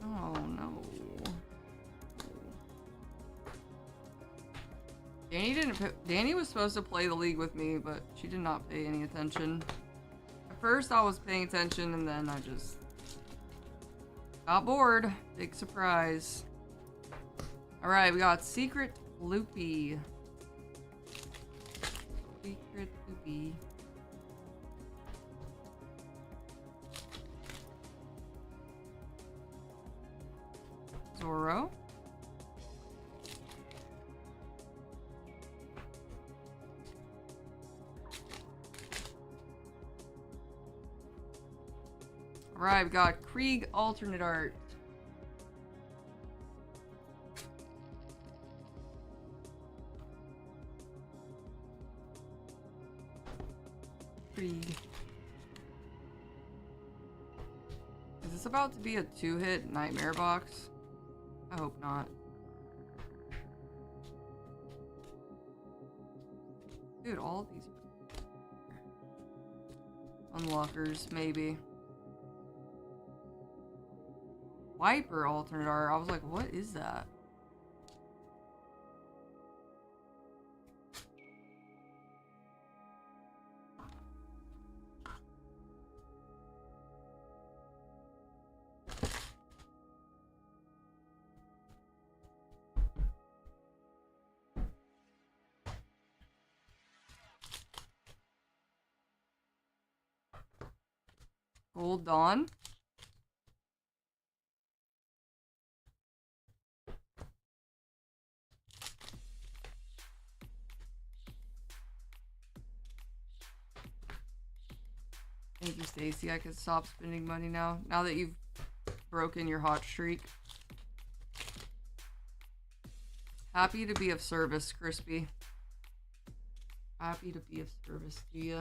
Oh no. Danny was supposed to play the league with me, but she did not pay any attention. At first I was paying attention and then I just got bored. Big surprise. Alright, we got Secret Loopy. Secret Loopy. Zorro. Alright, we got Krieg alternate art. Krieg. Is this about to be a 2-hit nightmare box? I hope not. Dude, all of these unlockers, maybe. Wiper alternate art. I was like, what is that? Gold Dawn. Thank you, Stacy. I can stop spending money now. Now that you've broken your hot streak. Happy to be of service, Crispy. Happy to be of service to you.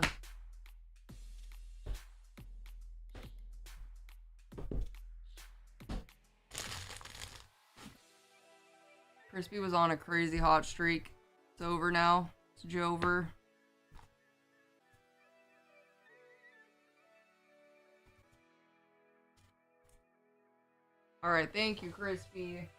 Crispy was on a crazy hot streak. It's over now. It's Jover. Alright, thank you, Crispy.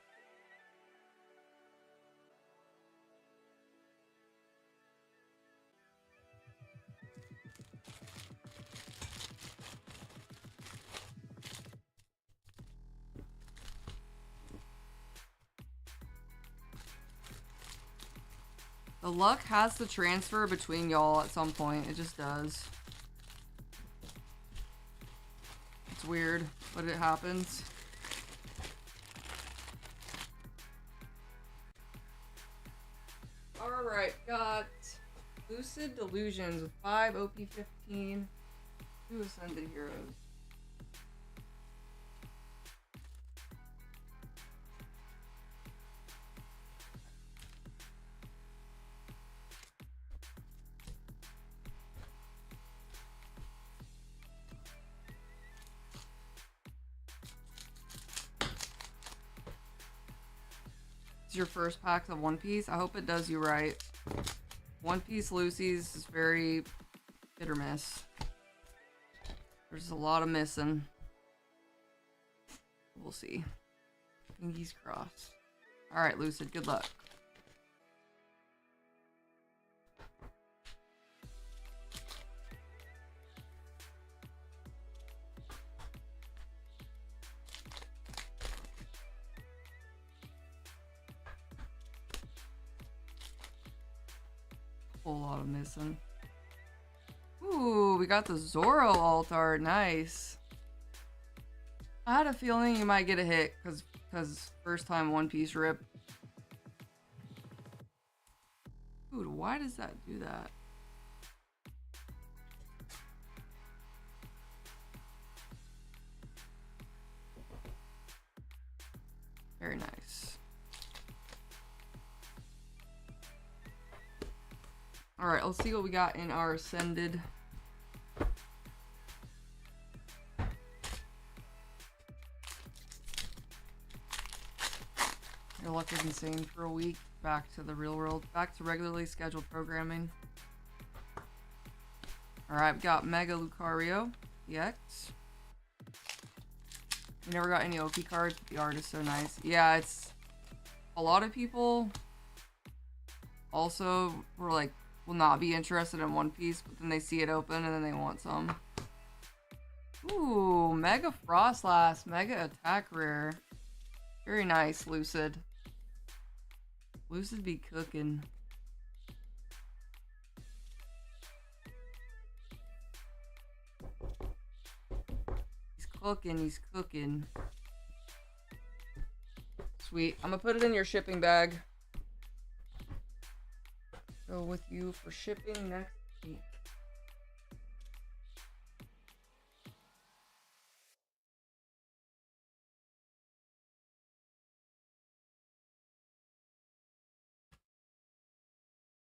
The luck has to transfer between y'all at some point. It just does. It's weird, but it happens. Alright, got Lucid Delusions with 5 OP15. 2 Ascended Heroes. It's your first pack of One Piece. I hope it does you right. One Piece Lucy's is very hit or miss. There's a lot of missing. We'll see. Fingers crossed. Alright, Lucid, good luck. Whole lot of missing. Ooh, we got the Zoro alt art. Nice. I had a feeling you might get a hit because first time One Piece rip. Dude, why does that do that? Very nice. Alright, let's see what we got in our Ascended. Your luck is insane for a week. Back to the real world. Back to regularly scheduled programming. Alright, we got Mega Lucario EX. We never got any OP cards, but the art is so nice. Yeah, it's... A lot of people also were like, will not be interested in One Piece, but then they see it open and then they want some. Ooh, Mega Frostlass, Mega Attack Rare. Very nice, Lucid. Lucid be cooking. He's cooking, he's cooking. Sweet. I'm gonna put it in your shipping bag. Go with you for shipping next week.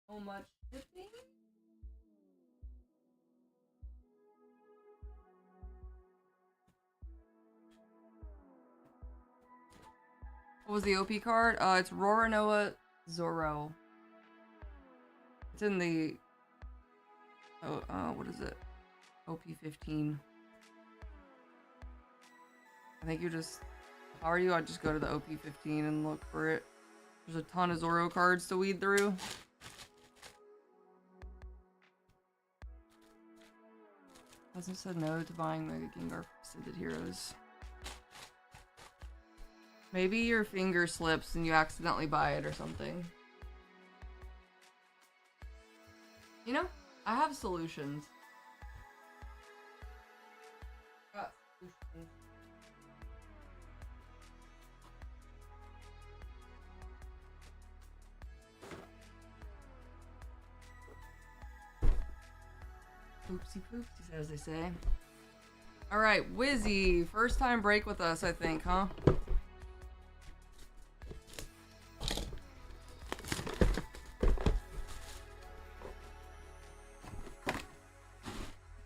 How much shipping? What was the OP card? It's Roranoa Zoro. It's in the... what is it? OP 15. I think you just... How are you? I'd just go to the OP 15 and look for it. There's a ton of Zoro cards to weed through. Hasn't said no to buying Mega Gengar Ascended Heroes. Maybe your finger slips and you accidentally buy it or something. You know, I have solutions. Got solutions. Oopsie poopsies, as they say. Alright, Wizzy. First time break with us, I think, huh?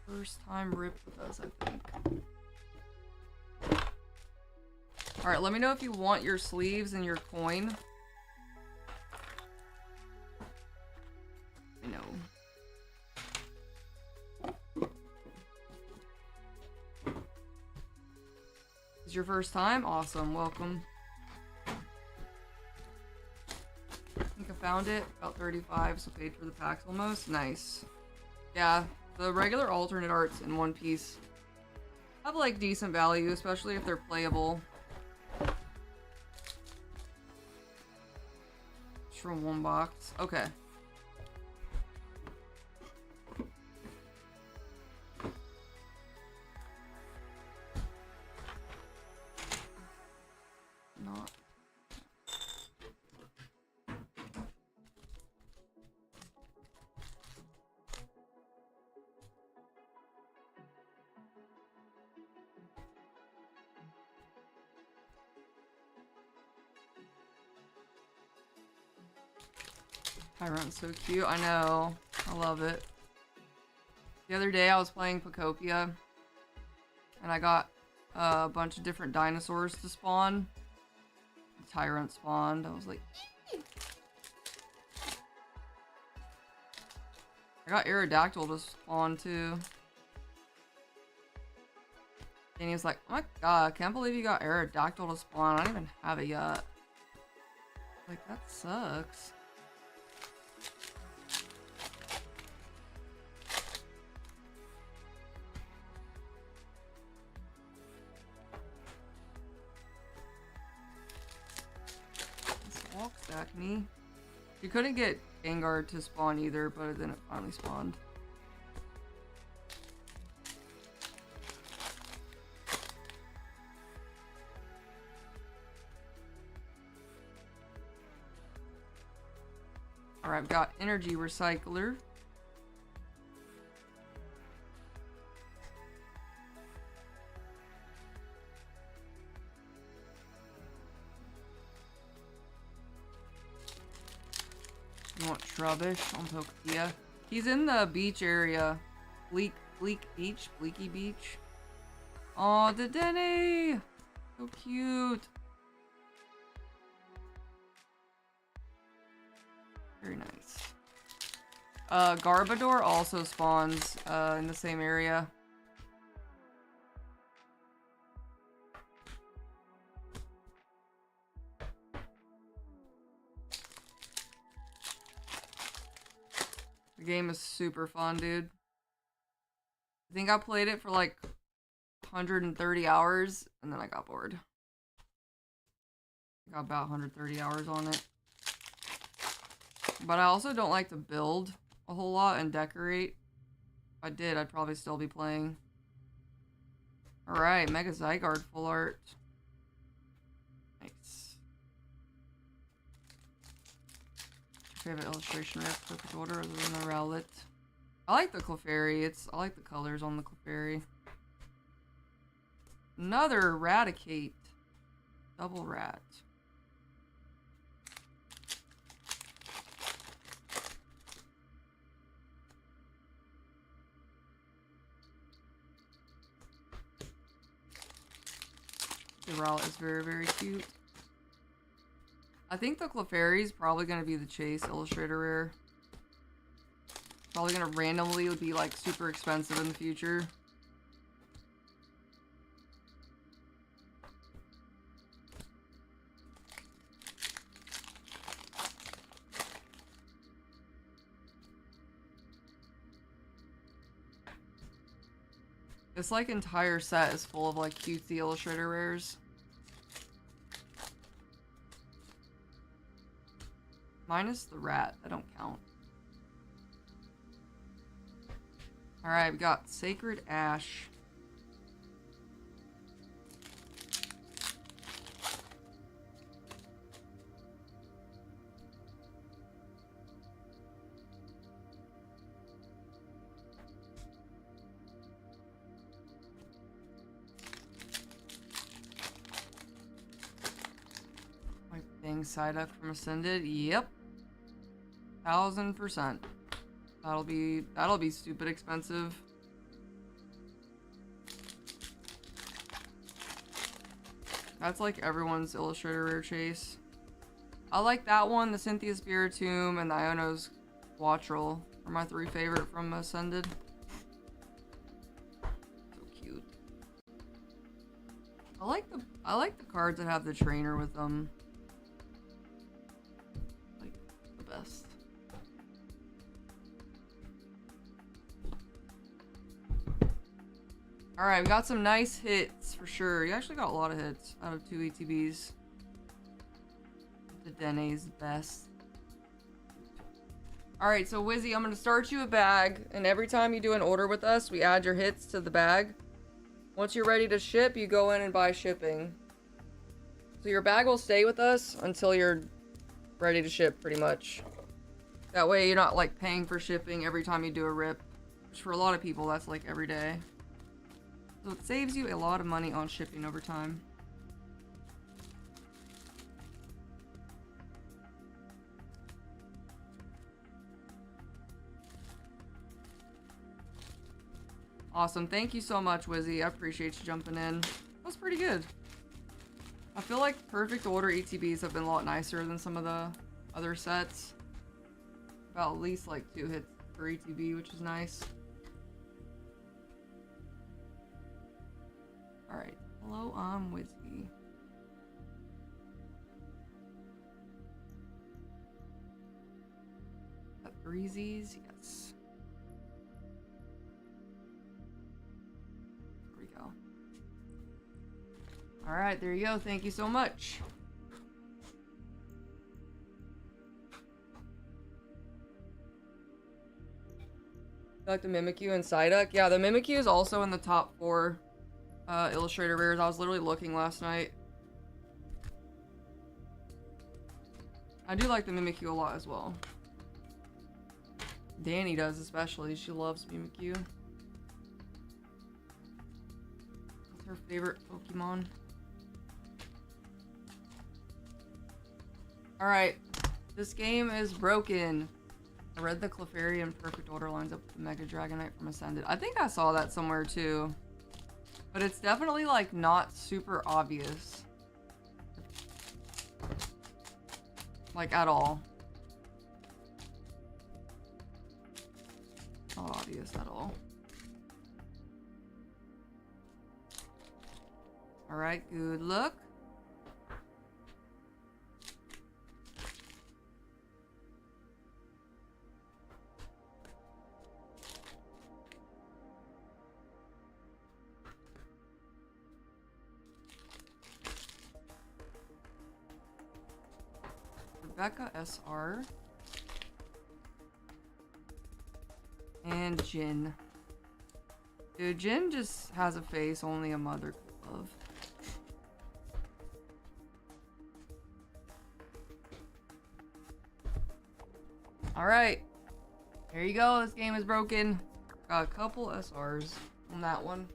First time rip with us, I think. Alright, let me know if you want your sleeves and your coin. You know. Is your first time? Awesome, welcome. I think I found it. About 35, so paid for the packs almost. Nice. Yeah, the regular alternate arts in One Piece have like decent value, especially if they're playable. It's from one box. Okay. Not. Tyrant's so cute. I know. I love it. The other day I was playing Pocopia and I got a bunch of different dinosaurs to spawn. Tyrant spawned. I was like, eee. I got Aerodactyl to spawn too. And he was like, oh my god, I can't believe you got Aerodactyl to spawn. I don't even have it yet. Like, that sucks. Walk stack me. You couldn't get Gengar to spawn either, but then it finally spawned. Alright, I've got Energy Recycler. You want Trubbish on Palkia? He's in the beach area. Bleak Beach? Bleaky Beach? Aw, the Denny! So cute. Very nice. Garbodor also spawns in the same area. The game is super fun, dude. I think I played it for like 130 hours and then I got bored. I got about 130 hours on it. But I also don't like to build a whole lot and decorate. If I did, I'd probably still be playing. Alright, Mega Zygarde full art. Nice. Favorite illustration rip, perfect order other than the Rowlet. I like the Clefairy. I like the colors on the Clefairy. Another Eradicate. Double rat. The Rowlet is very, very cute. I think the Clefairy is probably going to be the Chase Illustrator Rare. Probably going to randomly be like super expensive in the future. This like entire set is full of like cutesy Illustrator Rares. Minus the rat, that don't count. Alright, we got Sacred Ash. Psyduck from Ascended, yep. 1000%. That'll be stupid expensive. That's like everyone's Illustrator Rare chase. I like that one, the Cynthia Spiritomb, and the Iono's Quattrel are my 3 favorite from Ascended. So cute. I like the cards that have the trainer with them. Best. Alright, we got some nice hits for sure. You actually got a lot of hits out of 2 ETBs. The Dene's best. Alright, so Wizzy, I'm going to start you a bag, and every time you do an order with us, we add your hits to the bag. Once you're ready to ship, you go in and buy shipping. So your bag will stay with us until you're ready to ship, pretty much. That way you're not like paying for shipping every time you do a rip, which for a lot of people that's like every day. So it saves you a lot of money on shipping over time. Awesome, thank you so much, Wizzy. I appreciate you jumping in. That was pretty good. I feel like Perfect Order ETBs have been a lot nicer than some of the other sets. About at least like 2 hits per ETB, which is nice. Alright. Hello, I'm Wizzy. Breezies, yes. There we go. Alright, there you go. Thank you so much. You like the Mimikyu and Psyduck? Yeah, the Mimikyu is also in the top 4 Illustrator rares. I was literally looking last night. I do like the Mimikyu a lot as well. Danny does especially. She loves Mimikyu. It's her favorite Pokemon. Alright. This game is broken. I read the Clefairy in Perfect Order lines up with the Mega Dragonite from Ascended. I think I saw that somewhere too. But it's definitely like not super obvious. Like at all. Not obvious at all. Alright, good luck. Rebecca SR. And Jin. Dude, Jin just has a face only a mother could love. Alright. There you go. This game is broken. Got a couple SRs on that one.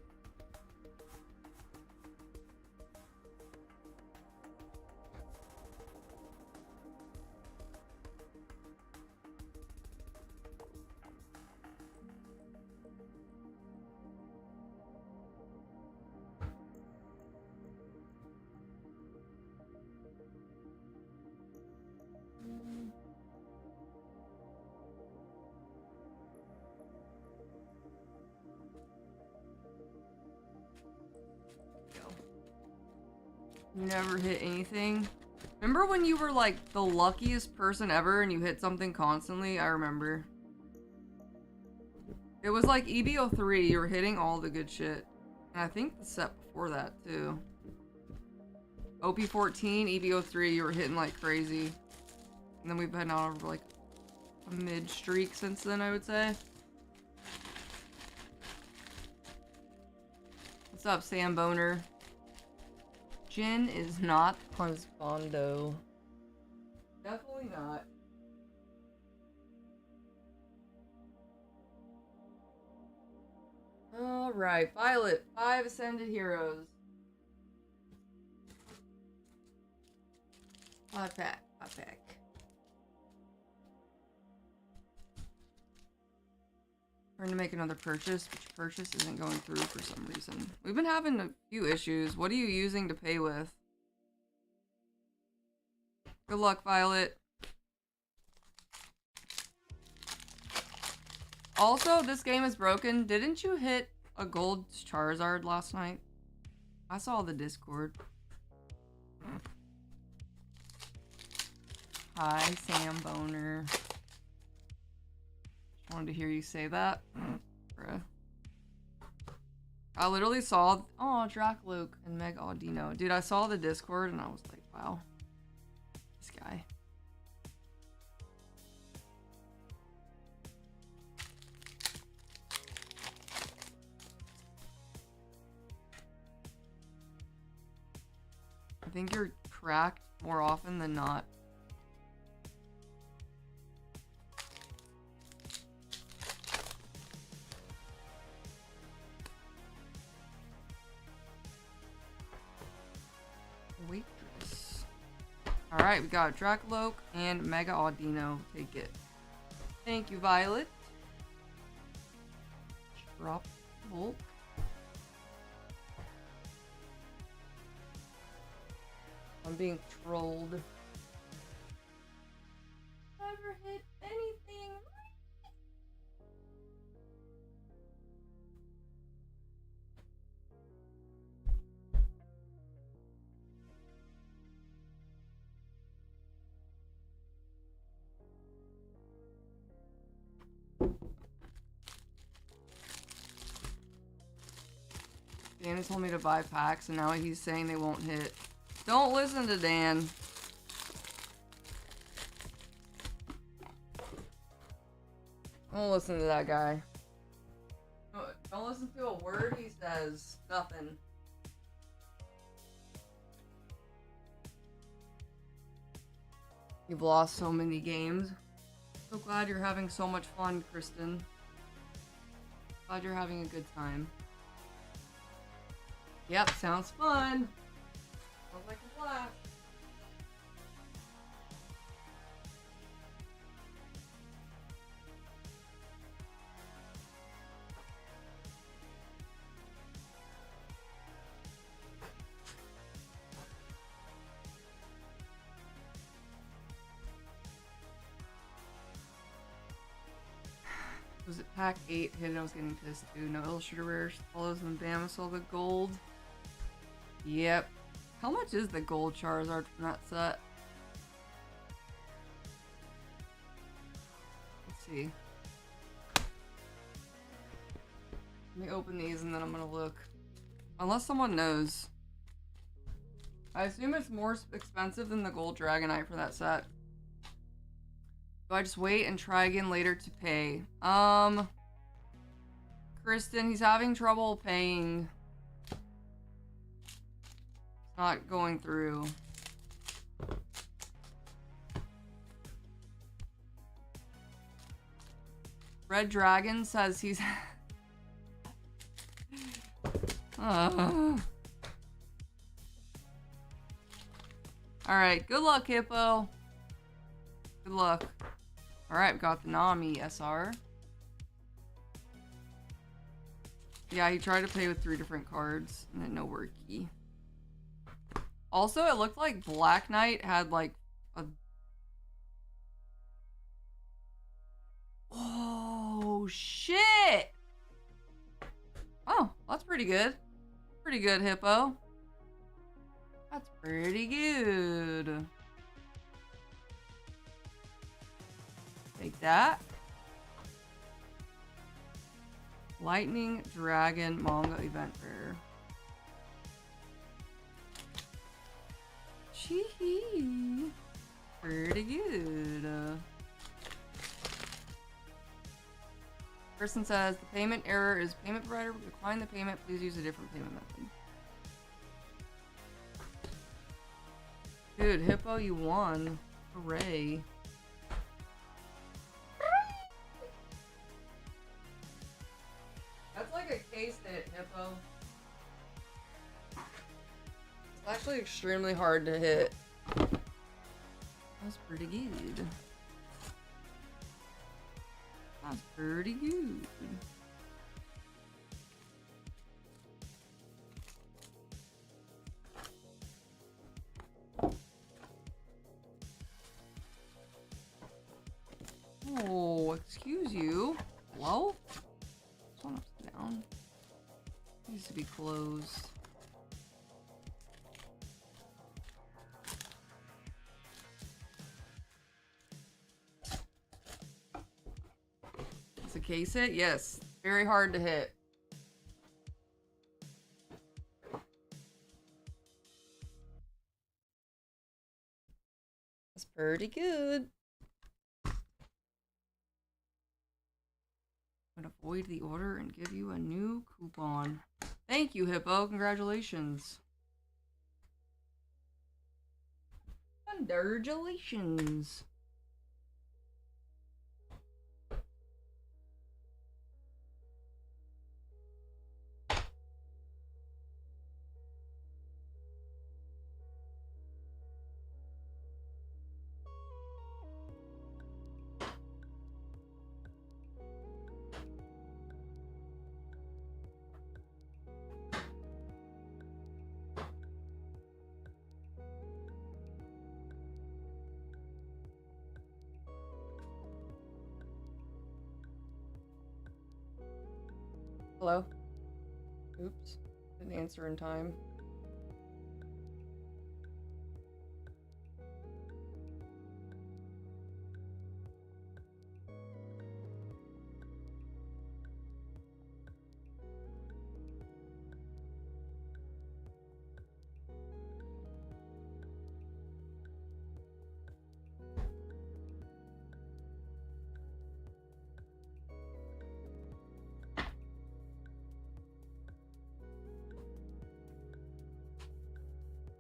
You never hit anything. Remember when you were like the luckiest person ever and you hit something constantly? I remember. It was like EBO3, you were hitting all the good shit. And I think the set before that too. OP14, EBO3, you were hitting like crazy. And then we've been out over like a mid streak since then, I would say. What's up, Sam Boner? Jin is not husbando. Definitely not. Alright, Violet, 5 Ascended Heroes. 5 pack, 5 pack. Trying to make another purchase, which purchase isn't going through for some reason. We've been having a few issues. What are you using to pay with? Good luck, Violet. Also, this game is broken. Didn't you hit a gold Charizard last night? I saw the Discord. Hi, Sam Boner. Wanted to hear you say that. Bruh. I literally saw... Oh, Dracluke and Meg Audino. Dude, I saw the Discord and I was like, wow. This guy. I think you're cracked more often than not. Waitress. Alright, we got Dracloak and Mega Audino. Take it. Thank you, Violet. Drop Volt. I'm being trolled. Never hit anything. Dan told me to buy packs, and now he's saying they won't hit. Don't listen to Dan. Don't listen to that guy. Don't listen to a word he says. Nothing. You've lost so many games. So glad you're having so much fun, Kristen. Glad you're having a good time. Yep, sounds fun. Sounds like a blast. Was it pack 8 hit? I was getting pissed too. No illustrator rares, follows and bam, I saw the gold. Yep. How much is the gold Charizard from that set? Let's see. Let me open these and then I'm gonna look. Unless someone knows. I assume it's more expensive than the gold Dragonite for that set. Do I just wait and try again later to pay? Kristen, he's having trouble paying. It's not going through. Red Dragon says he's... Alright, good luck, Hippo. Good luck. Alright, we got the Nami SR. Yeah, he tried to play with 3 different cards, and then no worky. Also, it looked like Black Knight had like a... Oh, shit! Oh, that's pretty good. Pretty good, Hippo. That's pretty good. Take that. Lightning Dragon manga event rare. Chee-hee. Pretty good. Person says the payment error is payment provider. Decline the payment. Please use a different payment method. Dude, Hippo, you won. Hooray. That's like a case hit, Hippo. It's actually extremely hard to hit. That's pretty good. That's pretty good. Oh, excuse you. Hello? This one upside down. Needs to be closed. It's a case hit? Yes. Very hard to hit. That's pretty good. I'm gonna void the order and give you a new coupon. Thank you, Hippo. Congratulations. Congratulations. Hello? Oops. Didn't answer in time.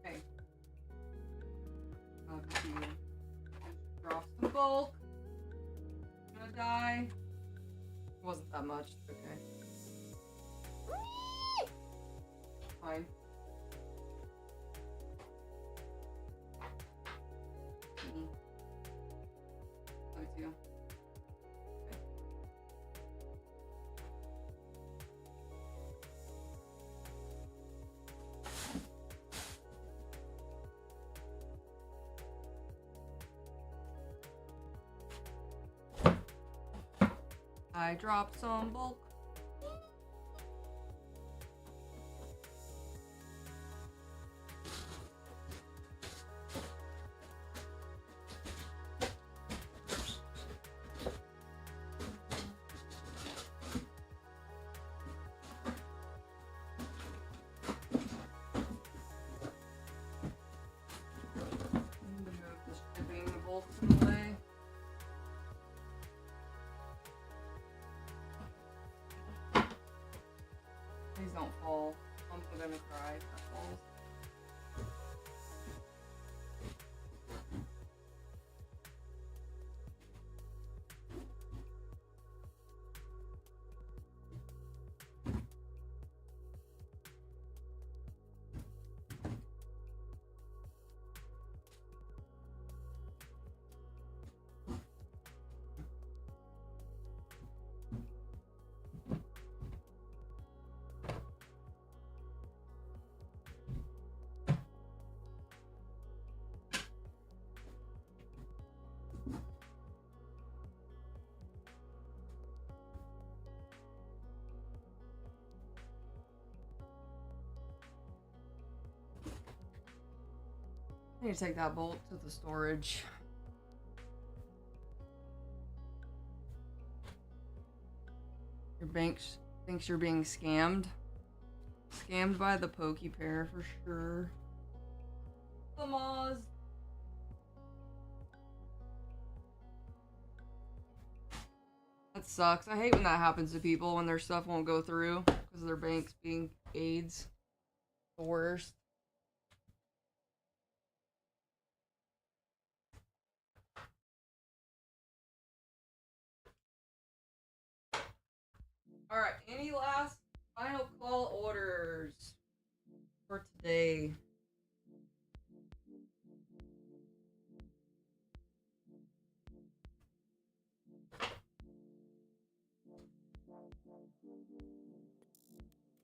Okay. Drop some bulk. Gonna die. It wasn't that much. Okay. Fine. Love you too. Okay. I dropped some bulk. I'm gonna move this shipping bulk in the way. Please don't fall. I'm gonna cry if that falls. I need to take that bolt to the storage. Your bank thinks you're being scammed. Scammed by the pokey pair for sure. The Moz. That sucks. I hate when that happens to people when their stuff won't go through because their bank's being AIDS. The worst. Alright, any last final call orders for today?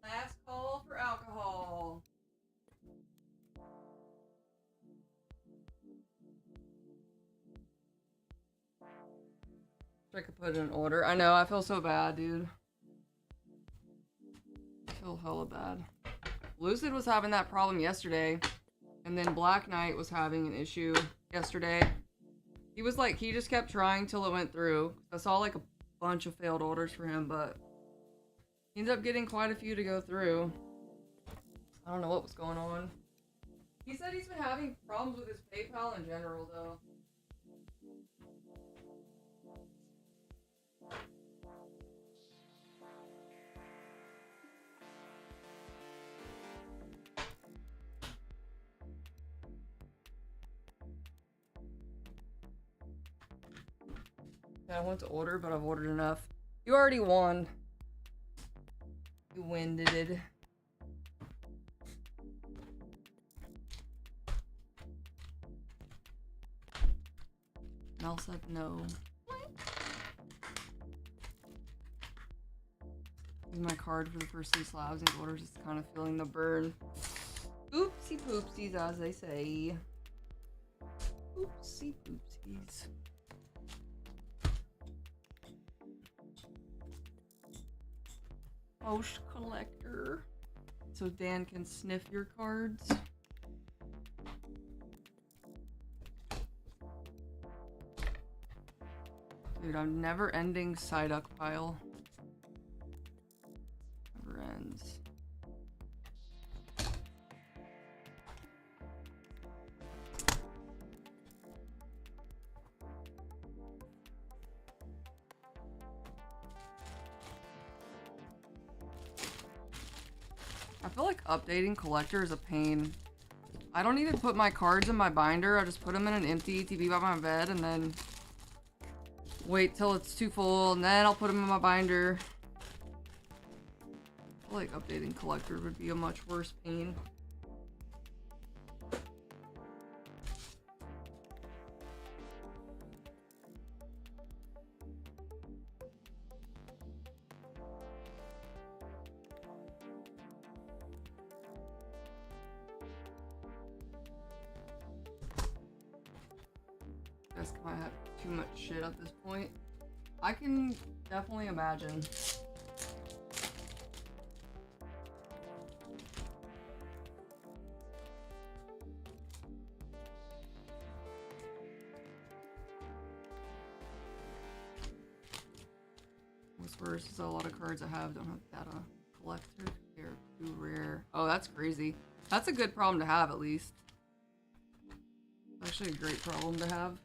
Last call for alcohol. I could put in an order. I know, I feel so bad, dude. I feel hella bad. Lucid was having that problem yesterday, and then Black Knight was having an issue yesterday. He was like, he just kept trying till it went through. I saw like a bunch of failed orders for him, but he ended up getting quite a few to go through. I don't know what was going on. He said he's been having problems with his PayPal in general, though. Yeah, I want to order, but I've ordered enough. You already won. You winded. Mel said no. Use my card for the first 2 slabs and orders, just kind of feeling the burn. Oopsie poopsies, as they say. Oopsie poopsies. Post collector. So Dan can sniff your cards. Dude, I'm never ending Psyduck pile. Never ends. I feel like updating collector is a pain. I don't even put my cards in my binder. I just put them in an empty ETB by my bed and then wait till it's too full and then I'll put them in my binder. I feel like updating collector would be a much worse pain. Might have too much shit at this point. I can definitely imagine. What's worse is a lot of cards I have don't have data collector. They're too rare. Oh, that's crazy. That's a good problem to have, at least. Actually a great problem to have.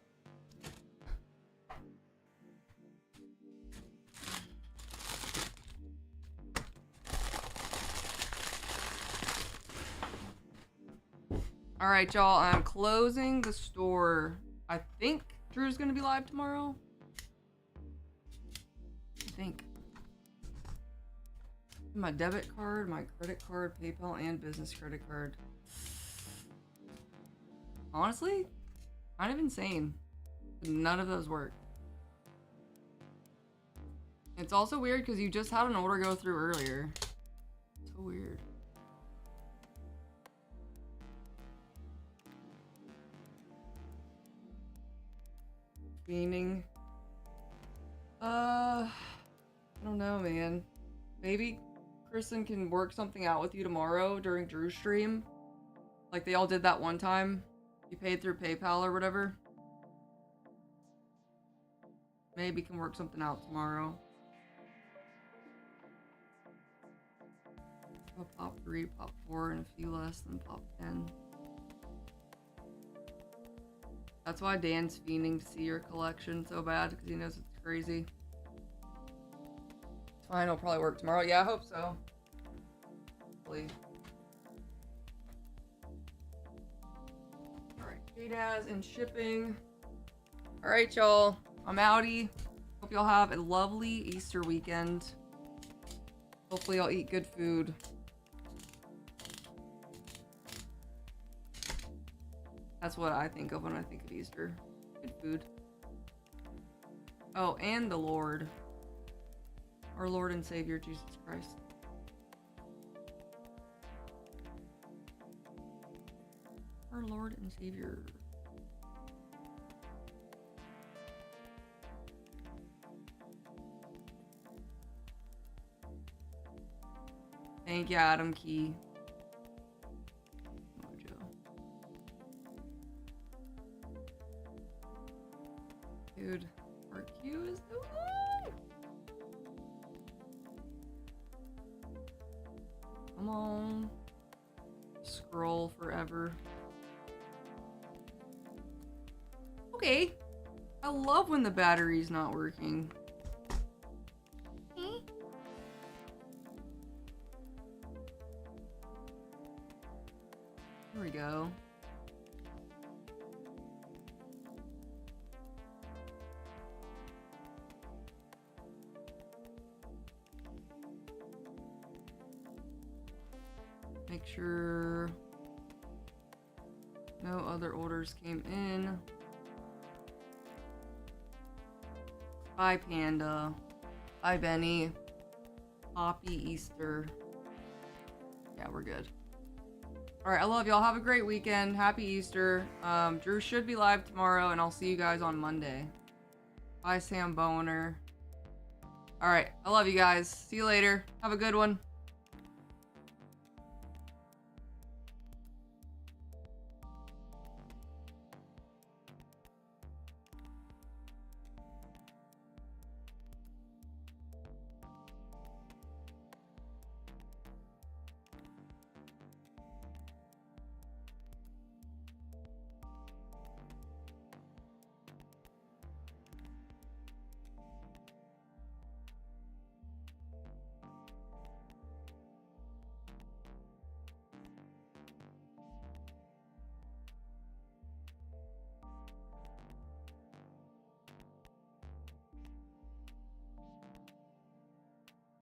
Alright, y'all, I'm closing the store. I think Drew's gonna be live tomorrow. I think. My debit card, my credit card, PayPal, and business credit card. Honestly, kind of insane. None of those work. It's also weird because you just had an order go through earlier. So weird. Meaning, I don't know, man. Maybe Kristen can work something out with you tomorrow during Drew's stream. Like they all did that one time. You paid through PayPal or whatever. Maybe can work something out tomorrow. I'll pop 3, pop 4, and a few less than pop 10. That's why Dan's fiending to see your collection so bad, because he knows it's crazy. It's fine, it'll probably work tomorrow. Yeah, I hope so. Hopefully. Alright, JDAS and shipping. Alright, y'all. I'm outie. Hope y'all have a lovely Easter weekend. Hopefully y'all eat good food. That's what I think of when I think of Easter. Good food. Oh, and the Lord. Our Lord and Savior, Jesus Christ. Our Lord and Savior. Thank you, Adam Key. Dude, our queue is so long. Come on. Scroll forever. Okay. I love when the battery's not working. There we go. Make sure no other orders came in. Bye, Panda. Bye, Benny. Happy Easter. Yeah, we're good. Alright, I love y'all. Have a great weekend. Happy Easter. Drew should be live tomorrow, and I'll see you guys on Monday. Bye, Sam Boner. All right. I love you guys. See you later. Have a good one.